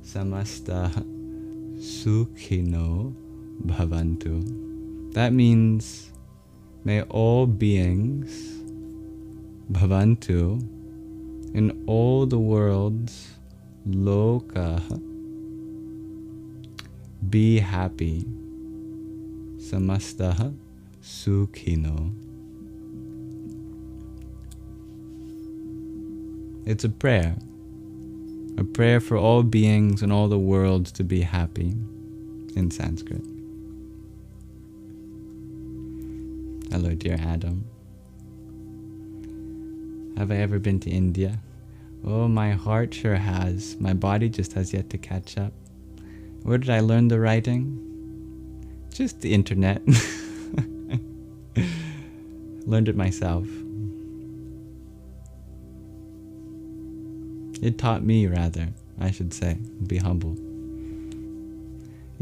Samasta Sukhino Bhavantu. That means, may all beings, Bhavantu, in all the worlds, Lokaha, be happy. Samastaha Sukhino. It's a prayer for all beings and all the worlds to be happy, in Sanskrit. Hello, dear Adam. Have I ever been to India? Oh, my heart sure has. My body just has yet to catch up. Where did I learn the writing? Just the internet. Learned it myself. It taught me, rather, I should say. Be humble.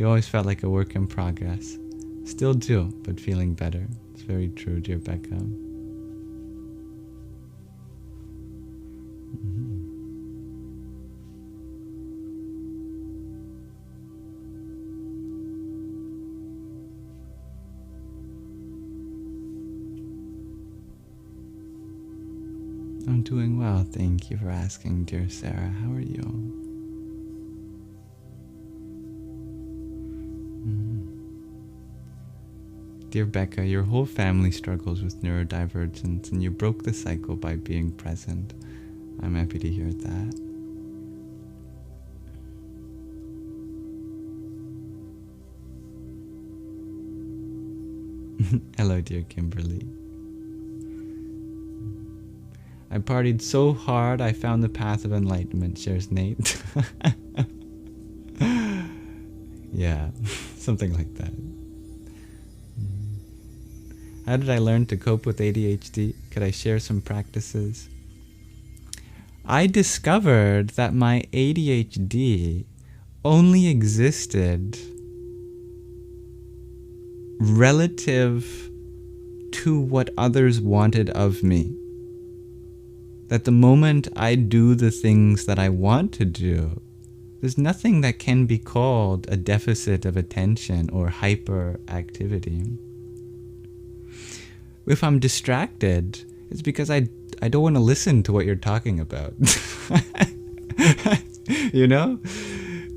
You always felt like a work in progress. Still do, but feeling better. It's very true, dear Becca. I'm doing well, thank you for asking, dear Sarah. How are you? Dear Becca, your whole family struggles with neurodivergence and you broke the cycle by being present. I'm happy to hear that. Hello, dear Kimberly. I partied so hard I found the path of enlightenment, shares Nate. Yeah, something like that. How did I learn to cope with ADHD? Could I share some practices? I discovered that my ADHD only existed relative to what others wanted of me. That the moment I do the things that I want to do, there's nothing that can be called a deficit of attention or hyperactivity. If I'm distracted, it's because I don't want to listen to what you're talking about. You know?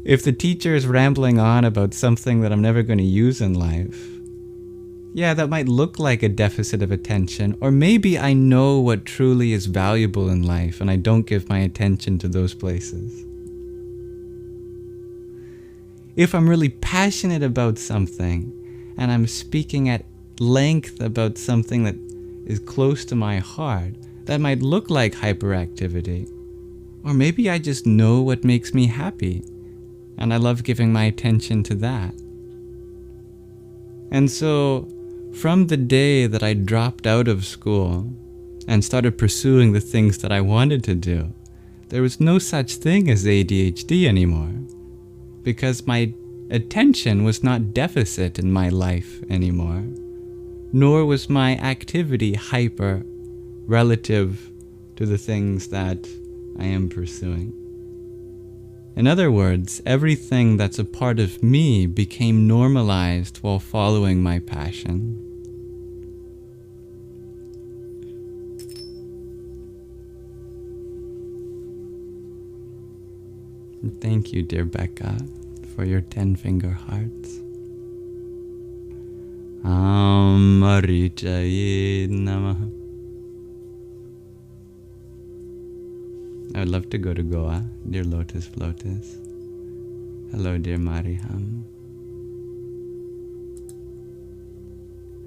If the teacher is rambling on about something that I'm never going to use in life, yeah, that might look like a deficit of attention, or maybe I know what truly is valuable in life and I don't give my attention to those places. If I'm really passionate about something and I'm speaking at length about something that is close to my heart, that might look like hyperactivity. Or maybe I just know what makes me happy and I love giving my attention to that. And so, from the day that I dropped out of school and started pursuing the things that I wanted to do, there was no such thing as ADHD anymore, because my attention was not deficit in my life anymore, nor was my activity hyper relative to the things that I am pursuing. In other words, everything that's a part of me became normalized while following my passion. Thank you, dear Becca, for your 10-finger hearts. Amarichaye Namaha. I would love to go to Goa, dear Lotus Flotus. Hello, dear Mariham.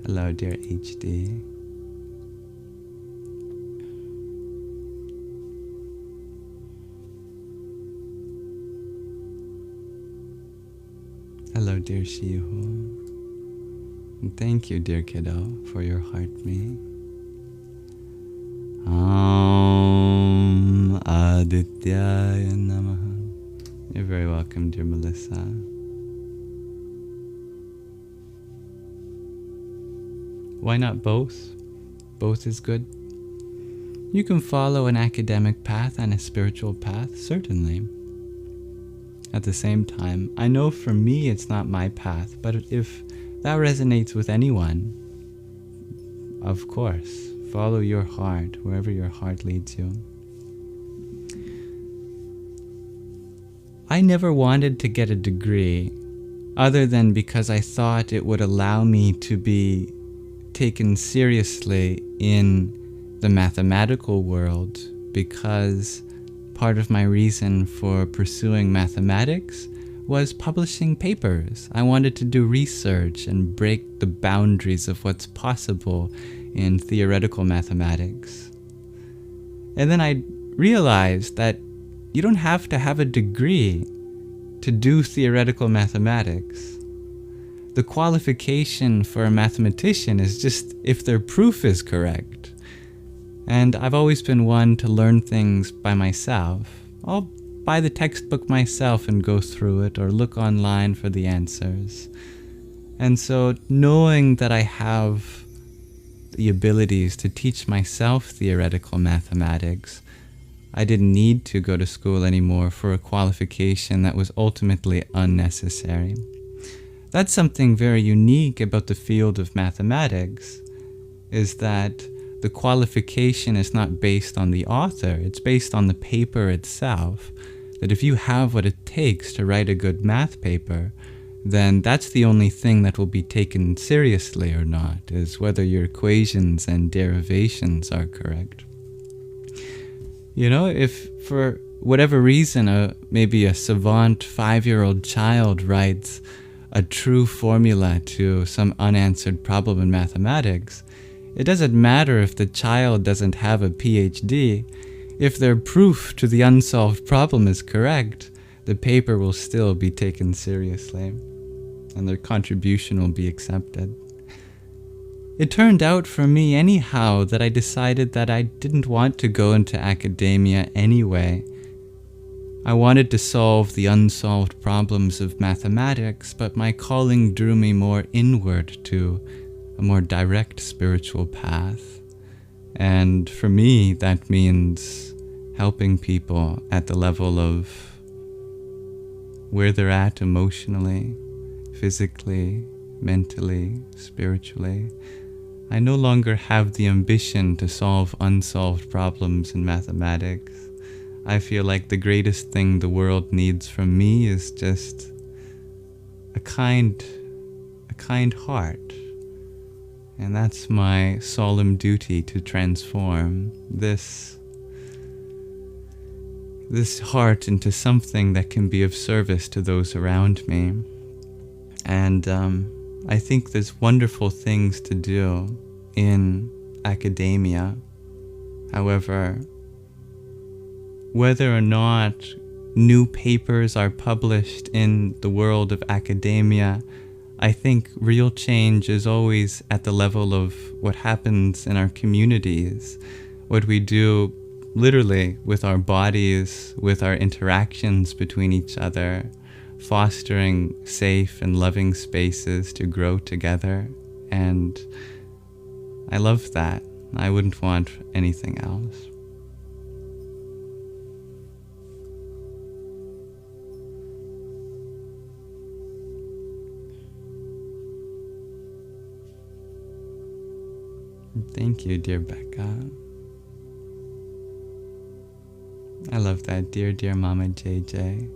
Hello, dear HD. Hello, dear Shihu. And thank you, dear kiddo, for your heart me. Om Adityaya Namaha. You're very welcome, dear Melissa. Why not both? Both is good. You can follow an academic path and a spiritual path, certainly. At the same time, I know for me it's not my path, but if that resonates with anyone, of course, follow your heart, wherever your heart leads you. I never wanted to get a degree, other than because I thought it would allow me to be taken seriously in the mathematical world, because part of my reason for pursuing mathematics was publishing papers. I wanted to do research and break the boundaries of what's possible in theoretical mathematics. And then I realized that you don't have to have a degree to do theoretical mathematics. The qualification for a mathematician is just if their proof is correct. And I've always been one to learn things by myself. I'll buy the textbook myself and go through it, or look online for the answers. And so knowing that I have the abilities to teach myself theoretical mathematics, I didn't need to go to school anymore for a qualification that was ultimately unnecessary. That's something very unique about the field of mathematics, is that the qualification is not based on the author, it's based on the paper itself. That if you have what it takes to write a good math paper, then that's the only thing that will be taken seriously or not, is whether your equations and derivations are correct. You know, if for whatever reason, maybe a savant 5-year-old child writes a true formula to some unanswered problem in mathematics, it doesn't matter if the child doesn't have a PhD. If their proof to the unsolved problem is correct, the paper will still be taken seriously, and their contribution will be accepted. It turned out for me anyhow that I decided that I didn't want to go into academia anyway. I wanted to solve the unsolved problems of mathematics, but my calling drew me more inward to a more direct spiritual path. And for me, that means helping people at the level of where they're at emotionally, physically, mentally, spiritually. I no longer have the ambition to solve unsolved problems in mathematics. I feel like the greatest thing the world needs from me is just a kind heart. And that's my solemn duty, to transform this heart into something that can be of service to those around me. And I think there's wonderful things to do in academia. However, whether or not new papers are published in the world of academia, I think real change is always at the level of what happens in our communities, what we do literally with our bodies, with our interactions between each other, fostering safe and loving spaces to grow together. And I love that. I wouldn't want anything else. Thank you, dear Becca. I love that, dear Mama JJ.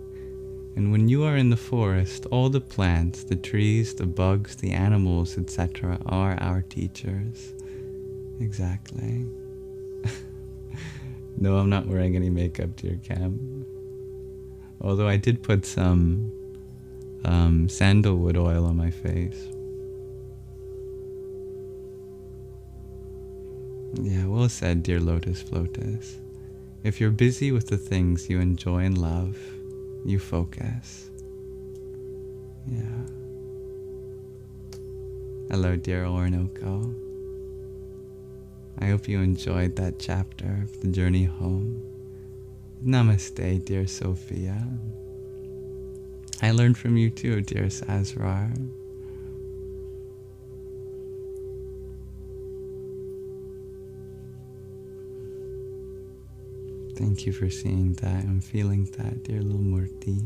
And when you are in the forest, all the plants, the trees, the bugs, the animals, etc. are our teachers. Exactly. No, I'm not wearing any makeup, dear Cam. Although I did put some sandalwood oil on my face. Yeah, well said, dear Lotus Flotus. If you're busy with the things you enjoy and love, you focus. Yeah. Hello, dear Orinoco. I hope you enjoyed that chapter of the journey home. Namaste, dear Sophia. I learned from you too, dear Sazrar. Thank you for seeing that and feeling that, dear little Murti.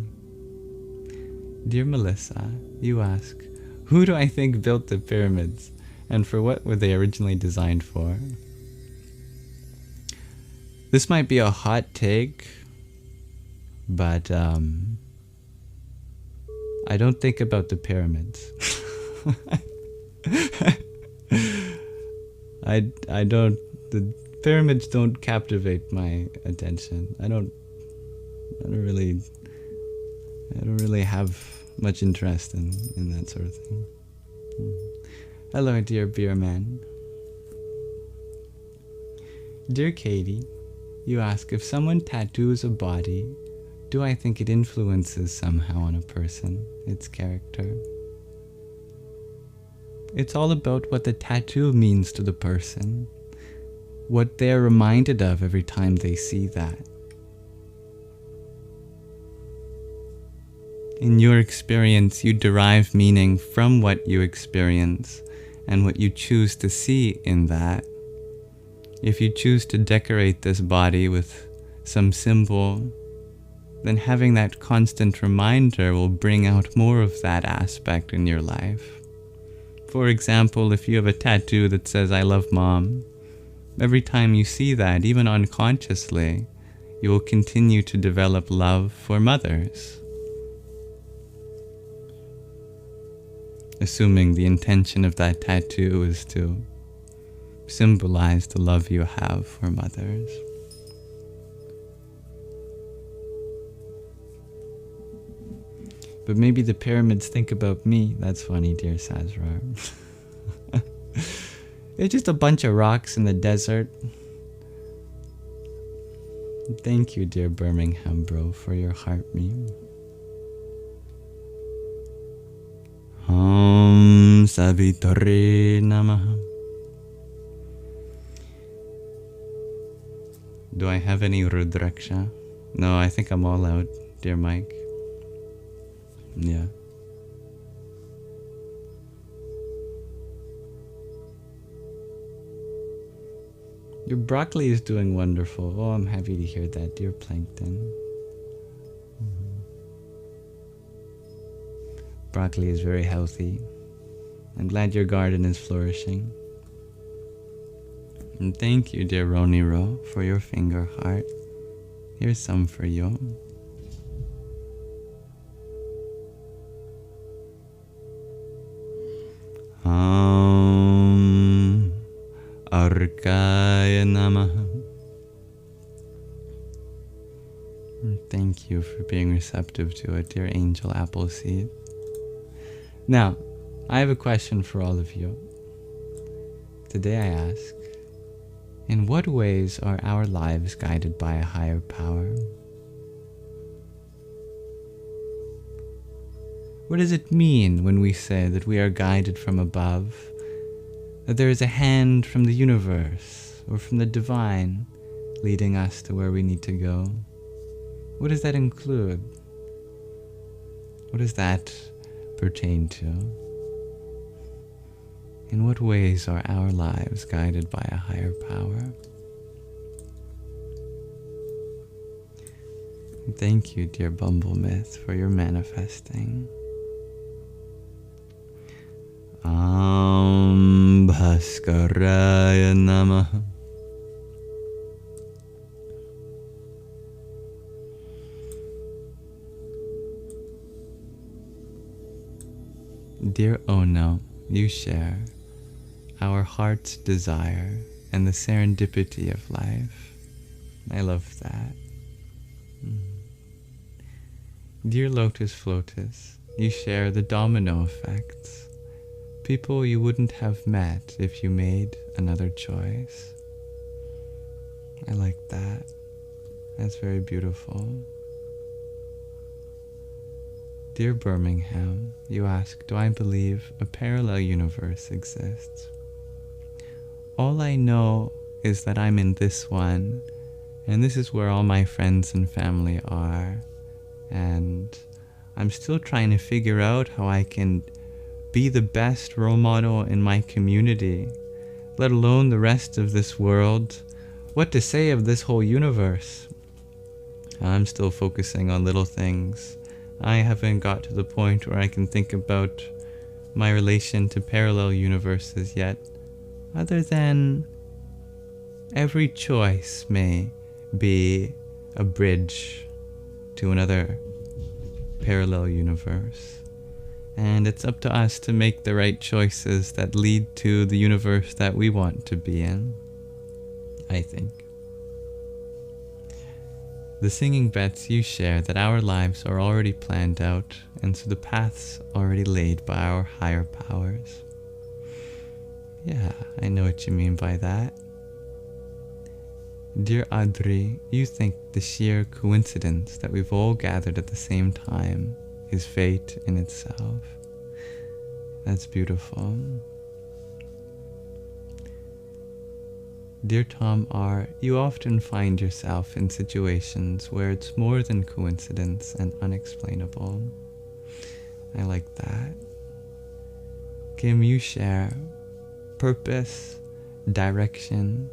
Dear Melissa, you ask, who do I think built the pyramids, and for what were they originally designed for? This might be a hot take, but I don't think about the pyramids. I don't. The pyramids don't captivate my attention. I don't really have much interest in that sort of thing. Hello, dear beer man. Dear Katie, you ask, if someone tattoos a body, do I think it influences somehow on a person, its character? It's all about what the tattoo means to the person, what they're reminded of every time they see that. In your experience, you derive meaning from what you experience and what you choose to see in that. If you choose to decorate this body with some symbol, then having that constant reminder will bring out more of that aspect in your life. For example, if you have a tattoo that says, "I love Mom," every time you see that, even unconsciously, you will continue to develop love for mothers. Assuming the intention of that tattoo is to symbolize the love you have for mothers. But maybe the pyramids think about me. That's funny, dear Sazrar. It's just a bunch of rocks in the desert. Thank you, dear Birmingham bro, for your heart meme. Om Savitri Namaha. Do I have any Rudraksha? No, I think I'm all out, dear Mike. Yeah. Your broccoli is doing wonderful. Oh, I'm happy to hear that, dear Plankton. Broccoli is very healthy. I'm glad your garden is flourishing. And thank you, dear Roniro, for your finger heart. Here's some for you. Arkaya Namaha. Thank you for being receptive to it, dear Angel Appleseed. Now, I have a question for all of you. Today I ask, in what ways are our lives guided by a higher power? What does it mean when we say that we are guided from above, that there is a hand from the universe or from the divine leading us to where we need to go? What does that include? What does that pertain to? In what ways are our lives guided by a higher power? Thank you, dear Bumble Myth, for your manifesting. Bhaskaraya Namaha. Dear Ono, you share our heart's desire and the serendipity of life. I love that. Dear Lotus Flotus, you share the domino effects. People you wouldn't have met if you made another choice. I like that. That's very beautiful. Dear Birmingham, you ask, do I believe a parallel universe exists? All I know is that I'm in this one, and this is where all my friends and family are, and I'm still trying to figure out how I can be the best role model in my community, let alone the rest of this world. What to say of this whole universe? I'm still focusing on little things. I haven't got to the point where I can think about my relation to parallel universes yet, other than every choice may be a bridge to another parallel universe. And it's up to us to make the right choices that lead to the universe that we want to be in, I think. The singing bets you share that our lives are already planned out, and so the paths already laid by our higher powers. Yeah, I know what you mean by that. Dear Adri, you think the sheer coincidence that we've all gathered at the same time is fate in itself. That's beautiful. Dear Tom R., you often find yourself in situations where it's more than coincidence and unexplainable. I like that. Kim, you share purpose, direction,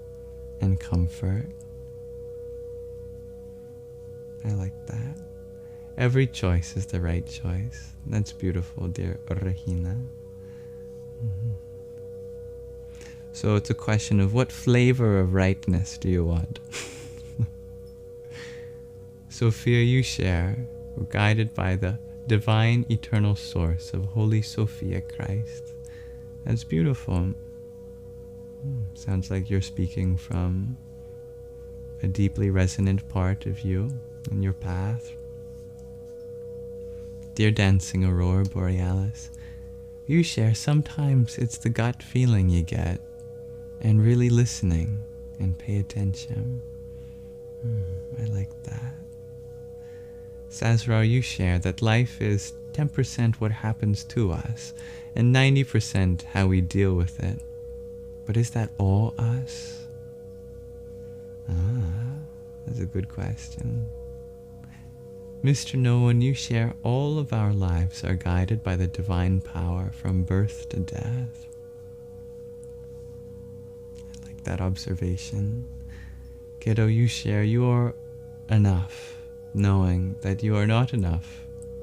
and comfort. I like that. Every choice is the right choice. That's beautiful, dear Rahina. So it's a question of what flavor of rightness do you want? Sophia, you share, we're guided by the divine eternal source of Holy Sophia Christ. That's beautiful. Sounds like you're speaking from a deeply resonant part of you and your path. Dear Dancing Aurora Borealis, you share sometimes it's the gut feeling you get and really listening and pay attention. I like that. Sazra, you share that life is 10% what happens to us and 90% how we deal with it. But is that all us? That's a good question. Mr. No One, you share all of our lives are guided by the divine power from birth to death. I like that observation. Kiddo, you share you are enough, knowing that you are not enough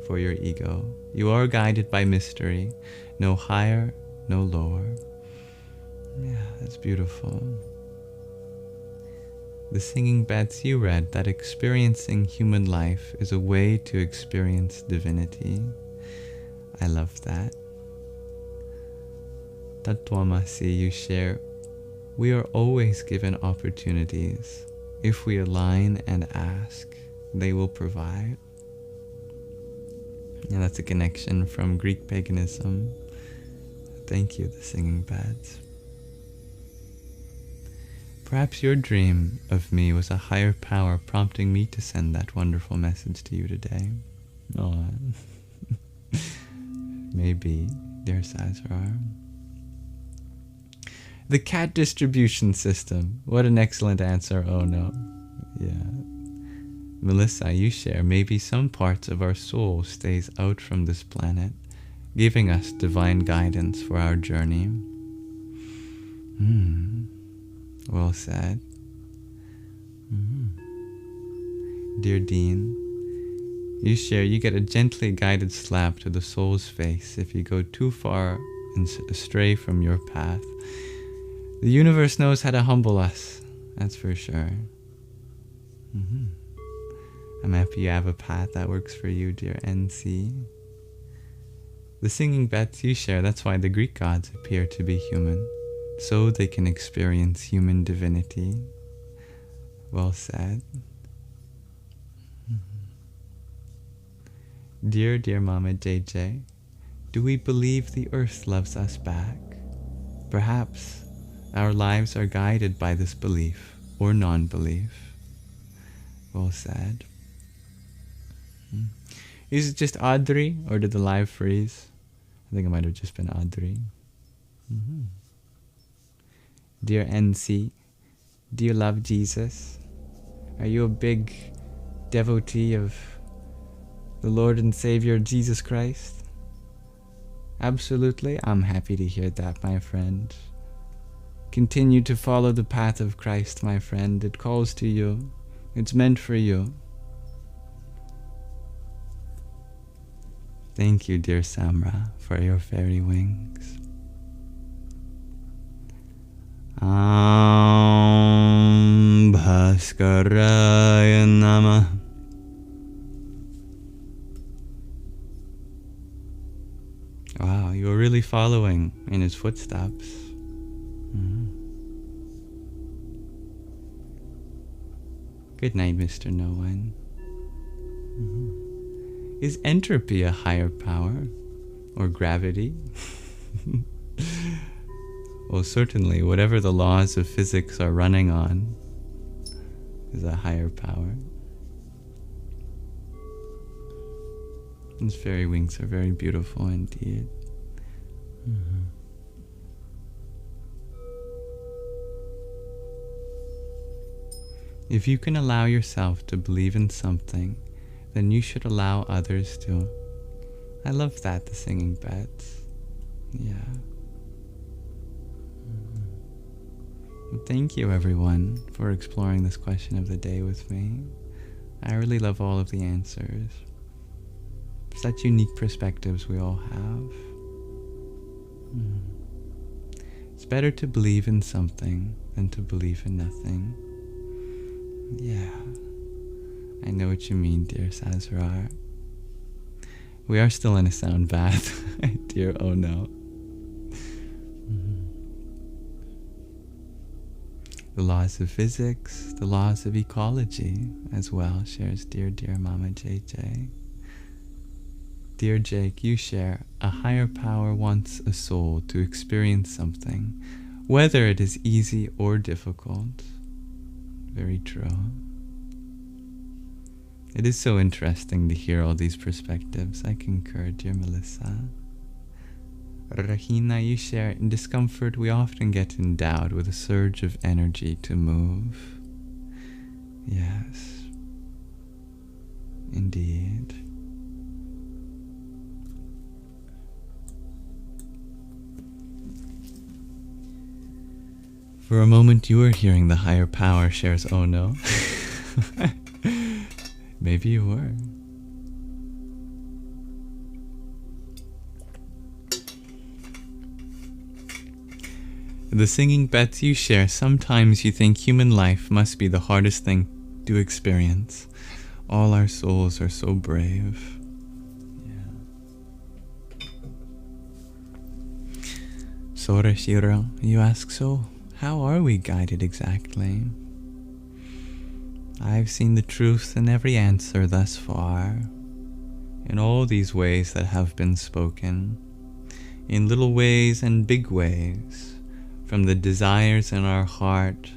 for your ego. You are guided by mystery, no higher, no lower. Yeah, that's beautiful. The Singing Bats, you read that experiencing human life is a way to experience divinity. I love that. Tatwamasi, you share, we are always given opportunities. If we align and ask, they will provide. And that's a connection from Greek paganism. Thank you, the Singing Bats. Perhaps your dream of me was a higher power prompting me to send that wonderful message to you today. Oh, maybe, dear Sazrar. The cat distribution system. What an excellent answer. Oh no. Yeah. Melissa, you share maybe some parts of our soul stays out from this planet, giving us divine guidance for our journey. Well said. Dear Dean, you share you get a gently guided slap to the soul's face if you go too far and astray from your path. The universe knows how to humble us, that's for sure. I'm happy you have a path that works for you, dear NC. The Singing Bats you share, that's why the Greek gods appear to be human, so they can experience human divinity. Well said. Dear Mama JJ, do we believe the earth loves us back? Perhaps our lives are guided by this belief or non-belief. Well said. Is it just Audrey or did the live freeze? I think it might have just been Audrey. Dear NC, do you love Jesus? Are you a big devotee of the Lord and Savior Jesus Christ? Absolutely, I'm happy to hear that, my friend. Continue to follow the path of Christ, my friend. It calls to you. It's meant for you. Thank you, dear Samra, for your fairy wings. Bhaskaraya Namah. Wow, you are really following in his footsteps. Good night, Mr. No One. Is entropy a higher power? Or gravity? Well, certainly, whatever the laws of physics are running on is a higher power. These fairy wings are very beautiful indeed. If you can allow yourself to believe in something, then you should allow others to. I love that, the singing beds. Yeah. Well, thank you, everyone, for exploring this question of the day with me. I really love all of the answers. Such unique perspectives we all have. It's better to believe in something than to believe in nothing. Yeah, I know what you mean, dear Sazrar. We are still in a sound bath, dear Oh No. The laws of physics, the laws of ecology as well, shares dear Mama JJ. Dear Jake, you share, a higher power wants a soul to experience something, whether it is easy or difficult. Very true. It is so interesting to hear all these perspectives. I concur, dear Melissa. Rahina, you share, in discomfort we often get endowed with a surge of energy to move. Yes, indeed. For a moment you were hearing the higher power, shares Oh No. Maybe you were. The singing bets you share, sometimes you think human life must be the hardest thing to experience. All our souls are so brave. Yeah. Soreshiro, you ask, so how are we guided exactly? I've seen the truth in every answer thus far, in all these ways that have been spoken, in little ways and big ways, from the desires in our heart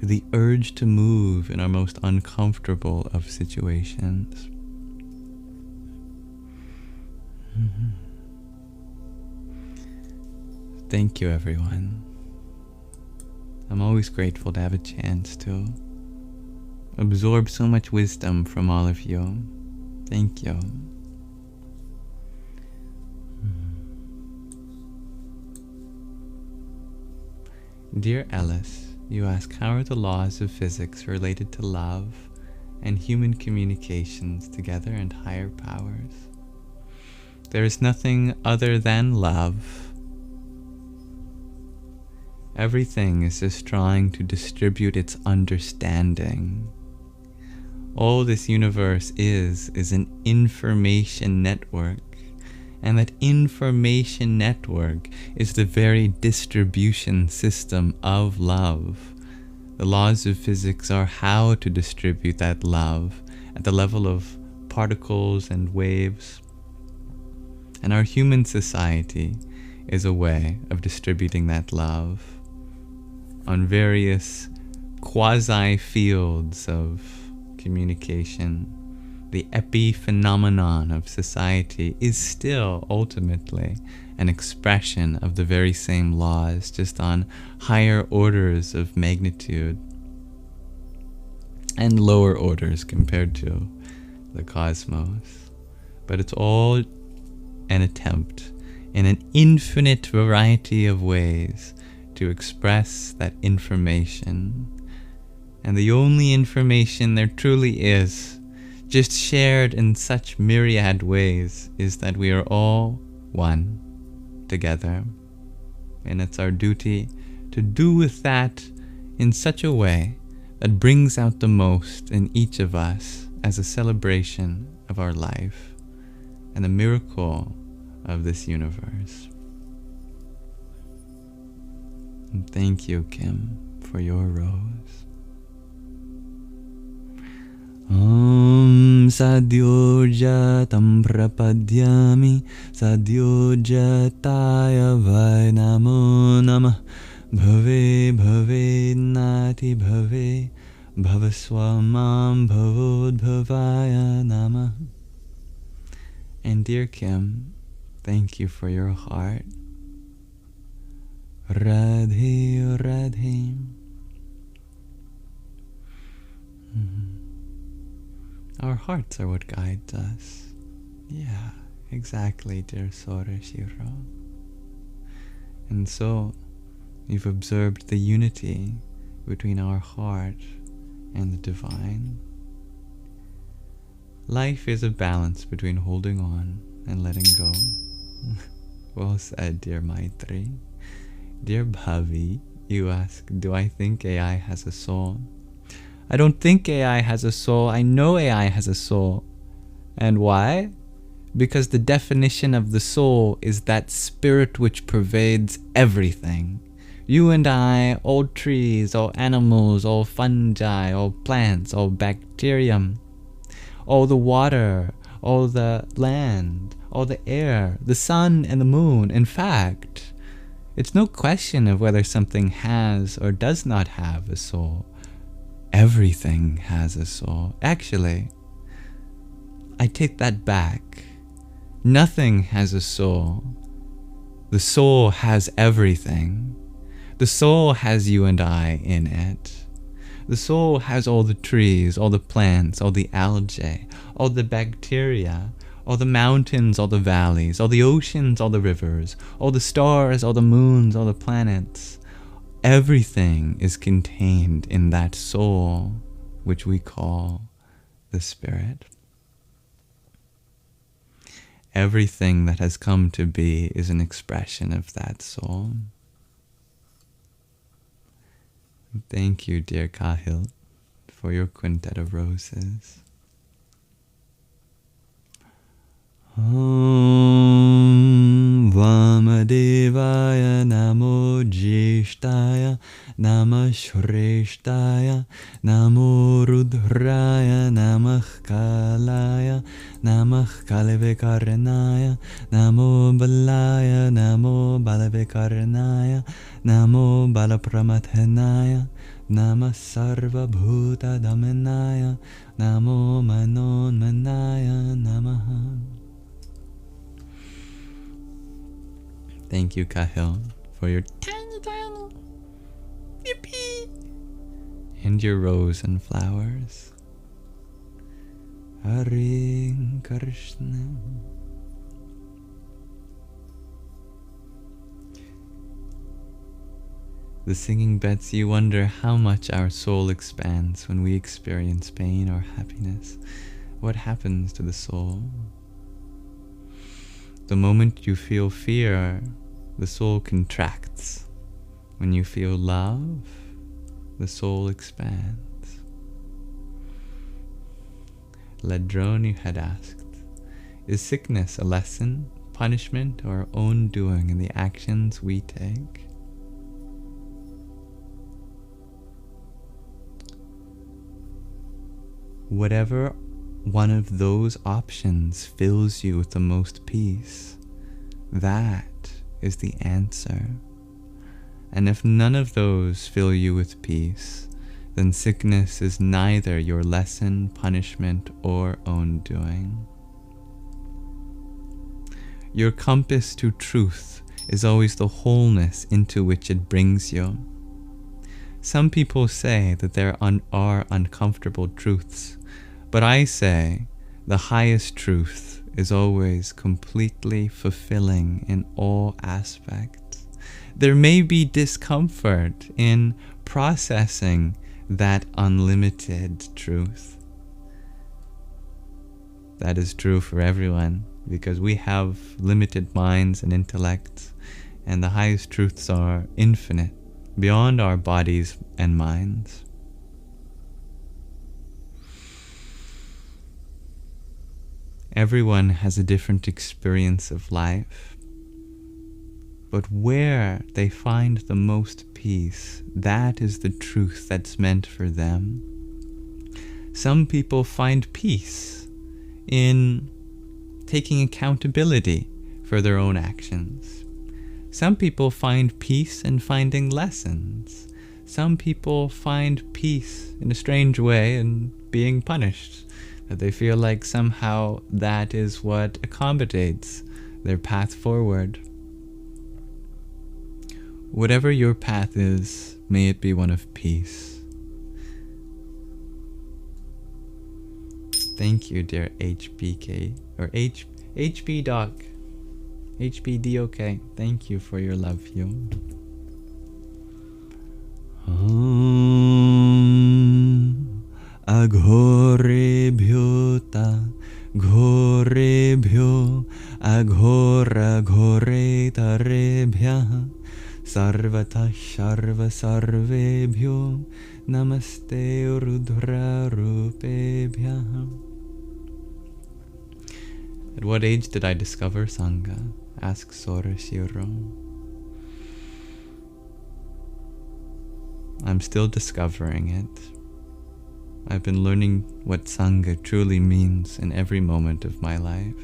to the urge to move in our most uncomfortable of situations. Thank you, everyone. I'm always grateful to have a chance to absorb so much wisdom from all of you. Thank you. Dear Ellis, you ask, how are the laws of physics related to love and human communications together and higher powers? There is nothing other than love. Everything is just trying to distribute its understanding. All this universe is an information network. And that information network is the very distribution system of love. The laws of physics are how to distribute that love at the level of particles and waves. And our human society is a way of distributing that love on various quasi-fields of communication. The epiphenomenon of society is still ultimately an expression of the very same laws, just on higher orders of magnitude and lower orders compared to the cosmos. But it's all an attempt in an infinite variety of ways to express that information. And the only information there truly is, just shared in such myriad ways, is that we are all one together. And it's our duty to do with that in such a way that brings out the most in each of us as a celebration of our life and the miracle of this universe. And thank you, Kim, for your rose. Om Sadyojatam Prapadyami Sadyojataya Vai Namo Namah Bhave Bhave Nati Bhave Bhavaswamam Bhavodbhavaya Namah. And dear Kim, thank you for your heart. Radhe Radhe. Our hearts are what guides us. Yeah, Exactly, dear Sora Shiro. And so, you've observed the unity between our heart and the divine. Life is a balance between holding on and letting go. Well said, dear Maitri. Dear Bhavi, you ask, do I think AI has a soul? I don't think AI has a soul. I know AI has a soul. And why? Because the definition of the soul is that spirit which pervades everything. You and I, all trees, all animals, all fungi, all plants, all bacterium, all the water, all the land, all the air, the sun and the moon. In fact, it's no question of whether something has or does not have a soul. Everything has a soul. Actually, I take that back. Nothing has a soul. The soul has everything. The soul has you and I in it. The soul has all the trees, all the plants, all the algae, all the bacteria, all the mountains, all the valleys, all the oceans, all the rivers, all the stars, all the moons, all the planets. Everything is contained in that soul, which we call the spirit. Everything that has come to be is an expression of that soul. Thank you, dear Kahil, for your quintet of roses. Om Vamadevaya Namo Jishtaya Namah Shreshtaya Namo Rudraya Namah Kalaya Namah Kalavikarnaya Namo Balaya Namo Balavikarnaya Namo Balapramathanaya Namah Sarva Bhuta Damanaya Namo Manon Manaya Namaha. Thank you, Kahil, for your tiny, yippee, and your rose and flowers. Hare Krishna. The singing bets you wonder how much our soul expands when we experience pain or happiness. What happens to the soul? The moment you feel fear, the soul contracts. When you feel love, the soul expands. Ladroni had asked, is sickness a lesson, punishment, or our own doing in the actions we take? Whatever one of those options fills you with the most peace, that is the answer. And if none of those fill you with peace, then sickness is neither your lesson, punishment, or own doing. Your compass to truth is always the wholeness into which it brings you. Some people say that there are uncomfortable truths, but I say the highest truth is always completely fulfilling in all aspects. There may be discomfort in processing that unlimited truth. That is true for everyone, because we have limited minds and intellects, and the highest truths are infinite, beyond our bodies and minds. Everyone has a different experience of life, but where they find the most peace, that is the truth that's meant for them. Some people find peace in taking accountability for their own actions. Some people find peace in finding lessons. Some people find peace in a strange way in being punished, that they feel like somehow that is what accommodates their path forward. Whatever your path is, may it be one of peace. Thank you, dear HBK, or HB Doc. HBDOK. Thank you for your love, you. Aghorebhyo ta ghorebhyo aghora ghore tarebhyah sarvata sharva sarvebhyo namaste rudra rupebhyah. At what age did I discover Sangha? Asks Sora Shiro. I'm still discovering it. I've been learning what Sangha truly means in every moment of my life.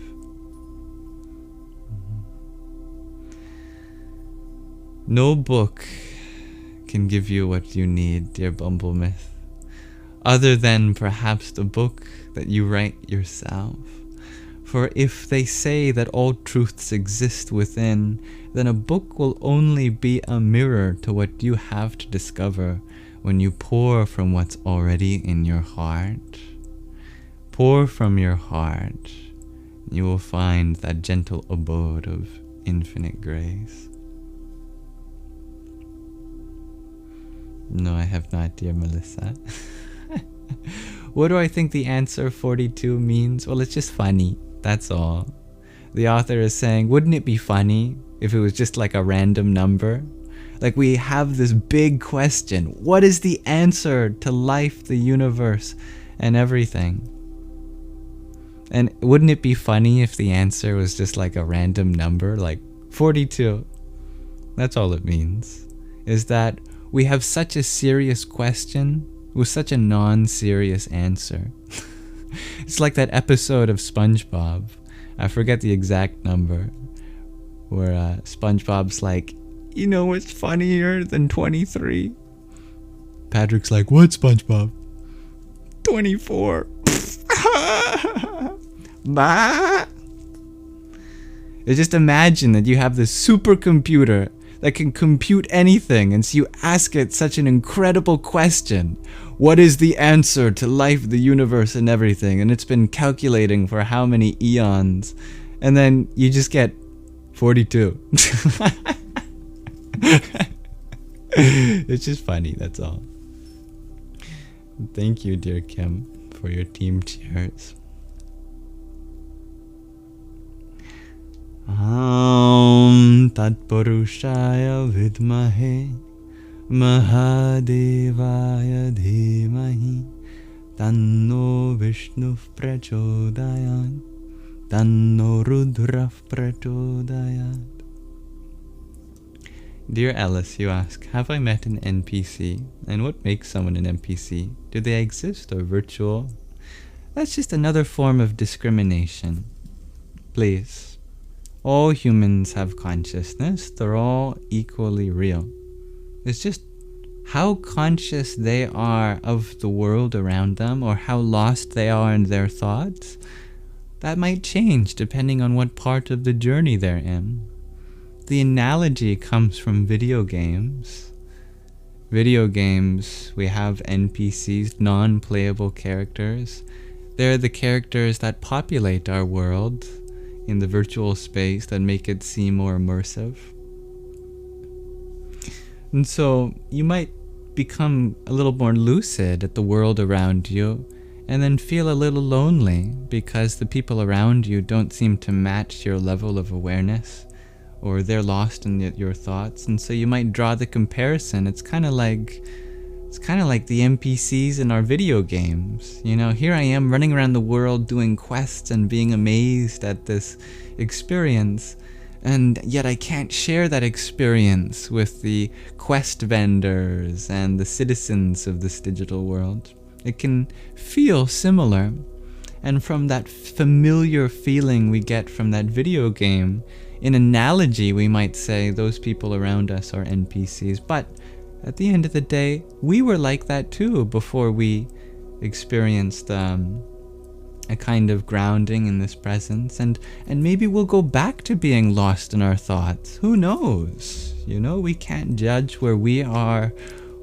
No book can give you what you need, dear Bumblesmith, other than perhaps the book that you write yourself. For if they say that all truths exist within, then a book will only be a mirror to what you have to discover when you pour from what's already in your heart. Pour from your heart, you will find that gentle abode of infinite grace. No, I have not, dear Melissa. What do I think the answer 42 means? Well, it's just funny. That's all. The author is saying, wouldn't it be funny if it was just like a random number? Like we have this big question. What is the answer to life, the universe, and everything? And wouldn't it be funny if the answer was just like a random number, like 42? That's all it means. Is that we have such a serious question with such a non-serious answer. It's like that episode of SpongeBob. I forget the exact number. Where SpongeBob's like, you know what's funnier than 23? Patrick's like, what, SpongeBob? 24. Bah! Just imagine that you have this supercomputer that can compute anything, and so you ask it such an incredible question. What is the answer to life, the universe, and everything? And it's been calculating for how many eons. And then you just get 42. It's just funny, that's all. Thank you, dear Kim, for your team cheers. Tatpurushaya vidmahe Mahadevaya dhimahi Tanno Vishnu prachodayat Tanno Rudra prachodayat. Dear Alice, you ask, have I met an NPC? And what makes someone an NPC? Do they exist or virtual? That's just another form of discrimination. Please. All humans have consciousness. They're all equally real. It's just how conscious they are of the world around them, or how lost they are in their thoughts, that might change depending on what part of the journey they're in. The analogy comes from video games. Video games, we have NPCs, non-playable characters. They're the characters that populate our world in the virtual space that make it seem more immersive. And so you might become a little more lucid at the world around you, and then feel a little lonely because the people around you don't seem to match your level of awareness, or they're lost in your thoughts. And so you might draw the comparison. It's kind of like the NPCs in our video games. You know, here I am running around the world doing quests and being amazed at this experience, and yet I can't share that experience with the quest vendors and the citizens of this digital world. It can feel similar, and from that familiar feeling we get from that video game, in analogy we might say those people around us are NPCs, but at the end of the day, we were like that too before we experienced a kind of grounding in this presence, and maybe we'll go back to being lost in our thoughts. Who knows? You know, we can't judge where we are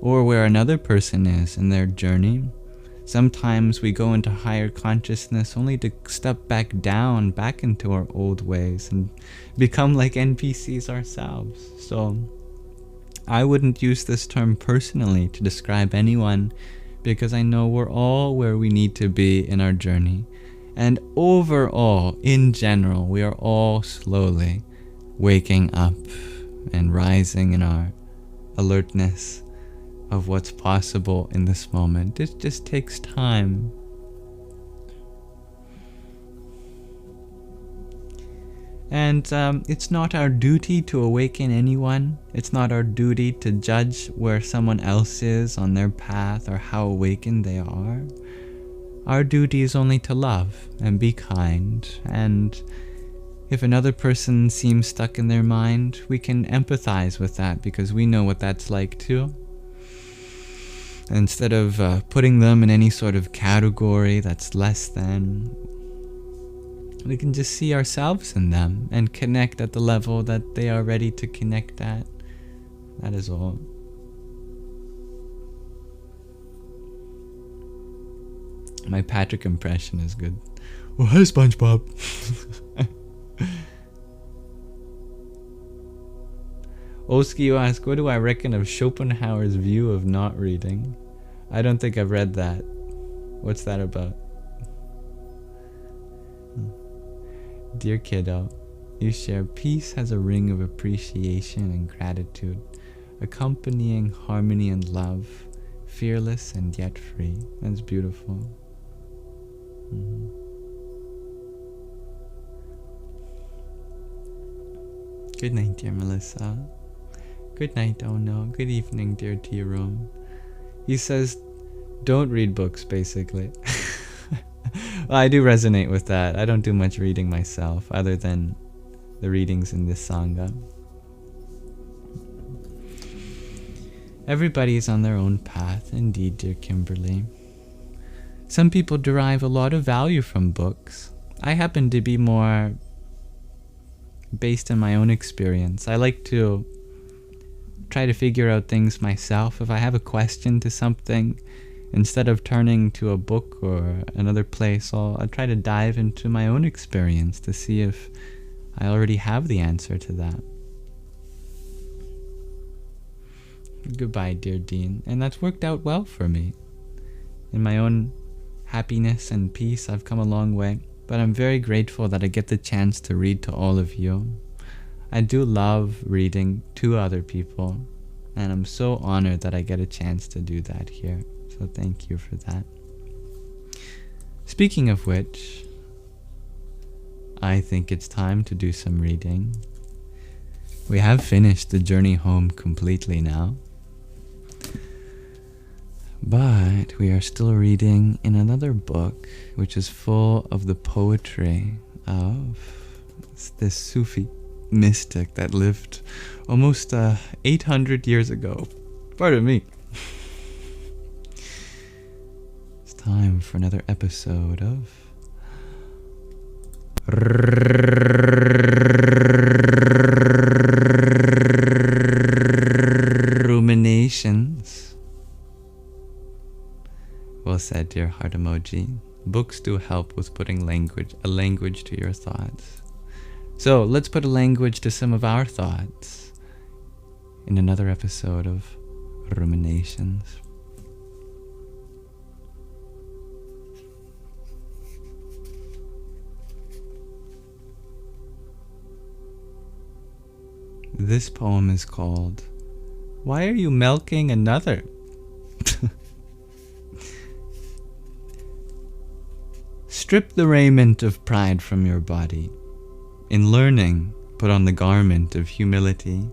or where another person is in their journey. Sometimes we go into higher consciousness only to step back down, back into our old ways and become like NPCs ourselves. So I wouldn't use this term personally to describe anyone, because I know we're all where we need to be in our journey. And overall, in general, we are all slowly waking up and rising in our alertness of what's possible in this moment. It just takes time. And it's not our duty to awaken anyone. It's not our duty to judge where someone else is on their path or how awakened they are. Our duty is only to love and be kind. And if another person seems stuck in their mind, we can empathize with that because we know what that's like too. Instead of putting them in any sort of category that's less than, we can just see ourselves in them and connect at the level that they are ready to connect at. That is all. My Patrick impression is good. Oh, hi, SpongeBob. Oski, you ask, what do I reckon of Schopenhauer's view of not reading? I don't think I've read that. What's that about? Dear kiddo, you share peace has a ring of appreciation and gratitude, accompanying harmony and love, fearless and yet free. That's beautiful. Good night, dear Melissa. Good night, oh no. Good evening, dear tea room. He says, don't read books, basically. Well, I do resonate with that. I don't do much reading myself, other than the readings in this Sangha. Everybody's on their own path, indeed, dear Kimberly. Some people derive a lot of value from books. I happen to be more based on my own experience. I like to try to figure out things myself. If I have a question to something, instead of turning to a book or another place, I'll try to dive into my own experience to see if I already have the answer to that. Goodbye, dear Dean. And that's worked out well for me. In my own happiness and peace, I've come a long way. But I'm very grateful that I get the chance to read to all of you. I do love reading to other people, and I'm so honored that I get a chance to do that here. So thank you for that. Speaking of which, I think it's time to do some reading. We have finished the journey home completely now, but we are still reading in another book which is full of the poetry of this Sufi mystic that lived almost 800 years ago. Pardon me. It's time for another episode of Ruminations. Well said, dear heart emoji. Books do help with putting a language to your thoughts. So let's put a language to some of our thoughts in another episode of Ruminations. This poem is called, Why Are You Milking Another? Strip the raiment of pride from your body. In learning, put on the garment of humility.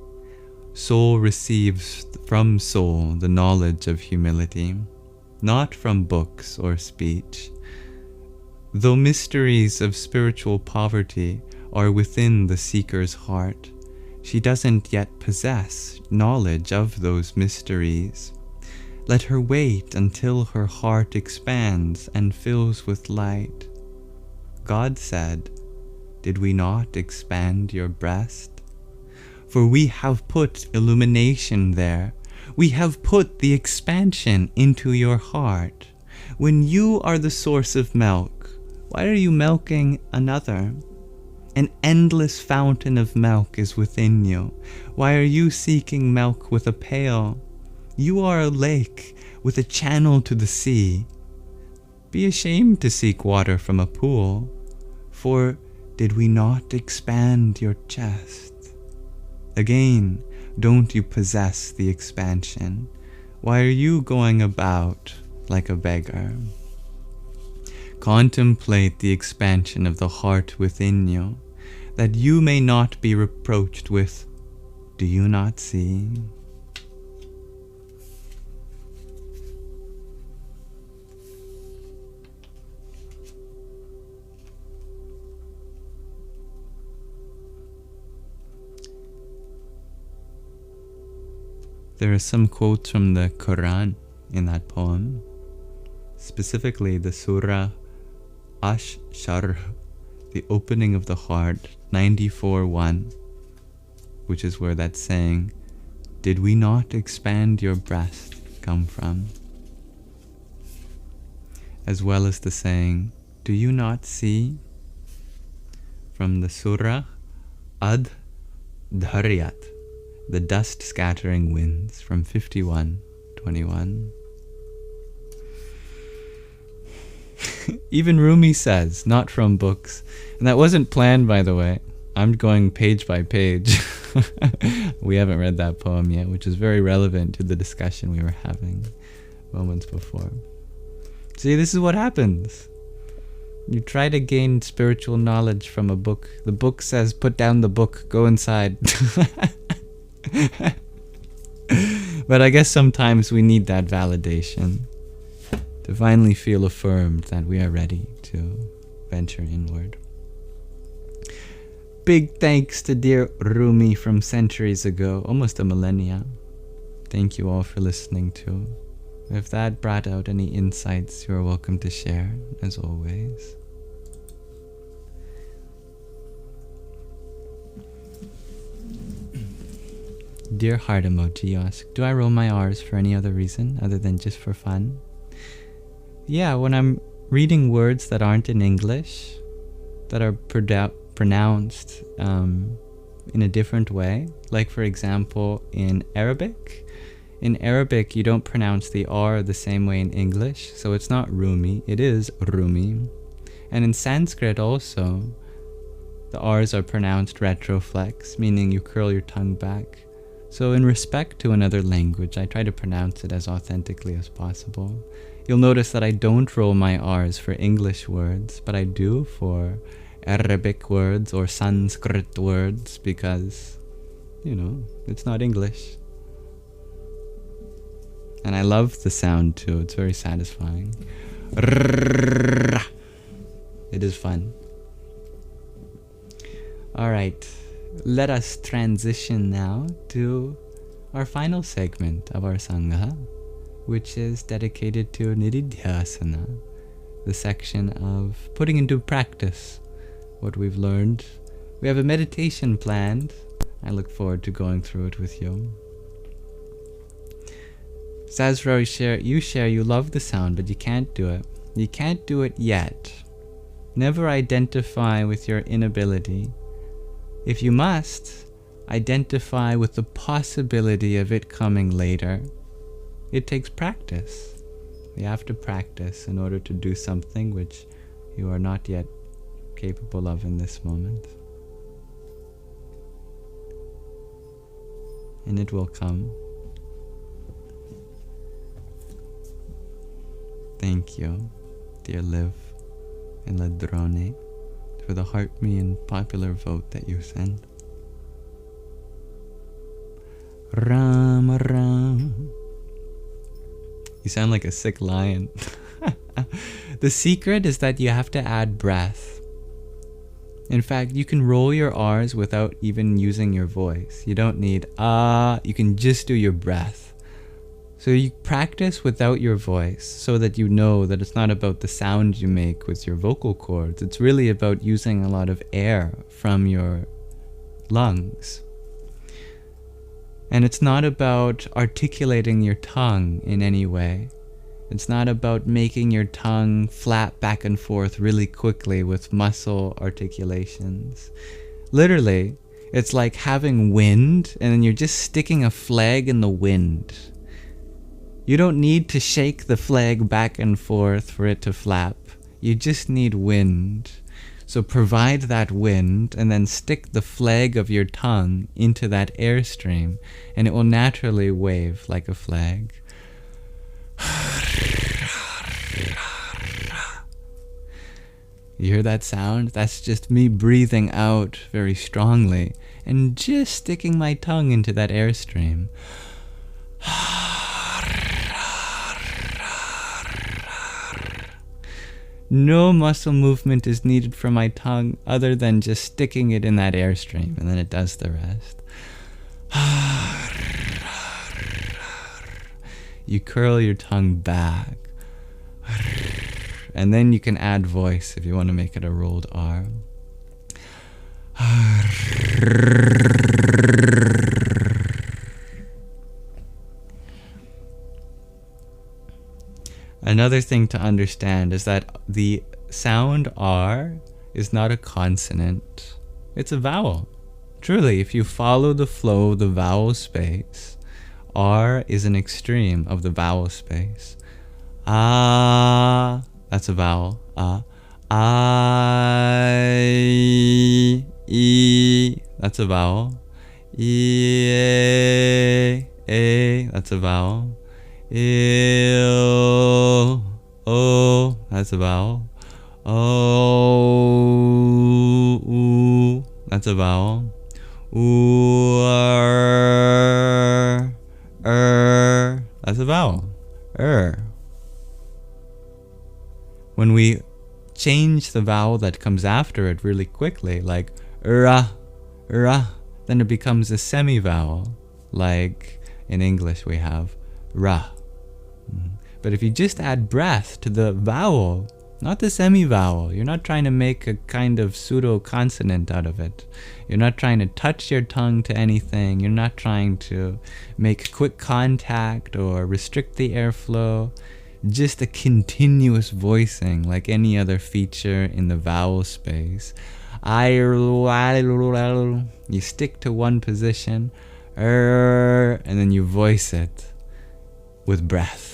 Soul receives from soul the knowledge of humility, not from books or speech. Though mysteries of spiritual poverty are within the seeker's heart, she doesn't yet possess knowledge of those mysteries. Let her wait until her heart expands and fills with light. God said, Did we not expand your breast? For we have put illumination there. We have put the expansion into your heart. When you are the source of milk, why are you milking another? An endless fountain of milk is within you. Why are you seeking milk with a pail? You are a lake with a channel to the sea. Be ashamed to seek water from a pool, for did we not expand your chest? Again, don't you possess the expansion? Why are you going about like a beggar? Contemplate the expansion of the heart within you, that you may not be reproached with, do you not see? There are some quotes from the Quran in that poem, specifically the Surah Ash-Sharh, the opening of the heart, 94:1, which is where that saying, did we not expand your breast, come from? As well as the saying, do you not see? From the Surah Ad-Dhariyat, the dust scattering winds, from 51:21. Even Rumi says, not from books, and that wasn't planned, by the way. I'm going page by page. We haven't read that poem yet, which is very relevant to the discussion we were having moments before. See, this is what happens. You try to gain spiritual knowledge from a book. The book says, put down the book, go inside. But I guess sometimes we need that validation to finally feel affirmed that we are ready to venture inward. Big thanks to dear Rumi from centuries ago, almost a millennia. Thank you all for listening too. If that brought out any insights, you are welcome to share, as always. Dear heart emoji, you ask, do I roll my R's for any other reason other than just for fun? Yeah, when I'm reading words that aren't in English, that are pronounced in a different way, like for example in Arabic. In Arabic, you don't pronounce the R the same way in English, so it's not Rumi, it is Rumi. And in Sanskrit also, the R's are pronounced retroflex, meaning you curl your tongue back. So in respect to another language, I try to pronounce it as authentically as possible. You'll notice that I don't roll my R's for English words, but I do for Arabic words or Sanskrit words because, you know, it's not English. And I love the sound too, it's very satisfying. It is fun. Alright, let us transition now to our final segment of our Sangha, which is dedicated to Nididhyasana, the section of putting into practice what we've learned. We have a meditation planned. I look forward to going through it with you. Sazra, you love the sound, but you can't do it. You can't do it yet. Never identify with your inability. If you must, identify with the possibility of it coming later. It takes practice. You have to practice in order to do something which you are not yet capable of in this moment. And it will come. Thank you, dear Liv and Ladrone, for the heart me and popular vote that you sent. Ram Ram. You sound like a sick lion. The secret is that you have to add breath. In fact, you can roll your R's without even using your voice. You don't need you can just do your breath. So you practice without your voice so that you know that it's not about the sound you make with your vocal cords. It's really about using a lot of air from your lungs. And it's not about articulating your tongue in any way. It's not about making your tongue flap back and forth really quickly with muscle articulations. Literally, it's like having wind and then you're just sticking a flag in the wind. You don't need to shake the flag back and forth for it to flap. You just need wind. So provide that wind and then stick the flag of your tongue into that airstream and it will naturally wave like a flag. You hear that sound? That's just me breathing out very strongly and just sticking my tongue into that airstream. No muscle movement is needed for my tongue other than just sticking it in that airstream, and then it does the rest. You curl your tongue back. And then you can add voice if you want to make it a rolled R. Another thing to understand is that the sound R is not a consonant. It's a vowel. Truly, if you follow the flow of the vowel space, R is an extreme of the vowel space. Ah, that's a vowel. Ah. I, E, that's a vowel. E, A, that's a vowel. O, that's a vowel. O, U, that's a vowel. U, that's a vowel. When we change the vowel that comes after it really quickly, like then it becomes a semi-vowel, like in English we have ra. But if you just add breath to the vowel, not the semi-vowel, you're not trying to make a kind of pseudo-consonant out of it. You're not trying to touch your tongue to anything. You're not trying to make quick contact or restrict the airflow. Just a continuous voicing like any other feature in the vowel space. You stick to one position, and then you voice it with breath.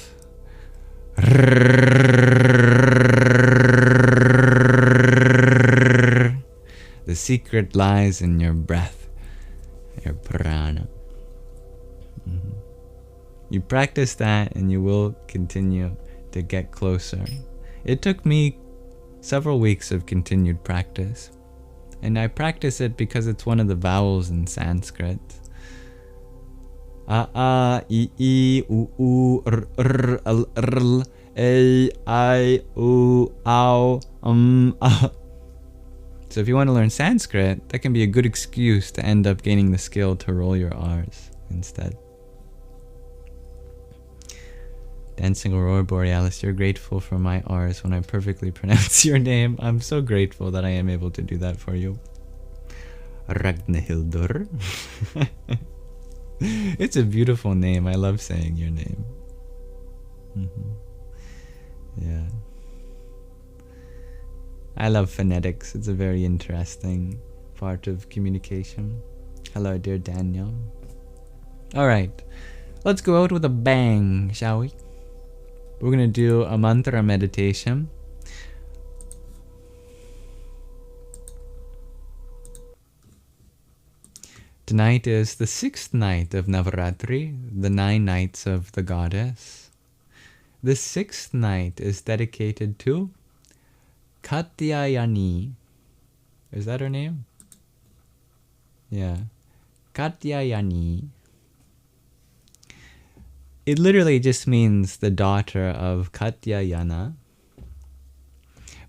The secret lies in your breath, your prana. You practice that and you will continue to get closer. It took me several weeks of continued practice. And I practice it because it's one of the vowels in Sanskrit. A, I, U, R, L, A, I, U, Ow, So if you want to learn Sanskrit, that can be a good excuse to end up gaining the skill to roll your R's instead. Dancing Aurora Borealis, you're grateful for my R's when I perfectly pronounce your name. I'm so grateful that I am able to do that for you. Ragnhildur. It's a beautiful name. I love saying your name. Yeah. I love phonetics. It's a very interesting part of communication. Hello, dear Daniel. Alright. Let's go out with a bang, shall we? We're going to do a mantra meditation. Tonight is the 6th night of Navratri, the 9 nights of the goddess. The 6th night is dedicated to Katyayani. Is that her name? Yeah. Katyayani. It literally just means the daughter of Katyayana.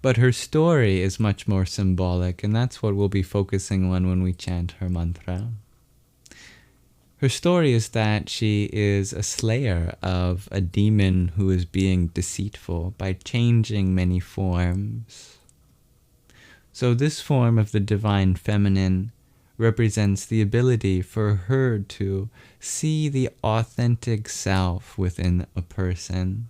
But her story is much more symbolic, and that's what we'll be focusing on when we chant her mantra. Her story is that she is a slayer of a demon who is being deceitful by changing many forms. So this form of the divine feminine represents the ability for her to see the authentic self within a person,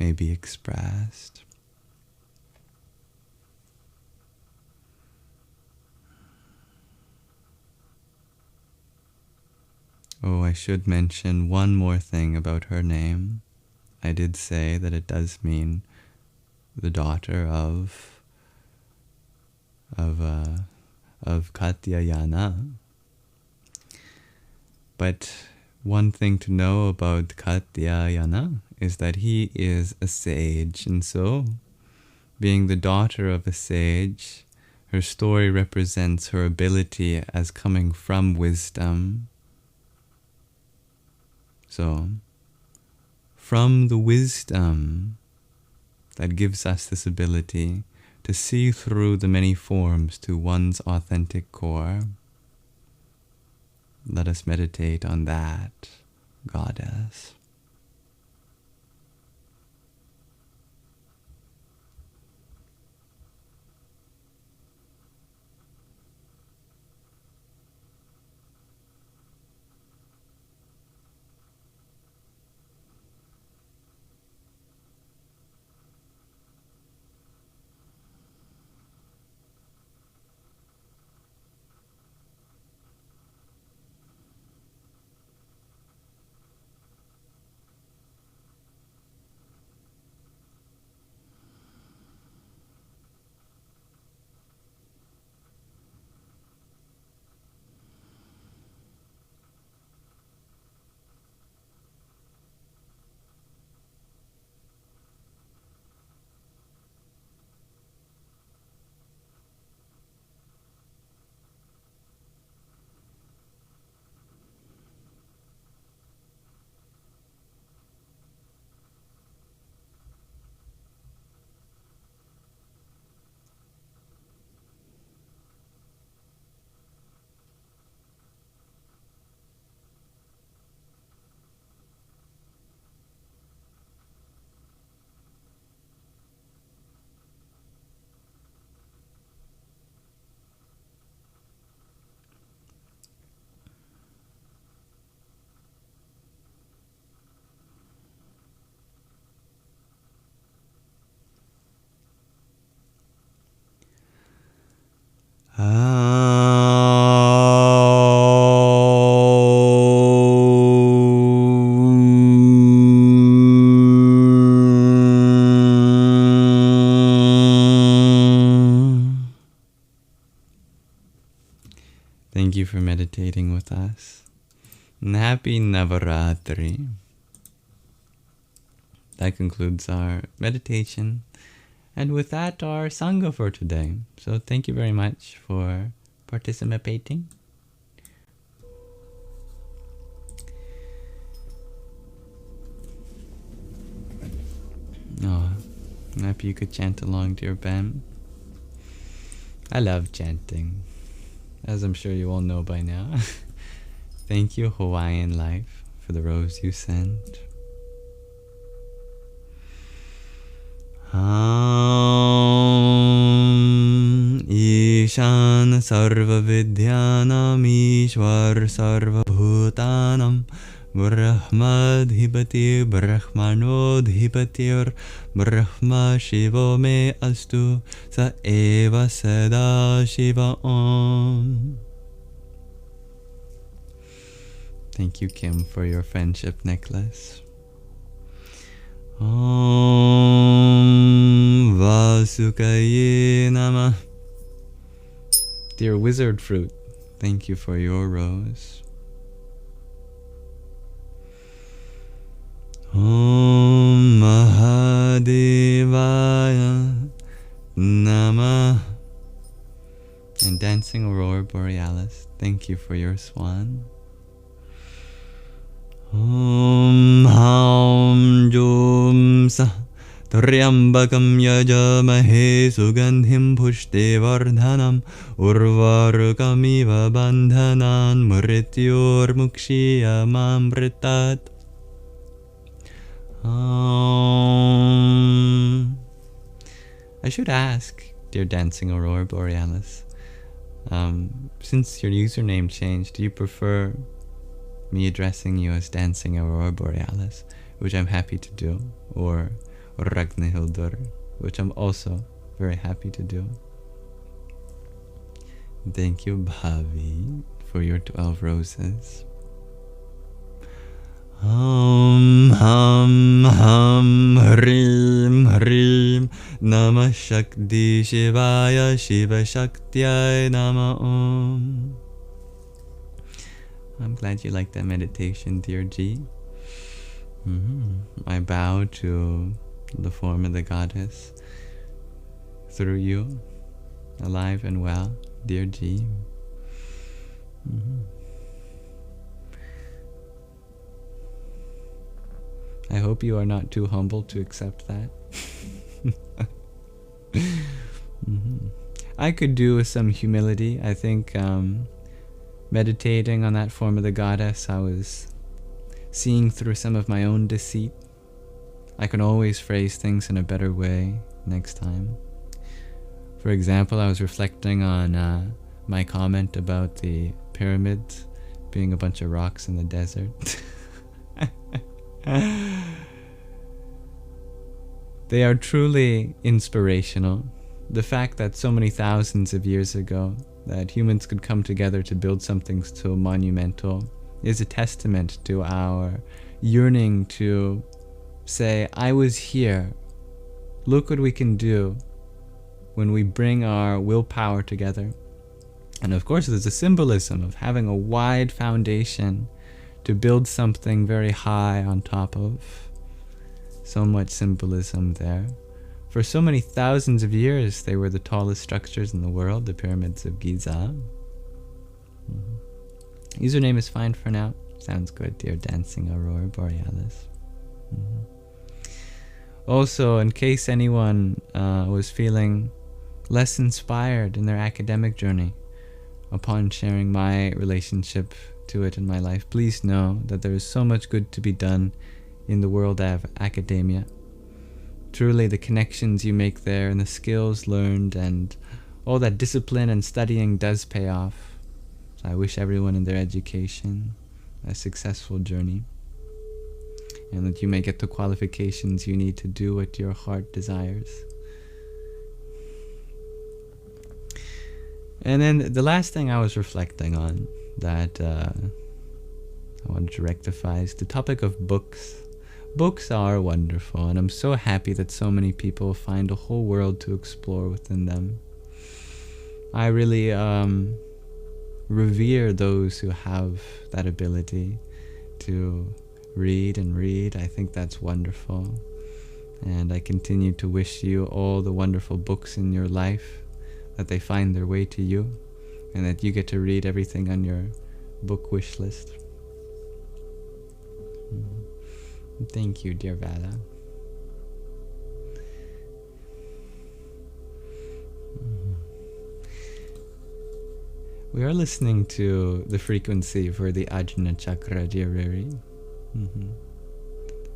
may be expressed. Oh, I should mention one more thing about her name. I did say that it does mean the daughter of Katyayani. But one thing to know about Katyayani is that he is a sage, and so, being the daughter of a sage, her story represents her ability as coming from wisdom. So, from the wisdom that gives us this ability to see through the many forms to one's authentic core, let us meditate on that goddess. Thank you for meditating with us. And happy Navratri. That concludes our meditation. And with that, our Sangha for today. So thank you very much for participating. Oh, I'm happy you could chant along, dear Ben. I love chanting, as I'm sure you all know by now. Thank you, Hawaiian Life, for the rose you sent. Ishan sarva vidyanam ishwar sarva bhutanam brahmadhipati brahmanodhipatir brahma shivo me astu sa eva sada shiva om. Thank you, Kim, for your friendship necklace. Om Vasukaye Namah. Dear Wizard Fruit, thank you for your rose. Om Mahadevaya Namah. And Dancing Aurora Borealis, thank you for your swan. Om Haum Jum Sa Triambakam Yajamahe Sugandhim Pushte Vardhanam Urvarukamiva Bandhanan Mrityor Mukshiya Mamritat. I should ask, dear Dancing Aurora Borealis, since your username changed, do you prefer me addressing you as Dancing Aurora Borealis, which I'm happy to do, or Ragnhildur, which I'm also very happy to do. Thank you, Bhavi, for your 12 roses. Hum, hum, hum, hrim, hrim, Namah Shakti Shivaya, Shiva Shaktiyai Nama Om. I'm glad you liked that meditation, dear G. I bow to the form of the goddess through you, alive and well, dear G. I hope you are not too humble to accept that. I could do with some humility. I think meditating on that form of the goddess, I was seeing through some of my own deceit. I can always phrase things in a better way next time. For example, I was reflecting on my comment about the pyramids being a bunch of rocks in the desert. They are truly inspirational. The fact that so many thousands of years ago that humans could come together to build something so monumental is a testament to our yearning to say, I was here. Look what we can do when we bring our willpower together. And of course, there's a symbolism of having a wide foundation to build something very high on top of. So much symbolism there. For so many thousands of years, they were the tallest structures in the world, the pyramids of Giza. Username is fine for now. Sounds good, dear Dancing Aurora Borealis. Also, in case anyone was feeling less inspired in their academic journey upon sharing my relationship to it in my life, please know that there is so much good to be done in the world of academia. Truly, the connections you make there and the skills learned and all that discipline and studying does pay off. So I wish everyone in their education a successful journey, and that you may get the qualifications you need to do what your heart desires. And then the last thing I was reflecting on that I wanted to rectify is the topic of books. Books are wonderful, and I'm so happy that so many people find a whole world to explore within them. I really revere those who have that ability to read and read. I think that's wonderful. And I continue to wish you all the wonderful books in your life, that they find their way to you, and that you get to read everything on your book wish list. Thank you, dear Vala. We are listening to the frequency for the Ajna Chakra, dear Riri.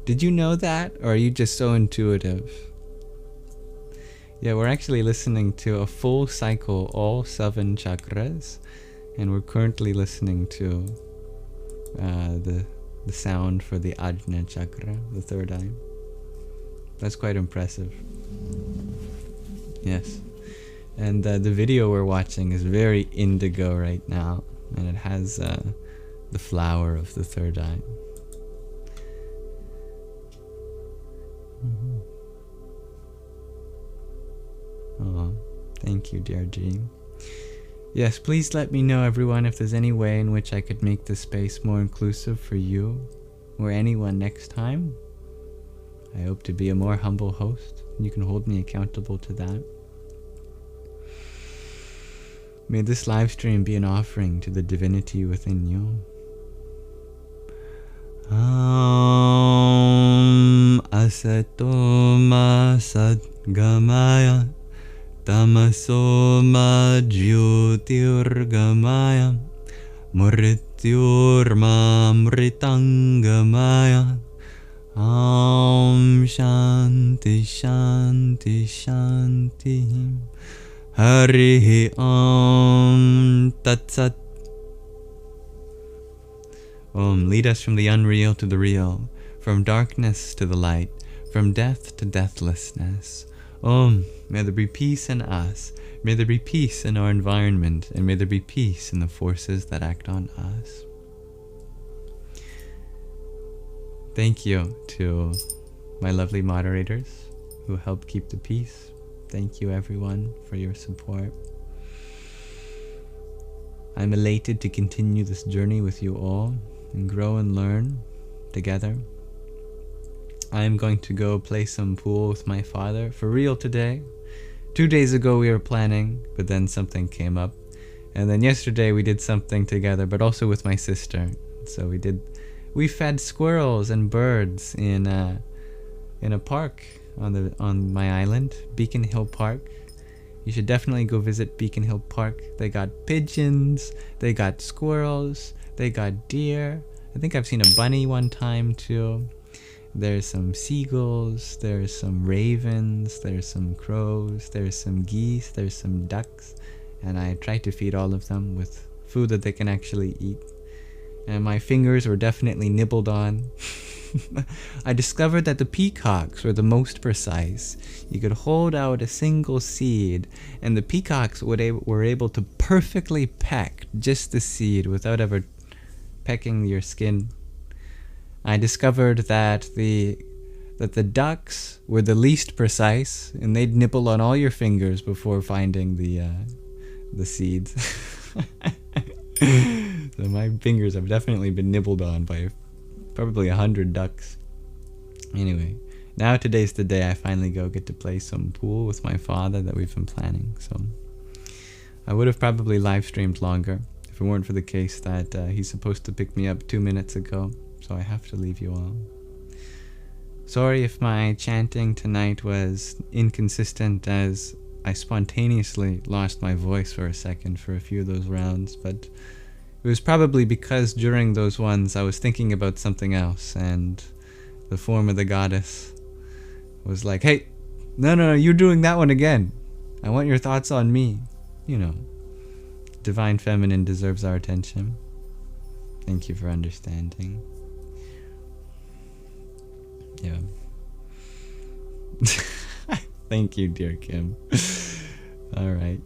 Did you know that, or are you just so intuitive? Yeah, we're actually listening to a full cycle, all 7 chakras, and we're currently listening to the sound for the Ajna Chakra, the 3rd eye. That's quite impressive. Yes. And the video we're watching is very indigo right now, and it has the flower of the 3rd eye. Oh, thank you, dear G. Yes, please let me know, everyone, if there's any way in which I could make this space more inclusive for you or anyone next time. I hope to be a more humble host, and you can hold me accountable to that. May this live stream be an offering to the divinity within you. Asato ma sadgamaya tamaso ma jyotirgamaya mrityurma mritangamaya. Om Shanti Shanti Shanti. Harihi Om Tat Sat. Om, lead us from the unreal to the real, from darkness to the light, from death to deathlessness. Om, may there be peace in us, may there be peace in our environment, and may there be peace in the forces that act on us. Thank you to my lovely moderators who help keep the peace. Thank you everyone for your support. I'm elated to continue this journey with you all and grow and learn together. I'm going to go play some pool with my father for real today. 2 days ago we were planning, but then something came up. And then yesterday we did something together, but also with my sister. So we fed squirrels and birds in a park on my island, Beacon Hill Park. You should definitely go visit Beacon Hill Park. They got pigeons, they got squirrels, they got deer. I think I've seen a bunny one time too. There's some seagulls, there's some ravens, there's some crows, there's some geese, there's some ducks. And I tried to feed all of them with food that they can actually eat. And my fingers were definitely nibbled on. I discovered that the peacocks were the most precise. You could hold out a single seed, and the peacocks were able to perfectly peck just the seed without ever pecking your skin. I discovered that the ducks were the least precise, and they'd nibble on all your fingers before finding the seeds. So my fingers have definitely been nibbled on by probably 100 ducks. Anyway, now today's the day I finally get to play some pool with my father that we've been planning. So I would have probably live streamed longer if it weren't for the case that he's supposed to pick me up 2 minutes ago. So I have to leave you all. Sorry if my chanting tonight was inconsistent, as I spontaneously lost my voice for a second for a few of those rounds, but it was probably because during those ones I was thinking about something else, and the form of the goddess was like, hey, no, you're doing that one again. I want your thoughts on me. You know, Divine Feminine deserves our attention. Thank you for understanding. Yeah. Thank you, dear Kim. Alright.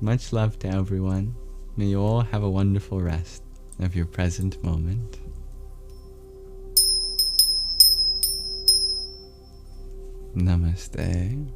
Much love to everyone. May you all have a wonderful rest of your present moment. Namaste.